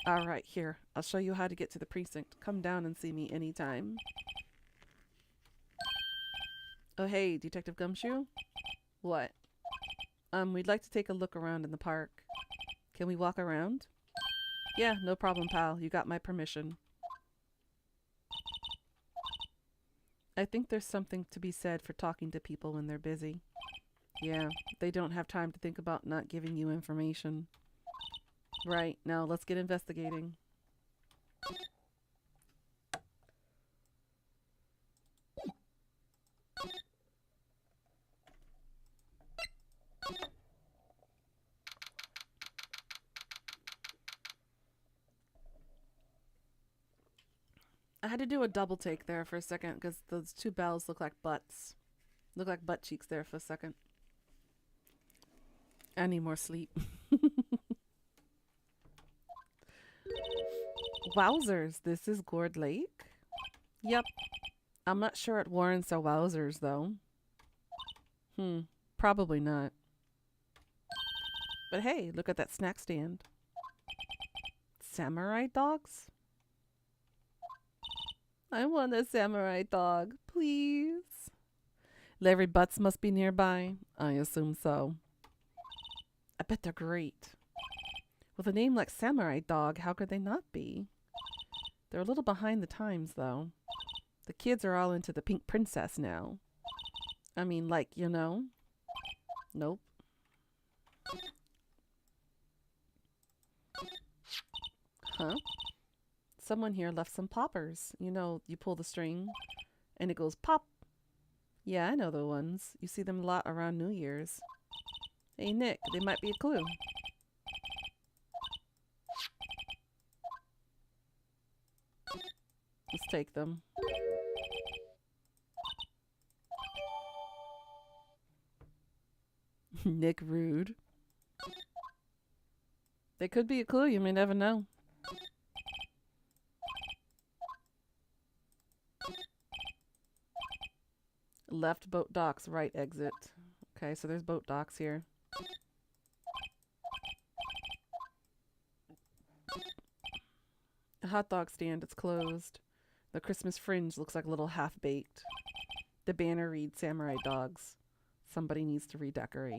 Alright, here. I'll show you how to get to the precinct. Come down and see me anytime. Oh, hey, Detective Gumshoe? What? We'd like to take a look around in the park. Can we walk around? Yeah, no problem, pal. You got my permission. I think there's something to be said for talking to people when they're busy. Yeah, they don't have time to think about not giving you information. Right, now let's get investigating. had to do a double take there for a second because those two bells look like butts. Look like butt cheeks there for a second. I need more sleep. Wowzers, this is Gourd Lake? Yep. I'm not sure it warrants a wowzers, though. Probably not. But hey, look at that snack stand. Samurai dogs? I want a samurai dog, please. Larry Butts must be nearby. I assume so. I bet they're great. With a name like Samurai Dog, how could they not be? They're a little behind the times, though. The kids are all into the pink princess now. I mean, like, you know? Nope. Huh? Someone here left some poppers. You know, you pull the string and it goes pop. Yeah, I know the ones. You see them a lot around New Year's. Hey, Nick, they might be a clue. Let's take them. Nick rude. They could be a clue, you may never know. Left boat docks, right exit. Okay, so there's boat docks here. The hot dog stand, it's closed. The Christmas fringe looks like a little half-baked. The banner reads Samurai Dogs. Somebody needs to redecorate.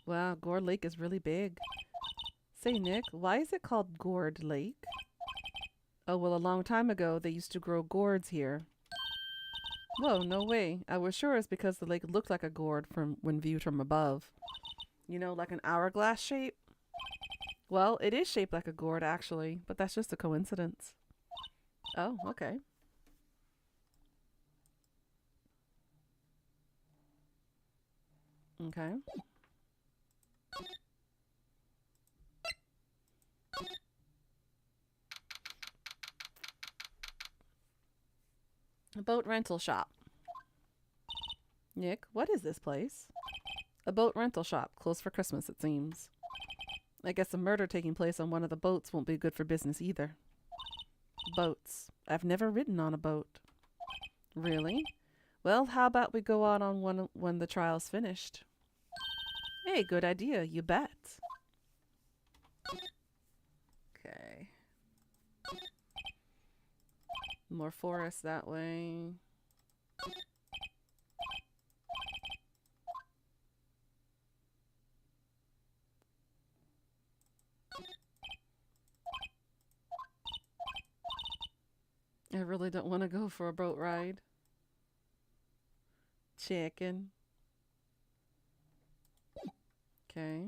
Wow, Gourd Lake is really big. Say, Nick, why is it called Gourd Lake? Oh, well, a long time ago, they used to grow gourds here. Whoa, no way. I was sure it's because the lake looked like a gourd from when viewed from above. You know, like an hourglass shape? Well, it is shaped like a gourd, actually, but that's just a coincidence. Oh, okay. Okay. A boat rental shop. Nick, what is this place? A boat rental shop, closed for Christmas, it seems. I guess a murder taking place on one of the boats won't be good for business either. Boats. I've never ridden on a boat. Really? Well, how about we go out on one when the trial's finished? Hey, good idea, you bet. Okay. More forest that way. I really don't want to go for a boat ride. Chicken. Okay.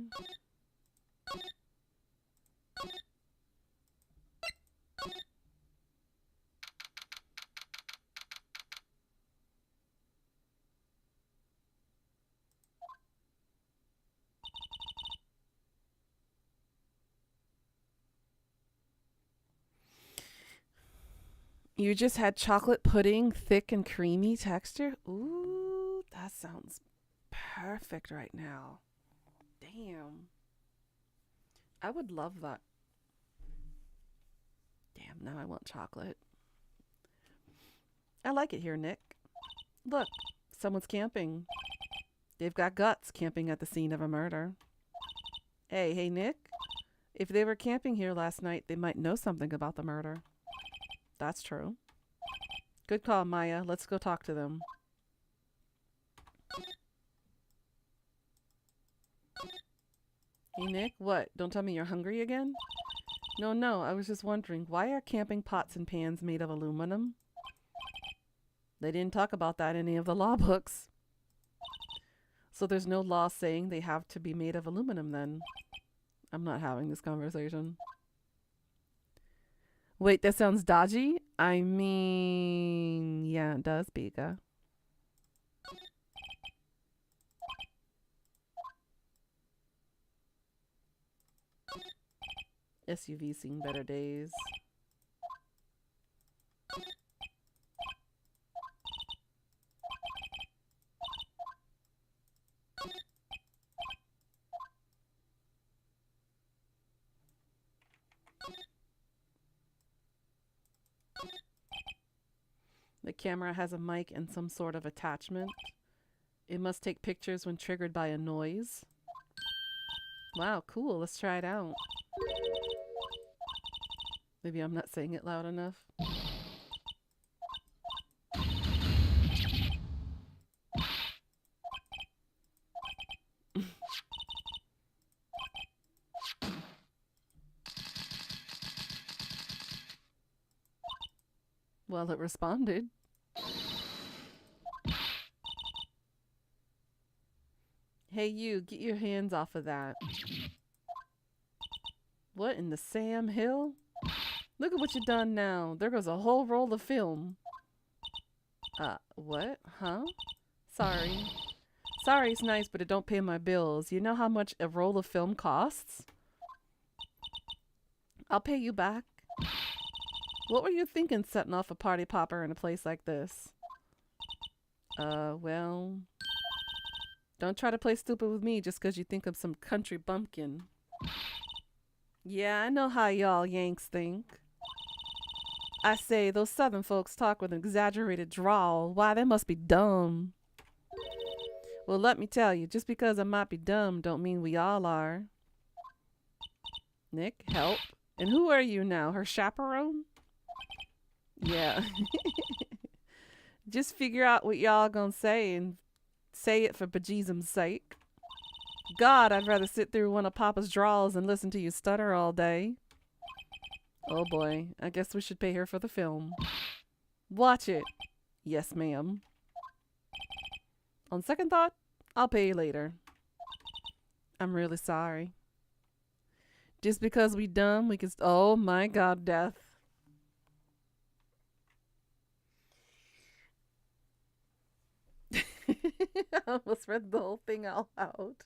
You just had chocolate pudding, thick and creamy texture? Ooh, that sounds perfect right now. Damn. I would love that. Damn, now I want chocolate. I like it here, Nick. Look, someone's camping. They've got guts camping at the scene of a murder. Hey, Nick. If they were camping here last night, they might know something about the murder. That's true. Good call, Maya. Let's go talk to them. Hey, Nick, what? Don't tell me you're hungry again? No, I was just wondering, why are camping pots and pans made of aluminum? They didn't talk about that in any of the law books. So there's no law saying they have to be made of aluminum then. I'm not having this conversation. Wait, that sounds dodgy? I mean, yeah, it does, Bika. SUV seen better days. The camera has a mic and some sort of attachment. It must take pictures when triggered by a noise. Wow, cool. Let's try it out. Maybe I'm not saying it loud enough. Well, it responded. Hey, you, get your hands off of that. What in the Sam Hill? Look at what you done now. There goes a whole roll of film. What? Huh? Sorry. Sorry's nice, but it don't pay my bills. You know how much a roll of film costs? I'll pay you back. What were you thinking setting off a party popper in a place like this? Well... Don't try to play stupid with me just 'cause you think I'm some country bumpkin. Yeah, I know how y'all Yanks think. I say, those southern folks talk with an exaggerated drawl. Why, they must be dumb. Well, let me tell you, just because I might be dumb don't mean we all are. Nick, help. And who are you now, her chaperone? Yeah. Just figure out what y'all gonna say and say it for bejesusum's sake. God, I'd rather sit through one of Papa's drawls and listen to you stutter all day. Oh boy, I guess we should pay her for the film. Watch it. Yes, ma'am. On second thought, I'll pay you later. I'm really sorry. Just because we dumb, we can... Oh my God, Death. I almost read the whole thing out loud.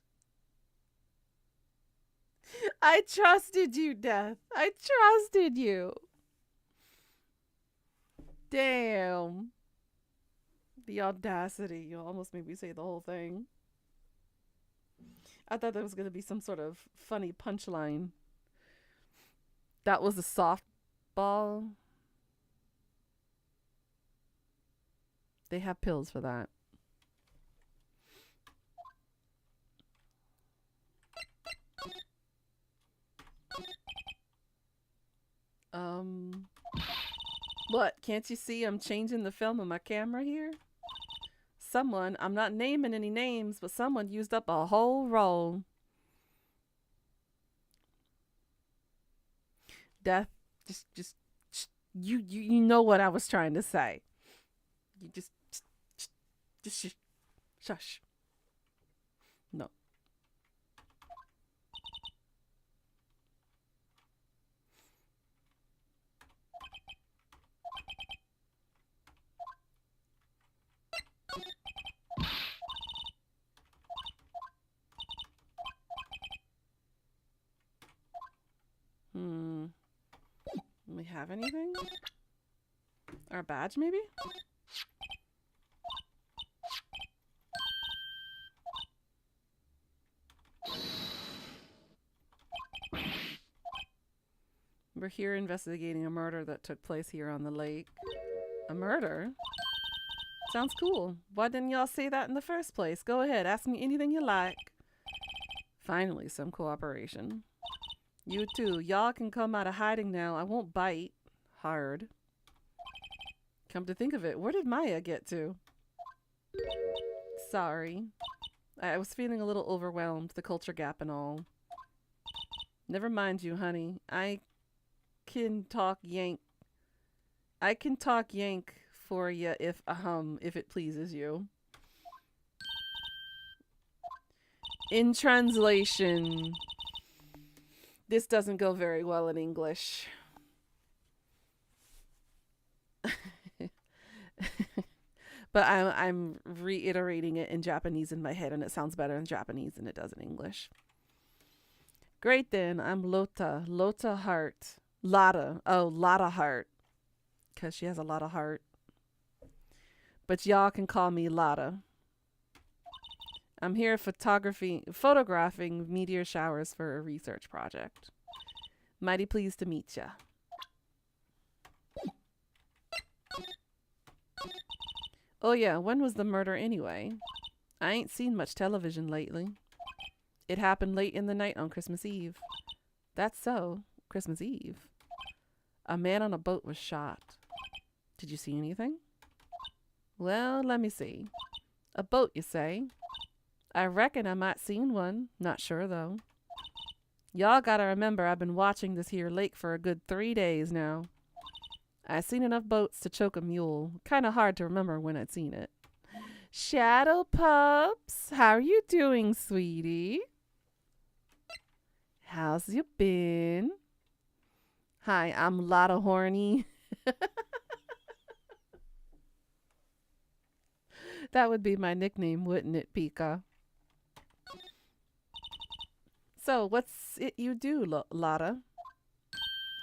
I trusted you, Death. I trusted you. Damn. The audacity. You almost made me say the whole thing. I thought there was going to be some sort of funny punchline. That was a softball. They have pills for that. What? Can't you see I'm changing the film on my camera here? Someone, I'm not naming any names, but someone used up a whole roll. Death, just, you know what I was trying to say. You just shush. No. Do we have anything? Our badge, maybe? We're here investigating a murder that took place here on the lake. A murder? Sounds cool. Why didn't y'all say that in the first place? Go ahead, ask me anything you like. Finally, some cooperation. You too. Y'all can come out of hiding now. I won't bite hard. Come to think of it, where did Maya get to? Sorry. I was feeling a little overwhelmed, the culture gap and all. Never mind you, honey. I can talk Yank for you if it pleases you. In translation, this doesn't go very well in English. But I'm reiterating it in Japanese in my head, and it sounds better in Japanese than it does in English. Great then. I'm Lota. Lota Hart. Lotta. Oh, Lotta Hart. Because she has a lot of heart. But y'all can call me Lotta. I'm here photographing meteor showers for a research project. Mighty pleased to meet ya. Oh yeah, when was the murder anyway? I ain't seen much television lately. It happened late in the night on Christmas Eve. That's so. Christmas Eve. A man on a boat was shot. Did you see anything? Well, let me see. A boat, you say? I reckon I might seen one. Not sure, though. Y'all gotta remember I've been watching this here lake for a good 3 days now. I seen enough boats to choke a mule. Kinda hard to remember when I'd seen it. Shadow Pups, how are you doing, sweetie? How's you been? Hi, I'm Lotta Horny. That would be my nickname, wouldn't it, Pika? So, what's it you do, Lotta?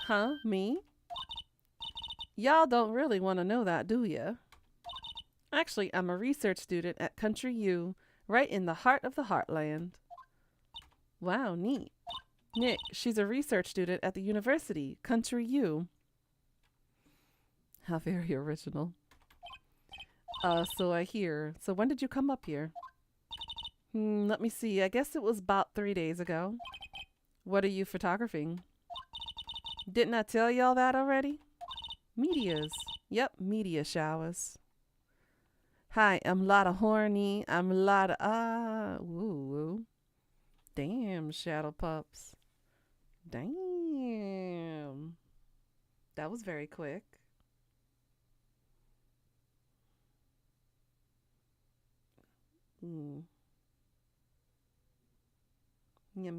Huh, me? Y'all don't really want to know that, do ya? Actually, I'm a research student at Country U, right in the heart of the heartland. Wow, neat. Nick, she's a research student at the university, Country U. How very original. So I hear. So when did you come up here? Let me see. I guess it was about 3 days ago. What are you photographing? Didn't I tell y'all that already? Medias. Yep, media showers. Hi, I'm Lotta Horny. I'm Lotta, woo. Damn, Shadow Pups. Damn. That was very quick. Yum,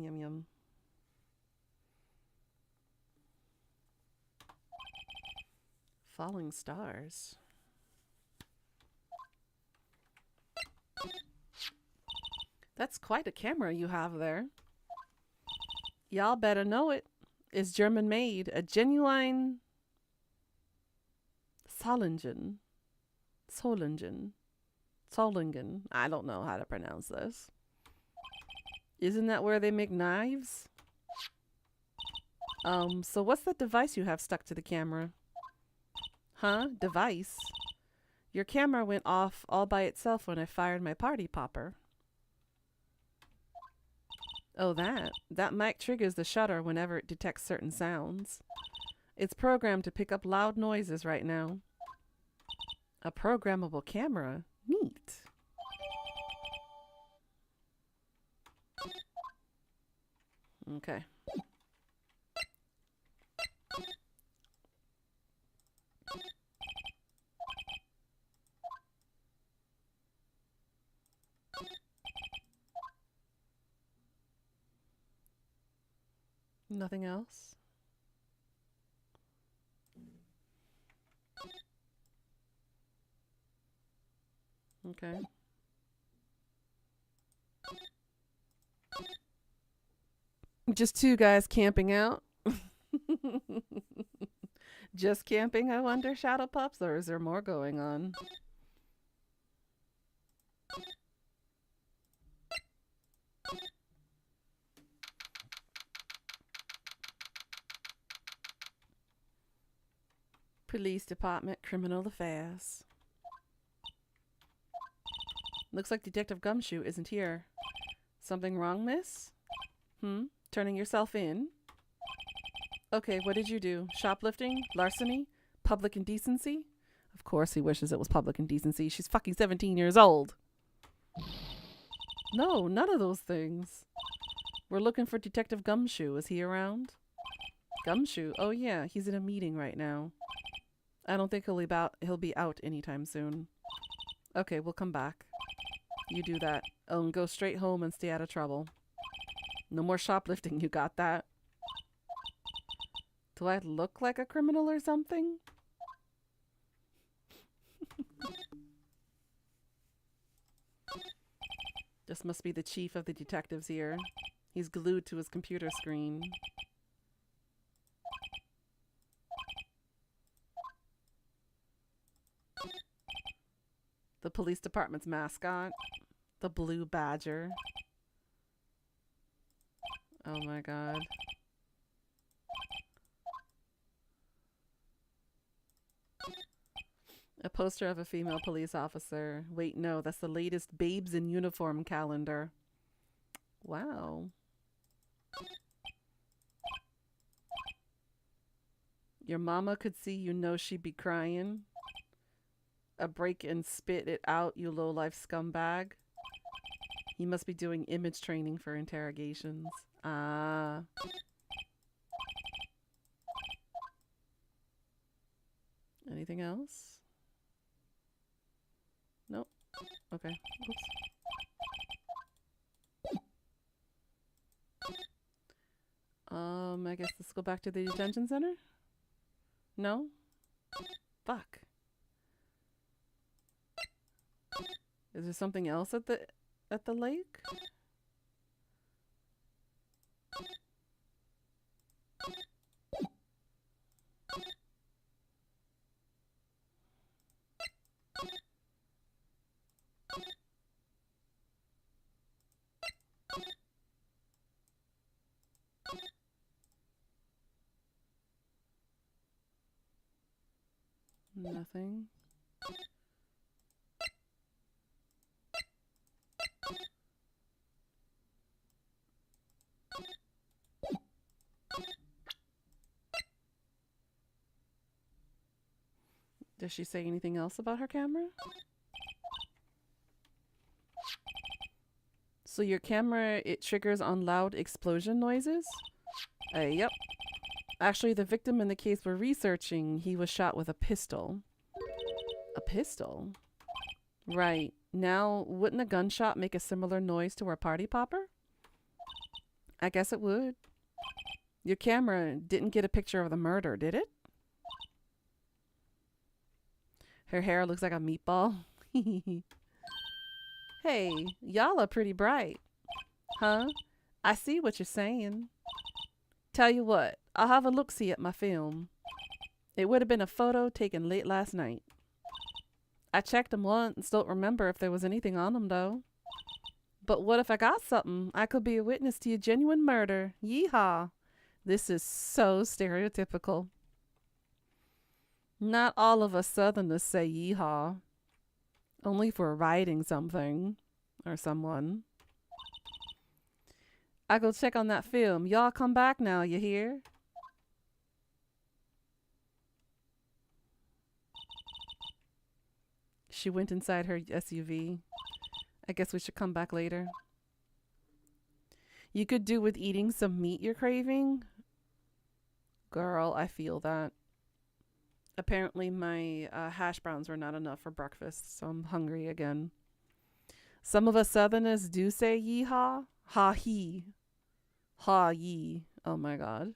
yum, yum. Falling stars. That's quite a camera you have there. Y'all better know it. It's German made. A genuine Solingen. I don't know how to pronounce this. Isn't that where they make knives? So what's that device you have stuck to the camera? Huh? Device? Your camera went off all by itself when I fired my party popper. Oh, that. That mic triggers the shutter whenever it detects certain sounds. It's programmed to pick up loud noises right now. A programmable camera? Neat. Okay. Nothing else? Okay. Just two guys camping out. Just camping, I wonder, Shadow Pups, or is there more going on? Police Department, Criminal Affairs. Looks like Detective Gumshoe isn't here. Something wrong, miss? Turning yourself in? Okay, what did you do? Shoplifting? Larceny? Public indecency? Of course he wishes it was public indecency. She's fucking 17 years old. No, none of those things. We're looking for Detective Gumshoe. Is he around? Gumshoe? Oh yeah, he's in a meeting right now. I don't think he'll be out anytime soon. Okay, we'll come back. You do that. Oh, and go straight home and stay out of trouble. No more shoplifting, you got that? Do I look like a criminal or something? This must be the chief of the detectives here. He's glued to his computer screen. The police department's mascot. The blue badger. Oh my god. A poster of a female police officer. Wait, no, that's the latest Babes in Uniform calendar. Wow. Your mama could see you know she'd be crying. A break and spit it out, you low-life scumbag. You must be doing image training for interrogations. Ah. Anything else? Nope. Okay. Oops. I guess let's go back to the detention center? No? Fuck. Is there something else at the lake? Nothing. Does she say anything else about her camera? So your camera, it triggers on loud explosion noises? Yep. Actually, the victim in the case we're researching, he was shot with a pistol. A pistol? Right. Now, wouldn't a gunshot make a similar noise to our party popper? I guess it would. Your camera didn't get a picture of the murder, did it? Her hair looks like a meatball. Hey, y'all are pretty bright. Huh? I see what you're saying. Tell you what, I'll have a look-see at my film. It would have been a photo taken late last night. I checked them once, don't remember if there was anything on them though. But what if I got something? I could be a witness to a genuine murder. Yeehaw. This is so stereotypical. Not all of us Southerners say yeehaw. Only if we're writing something or someone. I go check on that film. Y'all come back now, you hear? She went inside her SUV. I guess we should come back later. You could do with eating some meat you're craving. Girl, I feel that. Apparently my hash browns were not enough for breakfast, so I'm hungry again. Some of us Southerners do say yeehaw. Ha-hee. Ha-yee. Oh my god.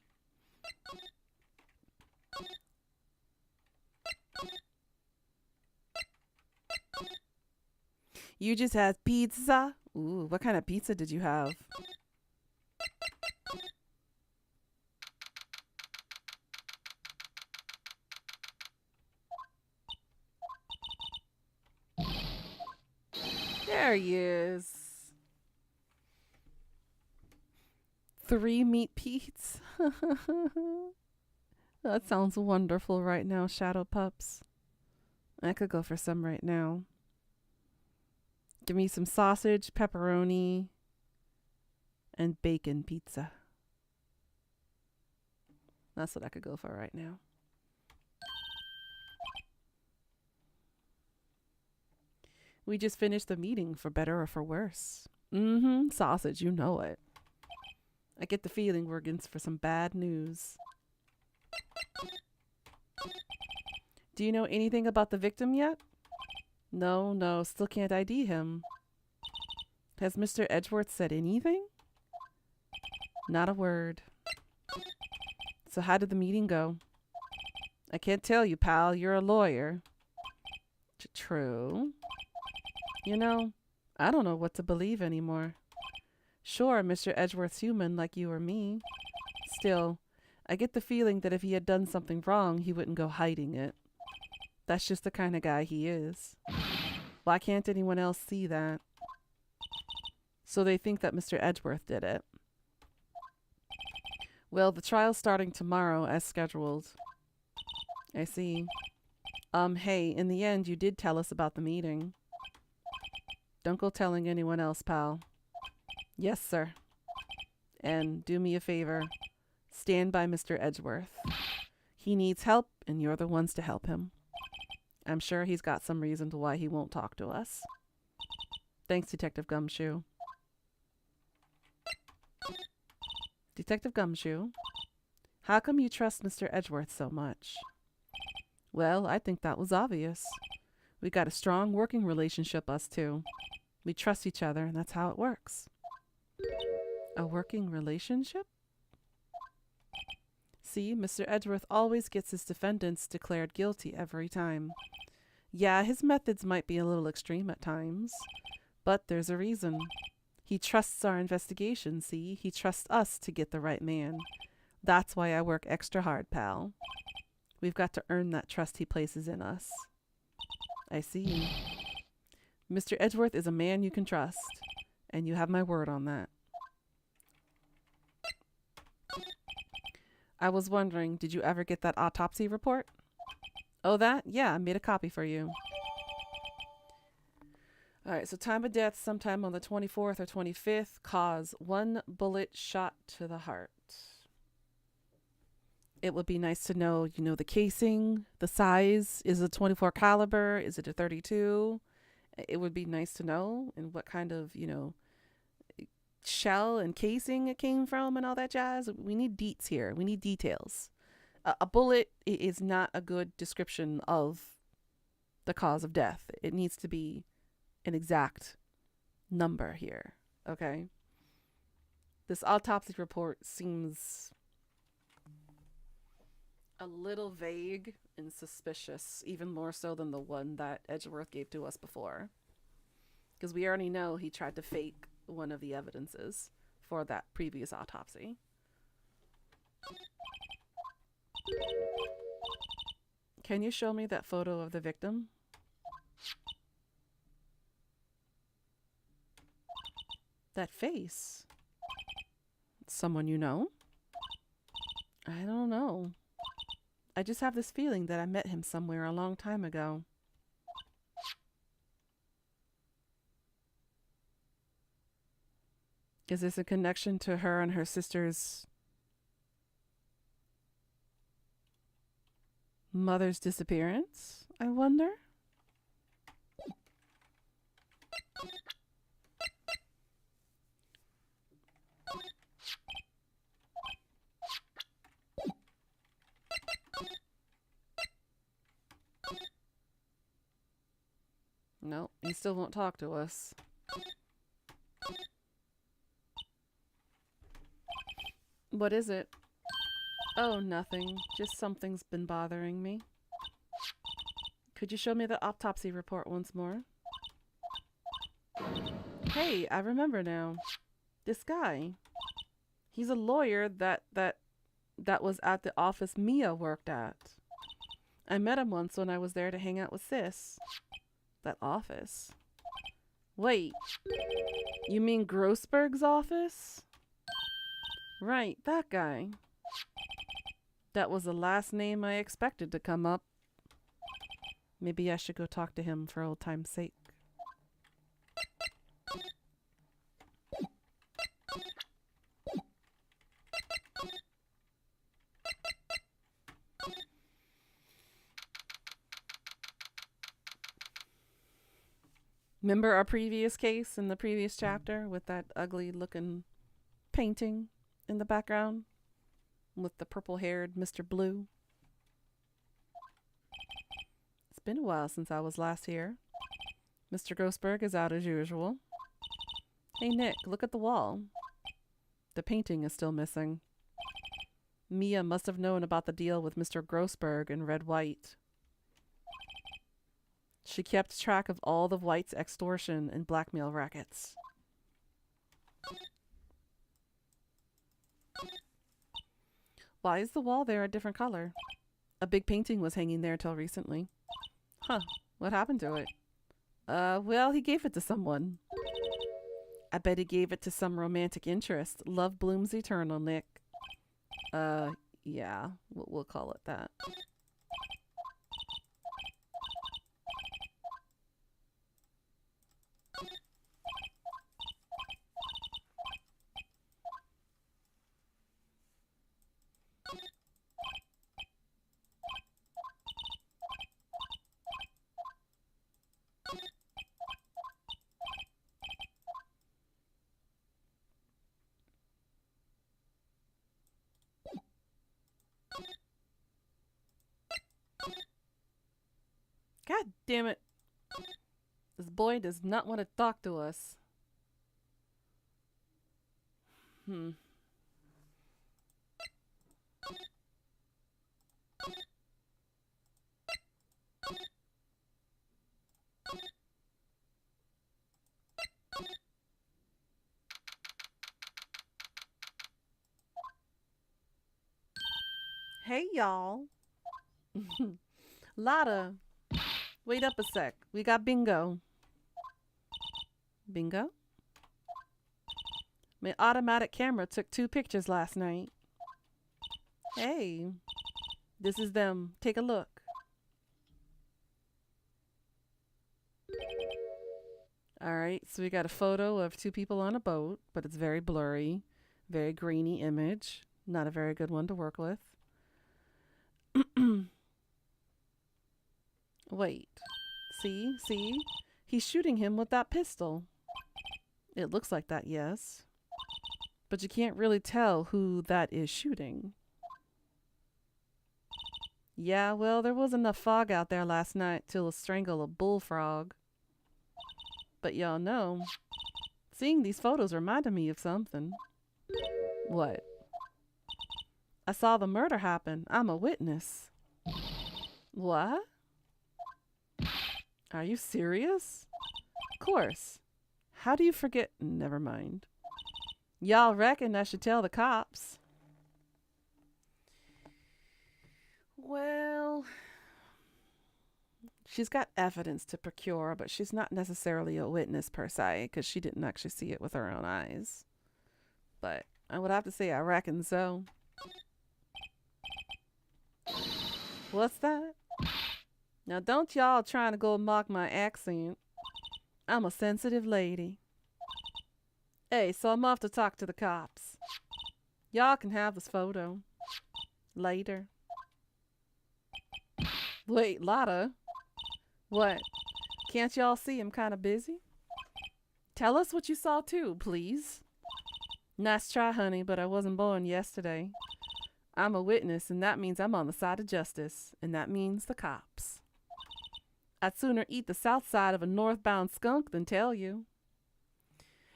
You just had pizza? Ooh, what kind of pizza did you have? There he is. 3 meat Pete's. That sounds wonderful right now, Shadow Pups. I could go for some right now. Give me some sausage, pepperoni, and bacon pizza. That's what I could go for right now. We just finished the meeting, for better or for worse. Sausage, you know it. I get the feeling we're in for some bad news. Do you know anything about the victim yet? No, still can't ID him. Has Mr. Edgeworth said anything? Not a word. So how did the meeting go? I can't tell you, pal. You're a lawyer. True. You know, I don't know what to believe anymore. Sure, Mr. Edgeworth's human like you or me. Still, I get the feeling that if he had done something wrong, he wouldn't go hiding it. That's just the kind of guy he is. Why can't anyone else see that? So they think that Mr. Edgeworth did it. Well, the trial's starting tomorrow as scheduled. I see. Hey, in the end, you did tell us about the meeting. Don't go telling anyone else, pal. Yes, sir. And do me a favor. Stand by Mr. Edgeworth. He needs help, and you're the ones to help him. I'm sure he's got some reason to why he won't talk to us. Thanks, Detective Gumshoe. Detective Gumshoe, how come you trust Mr. Edgeworth so much? Well, I think that was obvious. We got a strong working relationship, us two. We trust each other, and that's how it works. A working relationship? See, Mr. Edgeworth always gets his defendants declared guilty every time. Yeah, his methods might be a little extreme at times, but there's a reason. He trusts our investigation, see? He trusts us to get the right man. That's why I work extra hard, pal. We've got to earn that trust he places in us. I see. Mr. Edgeworth is a man you can trust, and you have my word on that. I was wondering, did you ever get that autopsy report? Oh, that? Yeah, I made a copy for you. All right, so time of death sometime on the 24th or 25th. Cause 1 bullet shot to the heart. It would be nice to know, the casing, the size. Is it a 24 caliber? Is it a 32? It would be nice to know, and what kind of, shell and casing it came from and all that jazz. We need deets here. We need details. A bullet is not a good description of the cause of death. It needs to be an exact number here. Okay? This autopsy report seems a little vague and suspicious, even more so than the one that Edgeworth gave to us before. Because we already know he tried to fake one of the evidences for that previous autopsy. Can you show me that photo of the victim? That face? Someone you know? I don't know. I just have this feeling that I met him somewhere a long time ago. Is this a connection to her and her sister's mother's disappearance, I wonder? No, he still won't talk to us. What is it? Oh, nothing. Just something's been bothering me. Could you show me the autopsy report once more? Hey, I remember now. This guy. He's a lawyer that was at the office Mia worked at. I met him once when I was there to hang out with Sis. That office. Wait. You mean Grossberg's office? Right, that guy. That was the last name I expected to come up. Maybe I should go talk to him for old time's sake. Remember our previous case in the previous chapter with that ugly looking painting in the background with the purple haired Mr. Blue? It's been a while since I was last here. Mr. Grossberg is out as usual. Hey Nick, look at the wall. The painting is still missing. Mia must have known about the deal with Mr. Grossberg and Red White. She kept track of all the White's extortion and blackmail rackets. Why is the wall there a different color? A big painting was hanging there till recently. Huh. What happened to it? Well, he gave it to someone. I bet he gave it to some romantic interest. Love blooms eternal, Nick. Yeah. We'll call it that. God damn it. This boy does not want to talk to us. Hey, y'all. Lotta, wait up a sec. We got bingo. Bingo? My automatic camera took 2 pictures last night. Hey, this is them. Take a look. Alright, so we got a photo of 2 people on a boat, but it's very blurry, very grainy image. Not a very good one to work with. Wait. See? He's shooting him with that pistol. It looks like that, yes. But you can't really tell who that is shooting. Yeah, well, there was enough fog out there last night to strangle a bullfrog. But y'all know, seeing these photos reminded me of something. What? I saw the murder happen. I'm a witness. What? Are you serious? Of course. How do you forget? Never mind. Y'all reckon I should tell the cops? Well, she's got evidence to procure, but she's not necessarily a witness per se, because she didn't actually see it with her own eyes. But I would have to say I reckon so. What's that? Now don't y'all trying to go mock my accent. I'm a sensitive lady. Hey, so I'm off to talk to the cops. Y'all can have this photo. Later. Wait, Lotta. What? Can't y'all see I'm kind of busy? Tell us what you saw too, please. Nice try, honey, but I wasn't born yesterday. I'm a witness, and that means I'm on the side of justice, and that means the cops. I'd sooner eat the south side of a northbound skunk than tell you.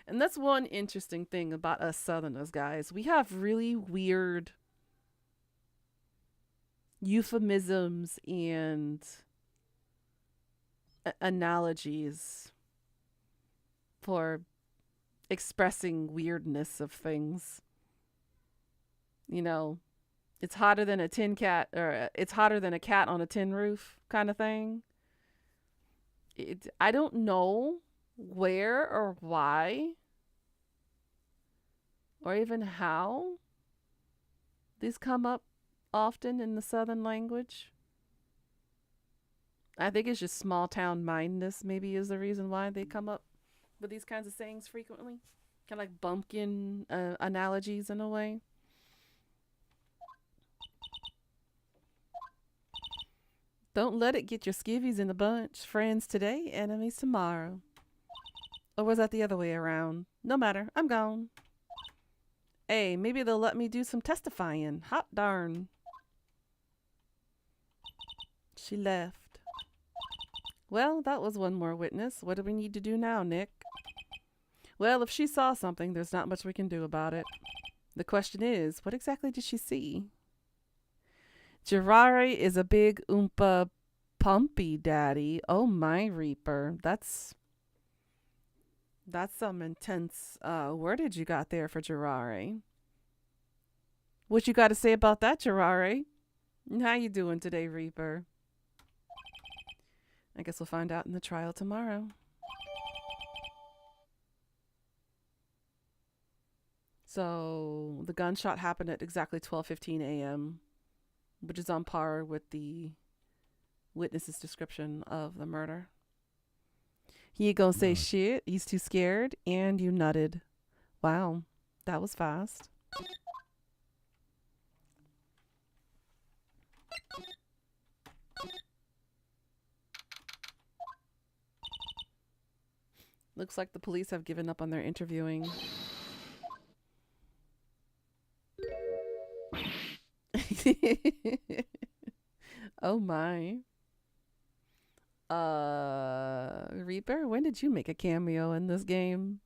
And that's one interesting thing about us Southerners, guys. We have really weird euphemisms and analogies for expressing weirdness of things. You know, it's hotter than a tin cat, or it's hotter than a cat on a tin roof kind of thing. I don't know where or why or even how these come up often in the Southern language. I think it's just small town mindness maybe is the reason why they come up with these kinds of sayings frequently. Kind of like bumpkin analogies in a way. Don't let it get your skivvies in the bunch. Friends today, enemies tomorrow. Or was that the other way around? No matter, I'm gone. Hey, maybe they'll let me do some testifying. Hot darn. She left. Well, that was one more witness. What do we need to do now, Nick? Well, if she saw something, there's not much we can do about it. The question is, what exactly did she see? Girare is a big oompa pumpy daddy. Oh my Reaper. That's some intense wordage you got there for Girare. What you got to say about that, Gerare? How you doing today, Reaper? I guess we'll find out in the trial tomorrow. So the gunshot happened at exactly 12:15 a.m., which is on par with the witness's description of the murder. He ain't gonna say Nut. shit. He's too scared, and you nutted. Wow, that was fast. Looks like the police have given up on their interviewing. Oh my. Reaper, when did you make a cameo in this game?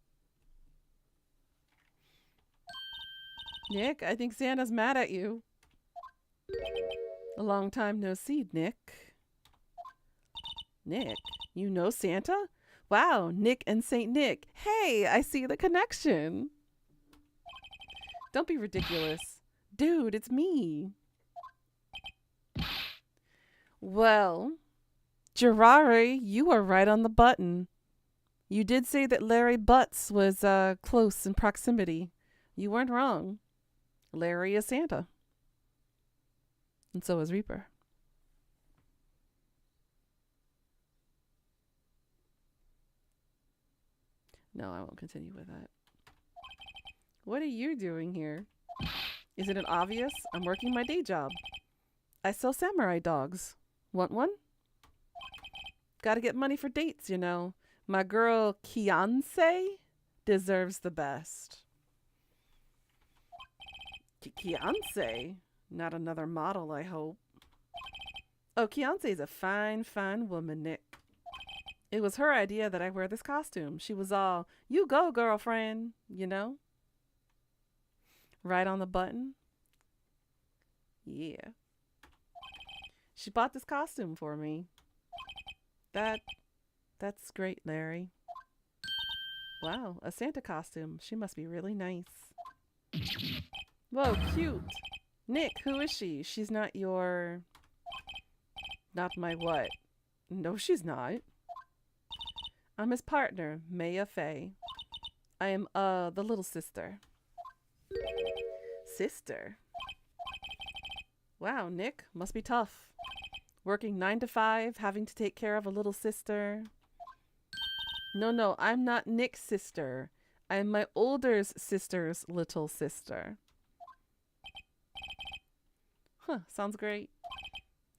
Nick, I think Santa's mad at you. A long time no see, Nick. Nick, you know Santa? Wow, Nick and Saint Nick. Hey, I see the connection. Don't be ridiculous. Dude, it's me. Well, Gerare, you are right on the button. You did say that Larry Butts was close in proximity. You weren't wrong. Larry is Santa. And so is Reaper. No, I won't continue with that. What are you doing here? Isn't it obvious? I'm working my day job. I sell samurai dogs. Want one? Gotta get money for dates, you know. My girl Kianse deserves the best. Kianse? Not another model, I hope. Oh, Kianse's a fine, fine woman, Nick. It was her idea that I wear this costume. She was all, you go, girlfriend, you know? Right on the button. Yeah. She bought this costume for me. That's great, Larry. Wow, a Santa costume. She must be really nice. Whoa, cute. Nick, who is she? She's not your... Not my what? No, she's not. I'm his partner, Maya Fey. I am, the little sister. Sister? Wow, Nick, must be tough. Working 9 to 5, having to take care of a little sister. No, I'm not Nick's sister. I'm my older sister's little sister. Huh, sounds great.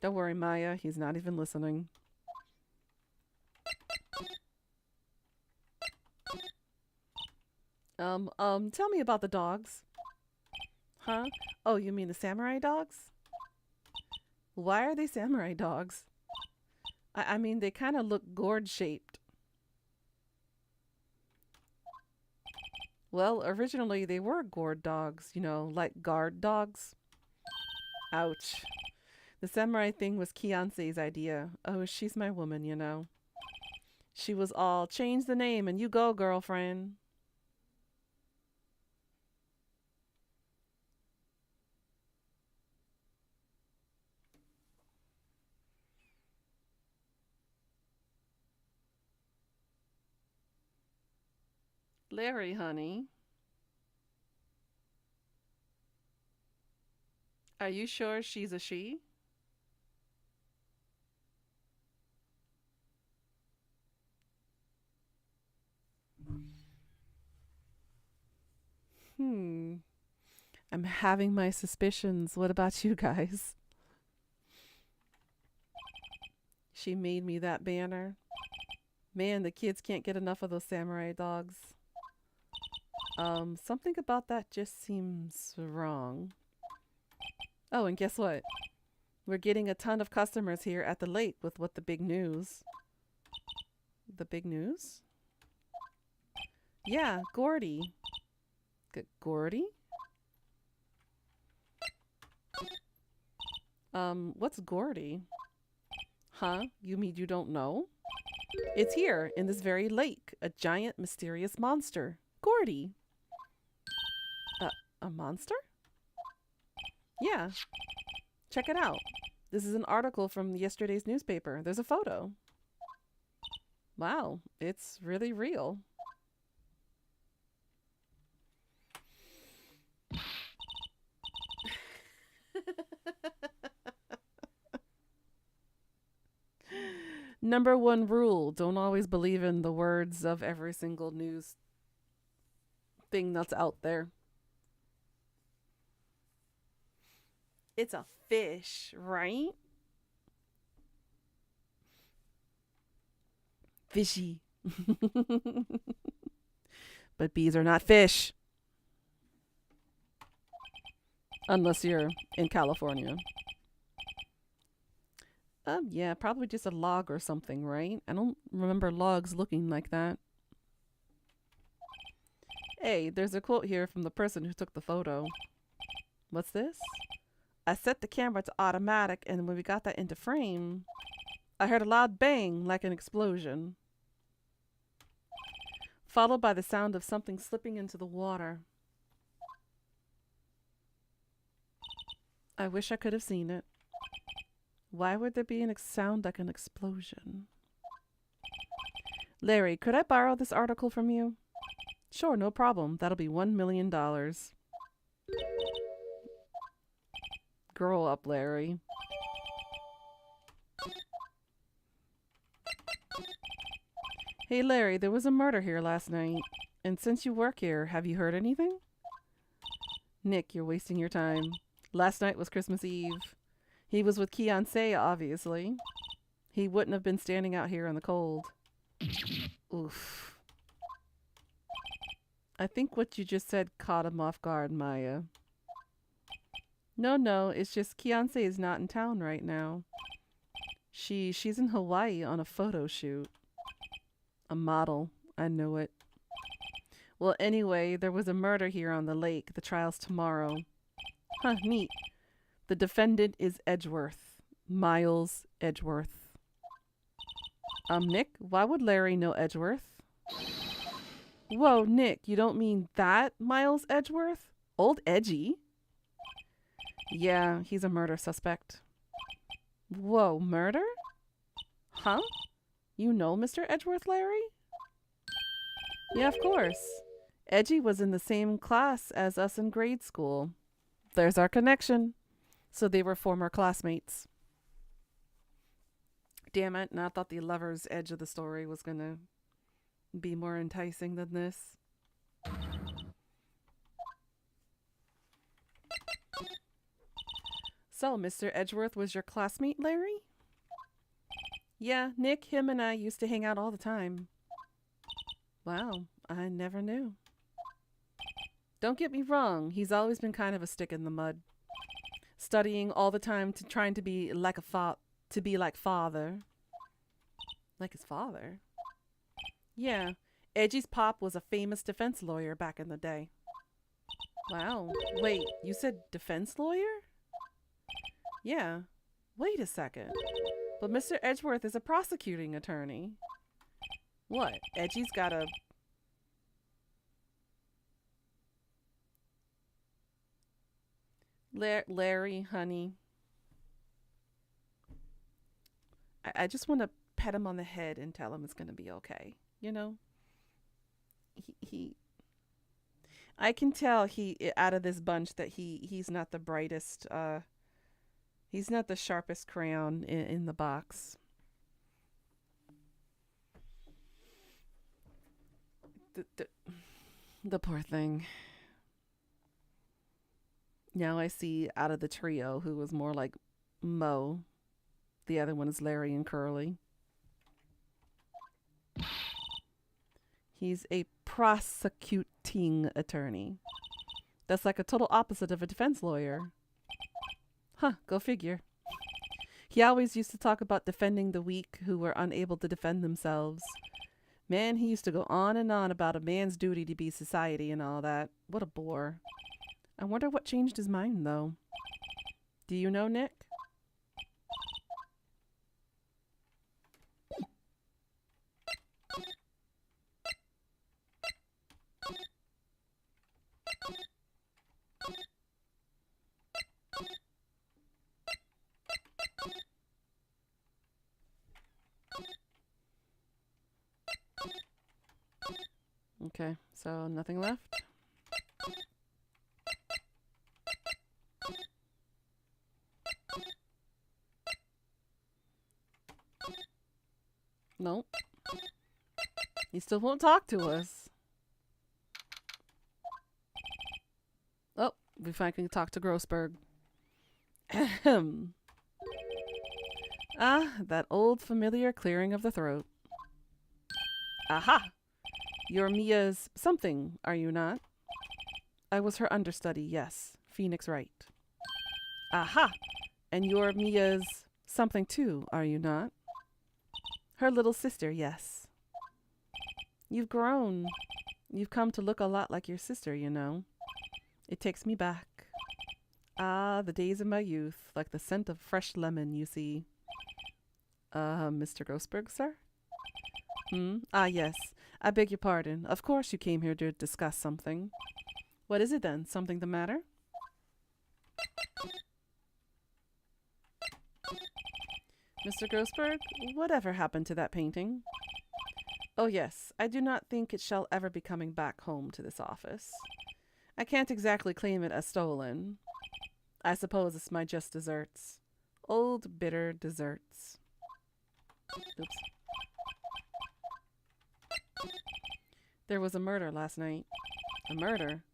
Don't worry, Maya, he's not even listening. Tell me about the dogs. Huh? Oh, you mean the samurai dogs? Why are they samurai dogs? I mean, they kind of look gourd-shaped. Well, originally they were gourd dogs, you know, like guard dogs. Ouch. The samurai thing was Kianse's idea. Oh, she's my woman, you know. She was all, change the name and you go, girlfriend. Larry, honey. Are you sure she's a she? I'm having my suspicions. What about you guys? She made me that banner. Man, the kids can't get enough of those samurai dogs. Something about that just seems wrong. Oh, and guess what? We're getting a ton of customers here at the lake with what the big news. The big news? Yeah, Gordy. Gordy? What's Gordy? Huh? You mean you don't know? It's here, in this very lake. A giant, mysterious monster. Gordy. A monster? Yeah. Check it out. This is an article from yesterday's newspaper. There's a photo. Wow, it's really real. Number one rule, don't always believe in the words of every single news thing that's out there. It's a fish, right? Fishy. But bees are not fish. Unless you're in California. Yeah, probably just a log or something, right? I don't remember logs looking like that. Hey, there's a quote here from the person who took the photo. What's this? I set the camera to automatic, and when we got that into frame, I heard a loud bang like an explosion, followed by the sound of something slipping into the water. I wish I could have seen it. Why would there be a sound like an explosion? Larry, could I borrow this article from you? Sure, no problem. That'll be $1 million. Grow up, Larry. Hey, Larry, there was a murder here last night. And since you work here, have you heard anything? Nick, you're wasting your time. Last night was Christmas Eve. He was with Kiancé, obviously. He wouldn't have been standing out here in the cold. Oof. I think what you just said caught him off guard, Maya. No, it's just Kiancé is not in town right now. She's in Hawaii on a photo shoot. A model. I know it. Well, anyway, there was a murder here on the lake. The trial's tomorrow. Huh, neat. The defendant is Edgeworth. Miles Edgeworth. Nick, why would Larry know Edgeworth? Whoa, Nick, you don't mean that Miles Edgeworth? Old Edgy? Yeah, he's a murder suspect. Whoa, murder? Huh? You know Mr. Edgeworth, Larry? Yeah, of course. Edgy was in the same class as us in grade school. There's our connection. So they were former classmates. Damn it, and I thought the lover's edge of the story was gonna be more enticing than this. So, Mr. Edgeworth was your classmate, Larry? Yeah, Nick, him, and I used to hang out all the time. Wow, I never knew. Don't get me wrong, he's always been kind of a stick in the mud. Studying all the time to trying to be like like father. Like his father? Yeah, Edgy's pop was a famous defense lawyer back in the day. Wow. Wait, you said defense lawyer? Yeah. Wait a second. But Mr. Edgeworth is a prosecuting attorney. What? Edgy's got a... Larry, honey. I just want to pet him on the head and tell him it's going to be okay. You know? I can tell out of this bunch that he's not the brightest, he's not the sharpest crayon in the box. The poor thing. Now I see out of the trio who was more like Mo. The other one is Larry and Curly. He's a prosecuting attorney. That's like a total opposite of a defense lawyer. Huh, go figure. He always used to talk about defending the weak who were unable to defend themselves. Man, he used to go on and on about a man's duty to be society and all that. What a bore. I wonder what changed his mind, though. Do you know, Nick? Okay, so nothing left. Nope. He still won't talk to us. Oh, we finally can talk to Grossberg. Ahem. Ah, that old familiar clearing of the throat. Aha! You're Mia's something, are you not? I was her understudy, yes. Phoenix Wright. Aha! And you're Mia's something too, are you not? Her little sister, yes. You've grown. You've come to look a lot like your sister, you know. It takes me back. Ah, the days of my youth, like the scent of fresh lemon, you see. Mr. Grossberg, sir? Ah, yes. I beg your pardon. Of course you came here to discuss something. What is it then? Something the matter? Mr. Grossberg, whatever happened to that painting? Oh, yes. I do not think it shall ever be coming back home to this office. I can't exactly claim it as stolen. I suppose it's my just desserts. Old, bitter desserts. Oops. There was a murder last night. A murder?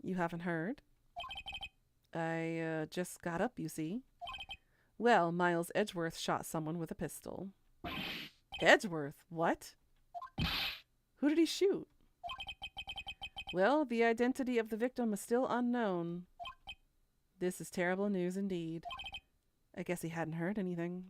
You haven't heard? I just got up, you see. Well, Miles Edgeworth shot someone with a pistol. Edgeworth? What? Who did he shoot? Well, the identity of the victim is still unknown. This is terrible news indeed. I guess he hadn't heard anything.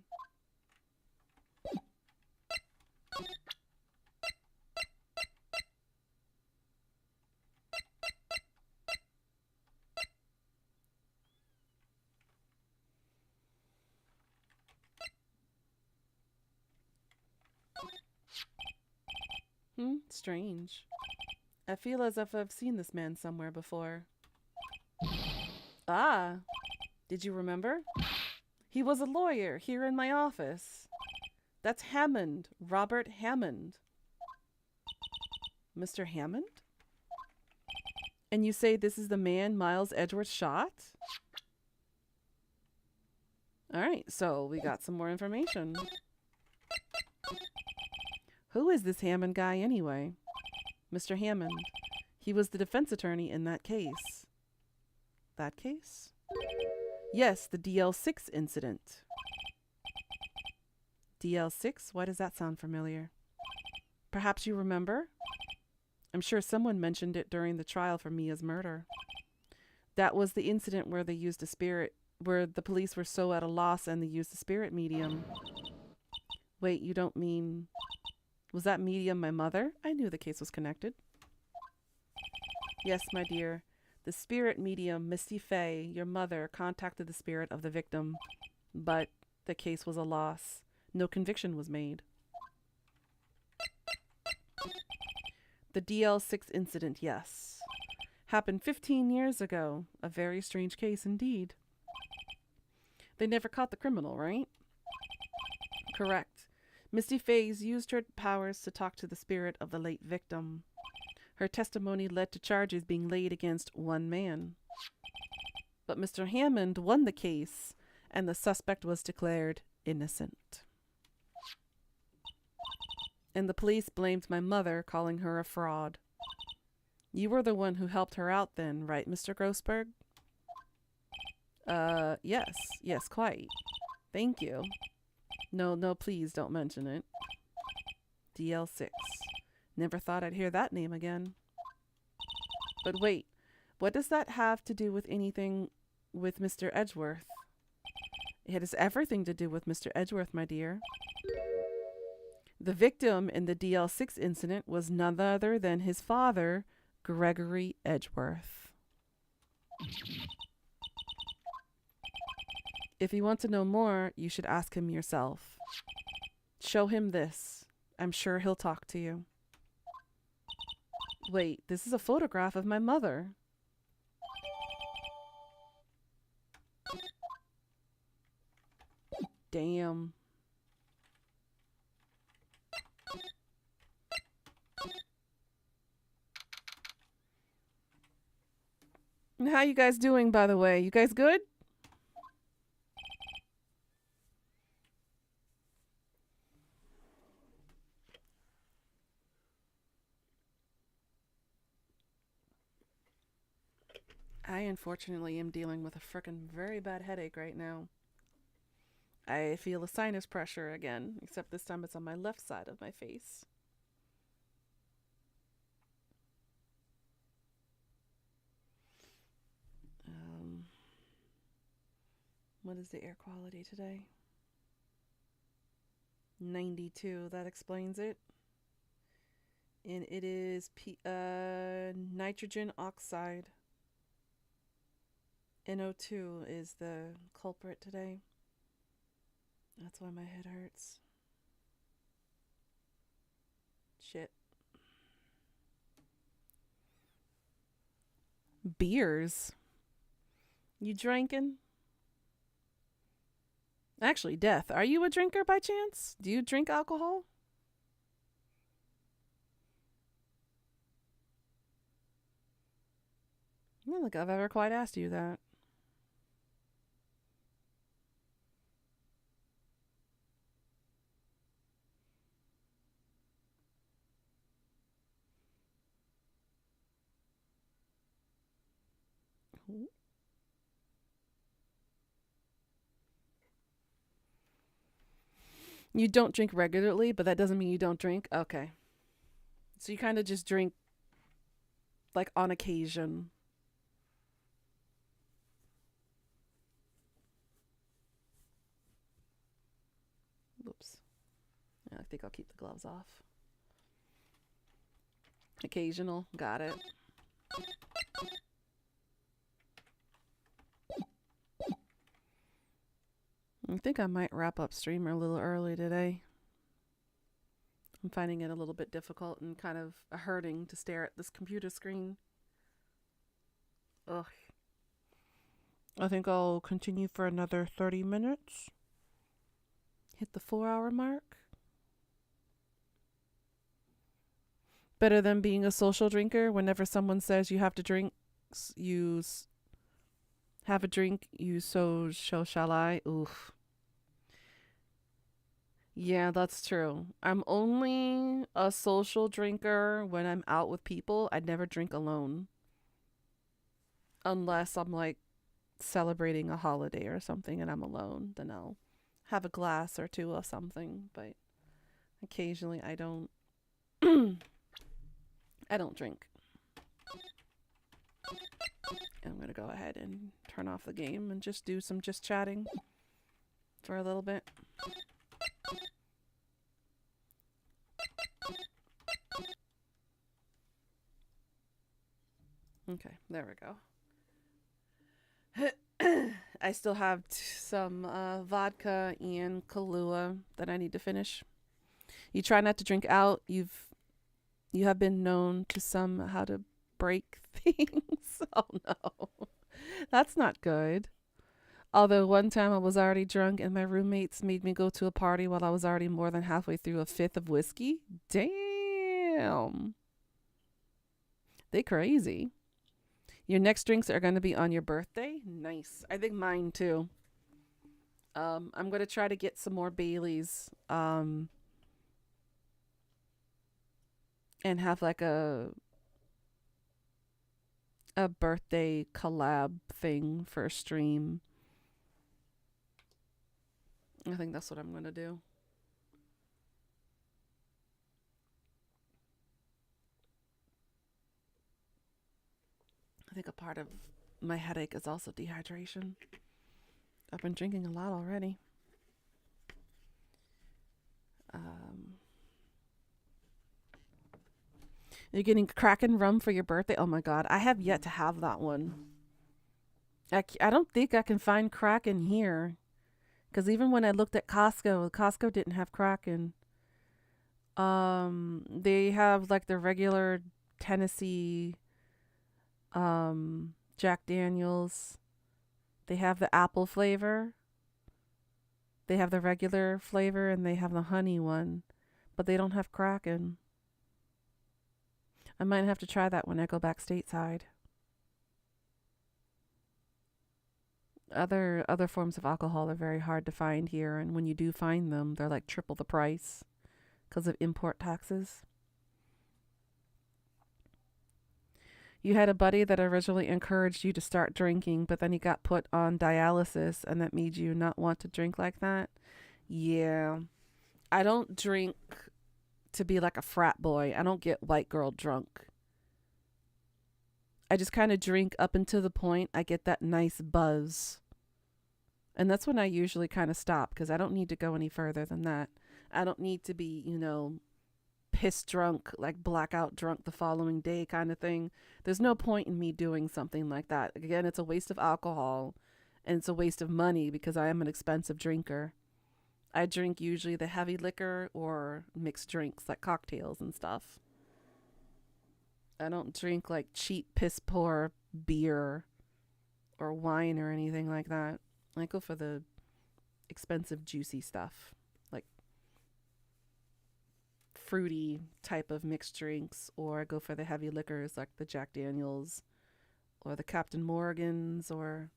Strange. I feel as if I've seen this man somewhere before. Ah, did you remember? He was a lawyer here in my office. That's Hammond, Robert Hammond. Mr. Hammond? And you say this is the man Miles Edgeworth shot? All right, so we got some more information. Who is this Hammond guy anyway? Mr. Hammond. He was the defense attorney in that case. That case? Yes, the DL6 incident. DL6? Why does that sound familiar? Perhaps you remember? I'm sure someone mentioned it during the trial for Mia's murder. That was the incident where they used a spirit, where the police were so at a loss and they used a spirit medium. Wait, you don't mean... Was that medium my mother? I knew the case was connected. Yes, my dear. The spirit medium, Misty Fay, your mother, contacted the spirit of the victim, but the case was a loss. No conviction was made. The DL6 incident, yes. Happened 15 years ago. A very strange case indeed. They never caught the criminal, right? Correct. Misty Fays used her powers to talk to the spirit of the late victim. Her testimony led to charges being laid against one man. But Mr. Hammond won the case, and the suspect was declared innocent. And the police blamed my mother, calling her a fraud. You were the one who helped her out then, right, Mr. Grossberg? Yes, quite. Thank you. No, please don't mention it. DL6. Never thought I'd hear that name again. But wait, what does that have to do with anything with Mr. Edgeworth? It has everything to do with Mr. Edgeworth, my dear. The victim in the DL6 incident was none other than his father, Gregory Edgeworth. If you want to know more, you should ask him yourself. Show him this. I'm sure he'll talk to you. Wait, this is a photograph of my mother. Damn. How you guys doing, by the way? You guys good? I unfortunately am dealing with a frickin' very bad headache right now. I feel a sinus pressure again, except this time it's on my left side of my face. What is the air quality today? 92. That explains it. And it is nitrogen oxide. NO2 is the culprit today. That's why my head hurts. Shit. Beers. You drinking? Actually, Death, are you a drinker by chance? Do you drink alcohol? I don't think I've ever quite asked you that. You don't drink regularly, but that doesn't mean you don't drink? Okay. So you kind of just drink, like, on occasion. Whoops. Yeah, I think I'll keep the gloves off. Occasional. Got it. I think I might wrap up stream a little early today. I'm finding it a little bit difficult and kind of hurting to stare at this computer screen. Ugh. I think I'll continue for another 30 minutes. Hit the 4-hour mark. Better than being a social drinker. Whenever someone says you have to drink, you have a drink, so shall I. Oof. Yeah, that's true. I'm only a social drinker when I'm out with people. I never drink alone. Unless I'm like celebrating a holiday or something and I'm alone, then I'll have a glass or two of something, but occasionally I don't I don't drink. I'm going to go ahead and turn off the game and just do some chatting for a little bit. Okay, there we go. I still have some vodka and Kahlua that I need to finish. You try not to drink out. You have been known to somehow to break things. Oh no, that's not good. Although one time I was already drunk and my roommates made me go to a party while I was already more than halfway through a fifth of whiskey. Damn. They crazy. Your next drinks are going to be on your birthday? Nice. I think mine too. I'm going to try to get some more Baileys. And have like a birthday collab thing for a stream. I think that's what I'm going to do. I think a part of my headache is also dehydration. I've been drinking a lot already. You're getting Kraken rum for your birthday? Oh my god, I have yet to have that one. I don't think I can find Kraken here. Because even when I looked at Costco didn't have Kraken. They have like the regular Tennessee Jack Daniels. They have the apple flavor. They have the regular flavor and they have the honey one. But they don't have Kraken. I might have to try that when I go back stateside. Other forms of alcohol are very hard to find here, and when you do find them, they're like triple the price because of import taxes. You had a buddy that originally encouraged you to start drinking, but then he got put on dialysis, and that made you not want to drink like that. Yeah. I don't drink to be like a frat boy. I don't get white girl drunk. I just kind of drink up until the point I get that nice buzz. And that's when I usually kind of stop, because I don't need to go any further than that. I don't need to be, piss drunk, like blackout drunk the following day kind of thing. There's no point in me doing something like that. Again, it's a waste of alcohol, and it's a waste of money because I am an expensive drinker. I drink usually the heavy liquor or mixed drinks like cocktails and stuff. I don't drink like cheap piss poor beer or wine or anything like that. I go for the expensive juicy stuff, like fruity type of mixed drinks, or I go for the heavy liquors like the Jack Daniels or the Captain Morgans or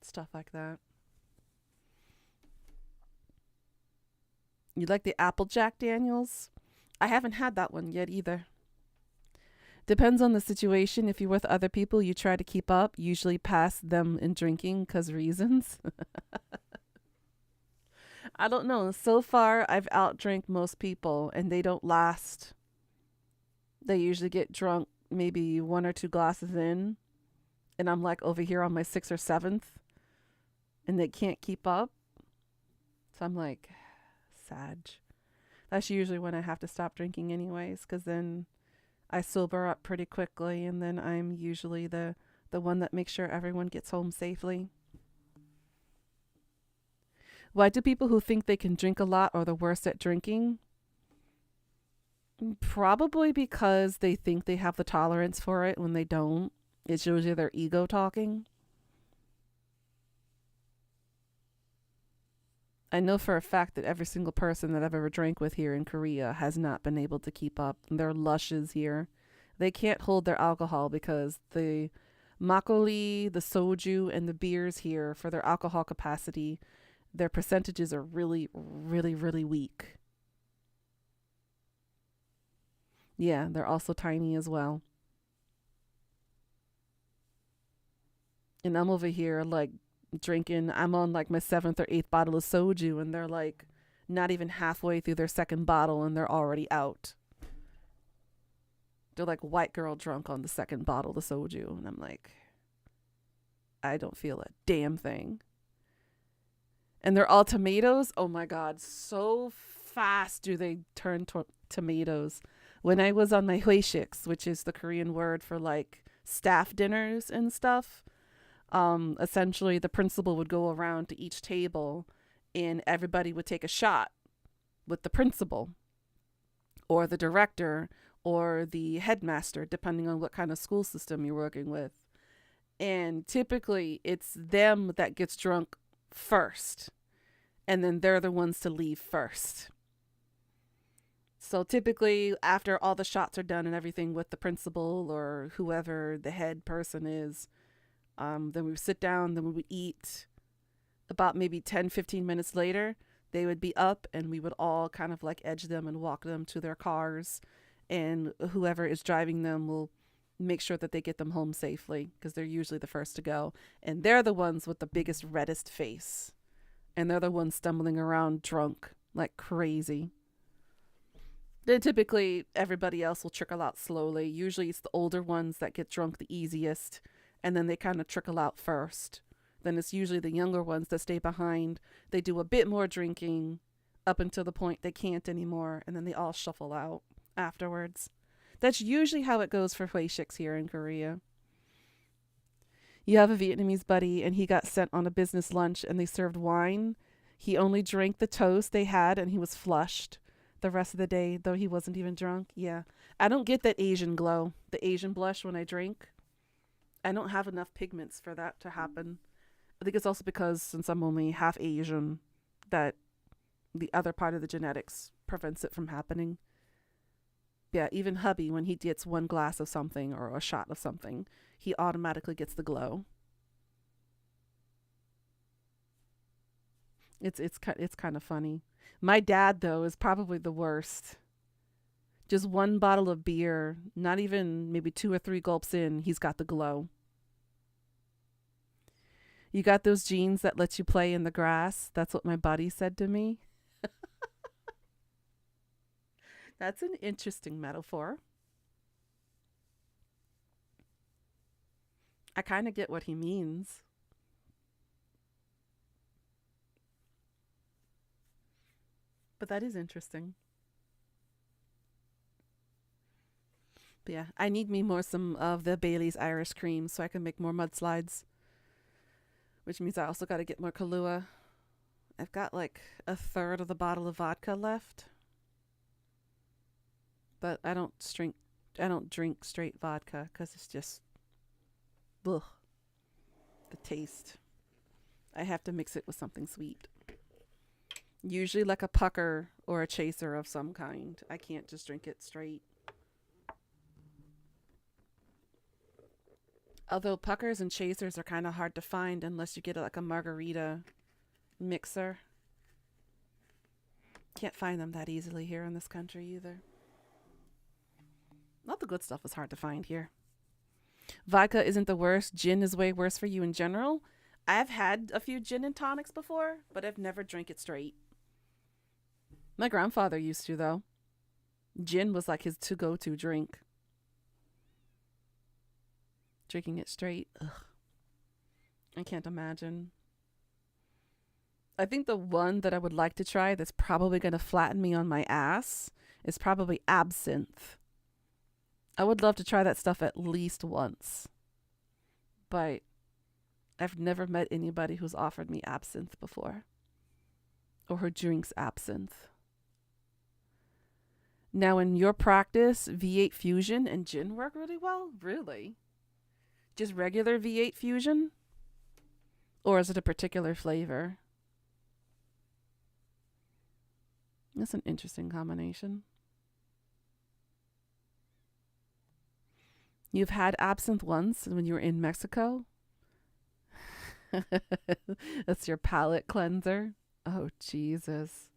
stuff like that. You like the Apple Jack Daniels? I haven't had that one yet either. Depends on the situation. If you're with other people, you try to keep up, usually past them in drinking because reasons. I don't know. So far, I've outdrank most people, and they don't last. They usually get drunk maybe 1 or 2 glasses in, and I'm like over here on my 6th or 7th, and they can't keep up. So I'm like, sad. That's usually when I have to stop drinking anyways, because then I sober up pretty quickly, and then I'm usually the one that makes sure everyone gets home safely. Why do people who think they can drink a lot are the worst at drinking? Probably because they think they have the tolerance for it when they don't. It's usually their ego talking. I know for a fact that every single person that I've ever drank with here in Korea has not been able to keep up. They're lushes here. They can't hold their alcohol because the makgeolli, the soju, and the beers here, for their alcohol capacity, their percentages are really, really, really weak. Yeah, they're also tiny as well. And I'm over here like drinking, I'm on like my 7th or 8th bottle of soju, and they're like not even halfway through their 2nd bottle and they're already out. They're like white girl drunk on the 2nd bottle of soju, and I'm like, I don't feel a damn thing. And they're all tomatoes. Oh my god, so fast do they turn tomatoes. When I was on my hueshiks, which is the Korean word for like staff dinners and stuff, essentially the principal would go around to each table and everybody would take a shot with the principal or the director or the headmaster, depending on what kind of school system you're working with. And typically it's them that gets drunk first, and then they're the ones to leave first. So typically after all the shots are done and everything with the principal or whoever the head person is, then we would sit down, then we would eat. About maybe 10-15 minutes later, they would be up and we would all kind of like edge them and walk them to their cars, and whoever is driving them will make sure that they get them home safely because they're usually the first to go, and they're the ones with the biggest reddest face, and they're the ones stumbling around drunk like crazy. Then typically everybody else will trickle out slowly. Usually it's the older ones that get drunk the easiest, and then they kind of trickle out first. Then it's usually the younger ones that stay behind. They do a bit more drinking up until the point they can't anymore, and then they all shuffle out afterwards. That's usually how it goes for hueshiks here in Korea. You have a Vietnamese buddy, and he got sent on a business lunch, and they served wine. He only drank the toast they had, and he was flushed the rest of the day, though he wasn't even drunk. Yeah. I don't get that Asian glow, the Asian blush when I drink. I don't have enough pigments for that to happen. I think it's also because since I'm only half Asian, that the other part of the genetics prevents it from happening. Yeah, even hubby, when he gets 1 glass of something or a shot of something, he automatically gets the glow. It's kind of funny. My dad though is probably the worst. Just one bottle of beer, not even maybe 2 or 3 gulps in, he's got the glow. You got those jeans that let you play in the grass? That's what my buddy said to me. That's an interesting metaphor. I kind of get what he means. But that is interesting. But yeah, I need me more some of the Bailey's Irish cream so I can make more mudslides. Which means I also got to get more Kahlua. I've got like a third of the bottle of vodka left. But I don't drink straight vodka because it's just, ugh, the taste. I have to mix it with something sweet. Usually like a pucker or a chaser of some kind. I can't just drink it straight. Although puckers and chasers are kind of hard to find unless you get like a margarita mixer. Can't find them that easily here in this country either. All the good stuff is hard to find here. Vodka isn't the worst. Gin is way worse for you in general. I've had a few gin and tonics before, but I've never drank it straight. My grandfather used to, though. Gin was like his to-go-to drink. Drinking it straight, ugh. I can't imagine. I think the one that I would like to try that's probably going to flatten me on my ass is probably absinthe. I would love to try that stuff at least once. But I've never met anybody who's offered me absinthe before. Or who drinks absinthe. Now in your practice, V8 Fusion and gin work really well? Really? Just regular V8 Fusion? Or is it a particular flavor? That's an interesting combination. You've had absinthe once when you were in Mexico? That's your palate cleanser? Oh, Jesus.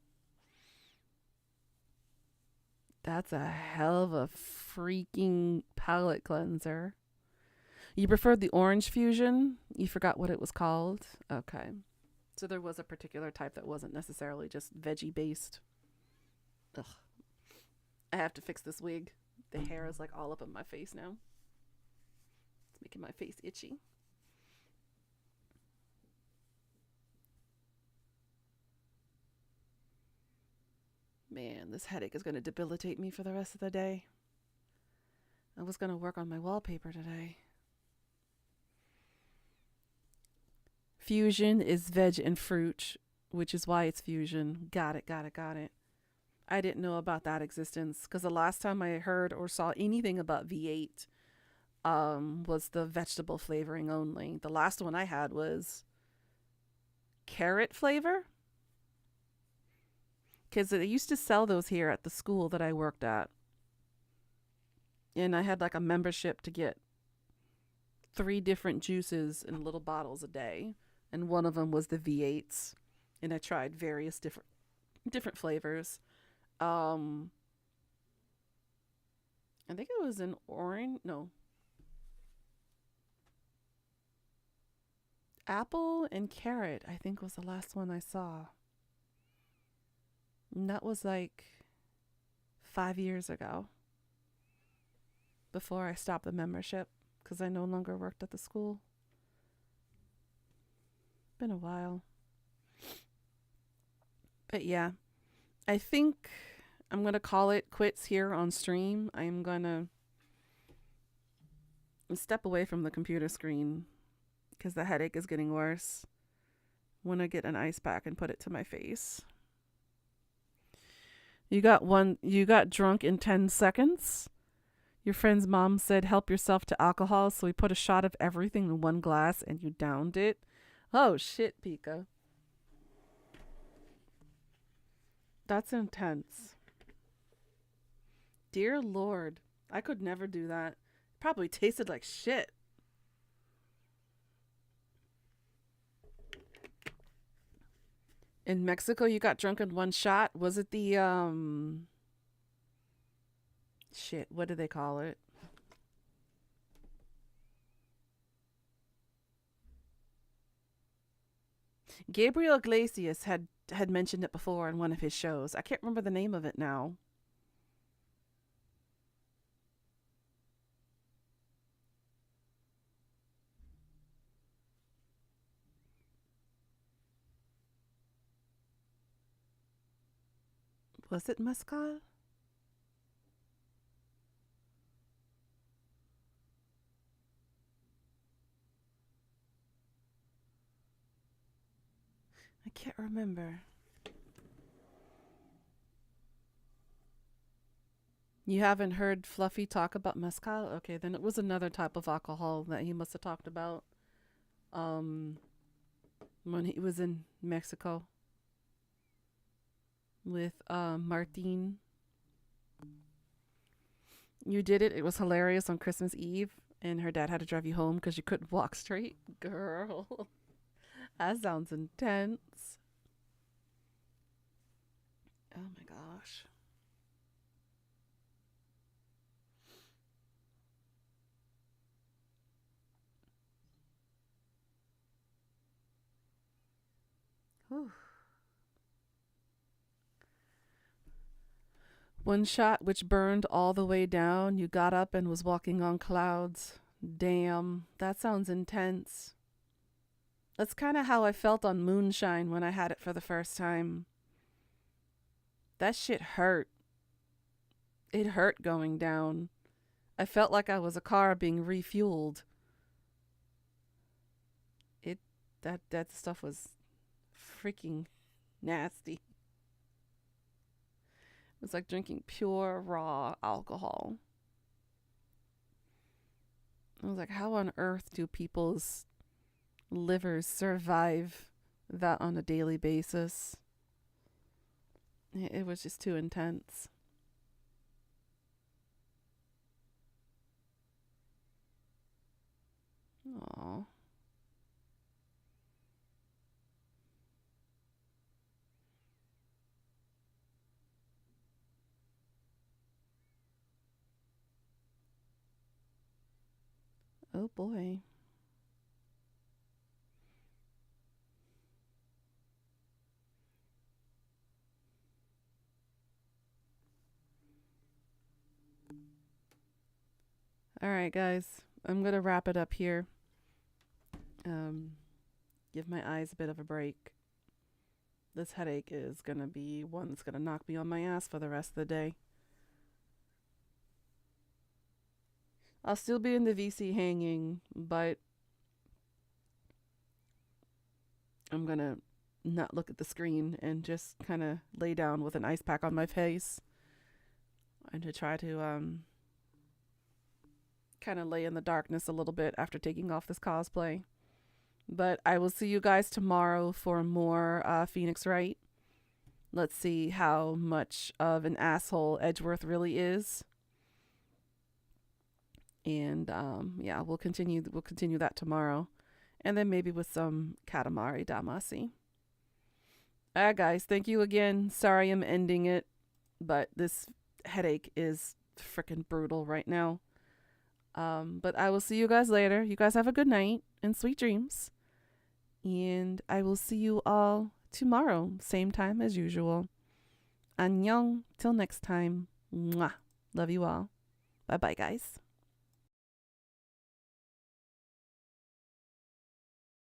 That's a hell of a freaking palate cleanser. You preferred the orange fusion? You forgot what it was called? Okay. So there was a particular type that wasn't necessarily just veggie based. Ugh. I have to fix this wig. The hair is like all up in my face now. It's making my face itchy. Man, this headache is going to debilitate me for the rest of the day. I was going to work on my wallpaper today. Fusion is veg and fruit, which is why it's fusion. Got it. I didn't know about that existence because the last time I heard or saw anything about V8 was the vegetable flavoring only. The last one I had was carrot flavor. Because they used to sell those here at the school that I worked at. And I had like a membership to get 3 different juices in little bottles a day. And one of them was the V8s. And I tried various different flavors. I think it was an orange. No. Apple and carrot, I think, was the last one I saw. And that was like 5 years ago. Before I stopped the membership. Because I no longer worked at the school. Been a while. But yeah. I think I'm going to call it quits here on stream. I'm going to step away from the computer screen. Because the headache is getting worse. Want to get an ice pack and put it to my face. You got drunk in 10 seconds. Your friend's mom said, help yourself to alcohol. So we put a shot of everything in one glass and you downed it. Oh, shit, Pika. That's intense. Dear Lord. I could never do that. Probably tasted like shit. In Mexico, you got drunk in one shot. Was it the shit, what do they call it? Gabriel Iglesias had mentioned it before in one of his shows. I can't remember the name of it now. Was it mezcal? I can't remember. You haven't heard Fluffy talk about mezcal? Okay, then it was another type of alcohol that he must have talked about when he was in Mexico with Martin. You did it. It was hilarious on Christmas Eve, and her dad had to drive you home because you couldn't walk straight. Girl, that sounds intense. Oh my gosh. Whew. One shot which burned all the way down. You got up and was walking on clouds. Damn, that sounds intense. That's kind of how I felt on moonshine when I had it for the first time. That shit hurt. It hurt going down. I felt like I was a car being refueled. That stuff was freaking nasty. It was like drinking pure raw alcohol. I was like, how on earth do people's livers survive that on a daily basis? It was just too intense. Aww. Oh boy. All right, guys. I'm going to wrap it up here. Give my eyes a bit of a break. This headache is going to be one that's going to knock me on my ass for the rest of the day. I'll still be in the VC hanging, but I'm going to not look at the screen and just kind of lay down with an ice pack on my face and to try to kind of lay in the darkness a little bit after taking off this cosplay. But I will see you guys tomorrow for more Phoenix Wright. Let's see how much of an asshole Edgeworth really is. And yeah, we'll continue that tomorrow. And then maybe with some Katamari Damacy. Alright guys, thank you again. Sorry I'm ending it, but this headache is freaking brutal right now. But I will see you guys later. You guys have a good night and sweet dreams. And I will see you all tomorrow, same time as usual. Annyeong, till next time. Mwah. Love you all. Bye bye, guys.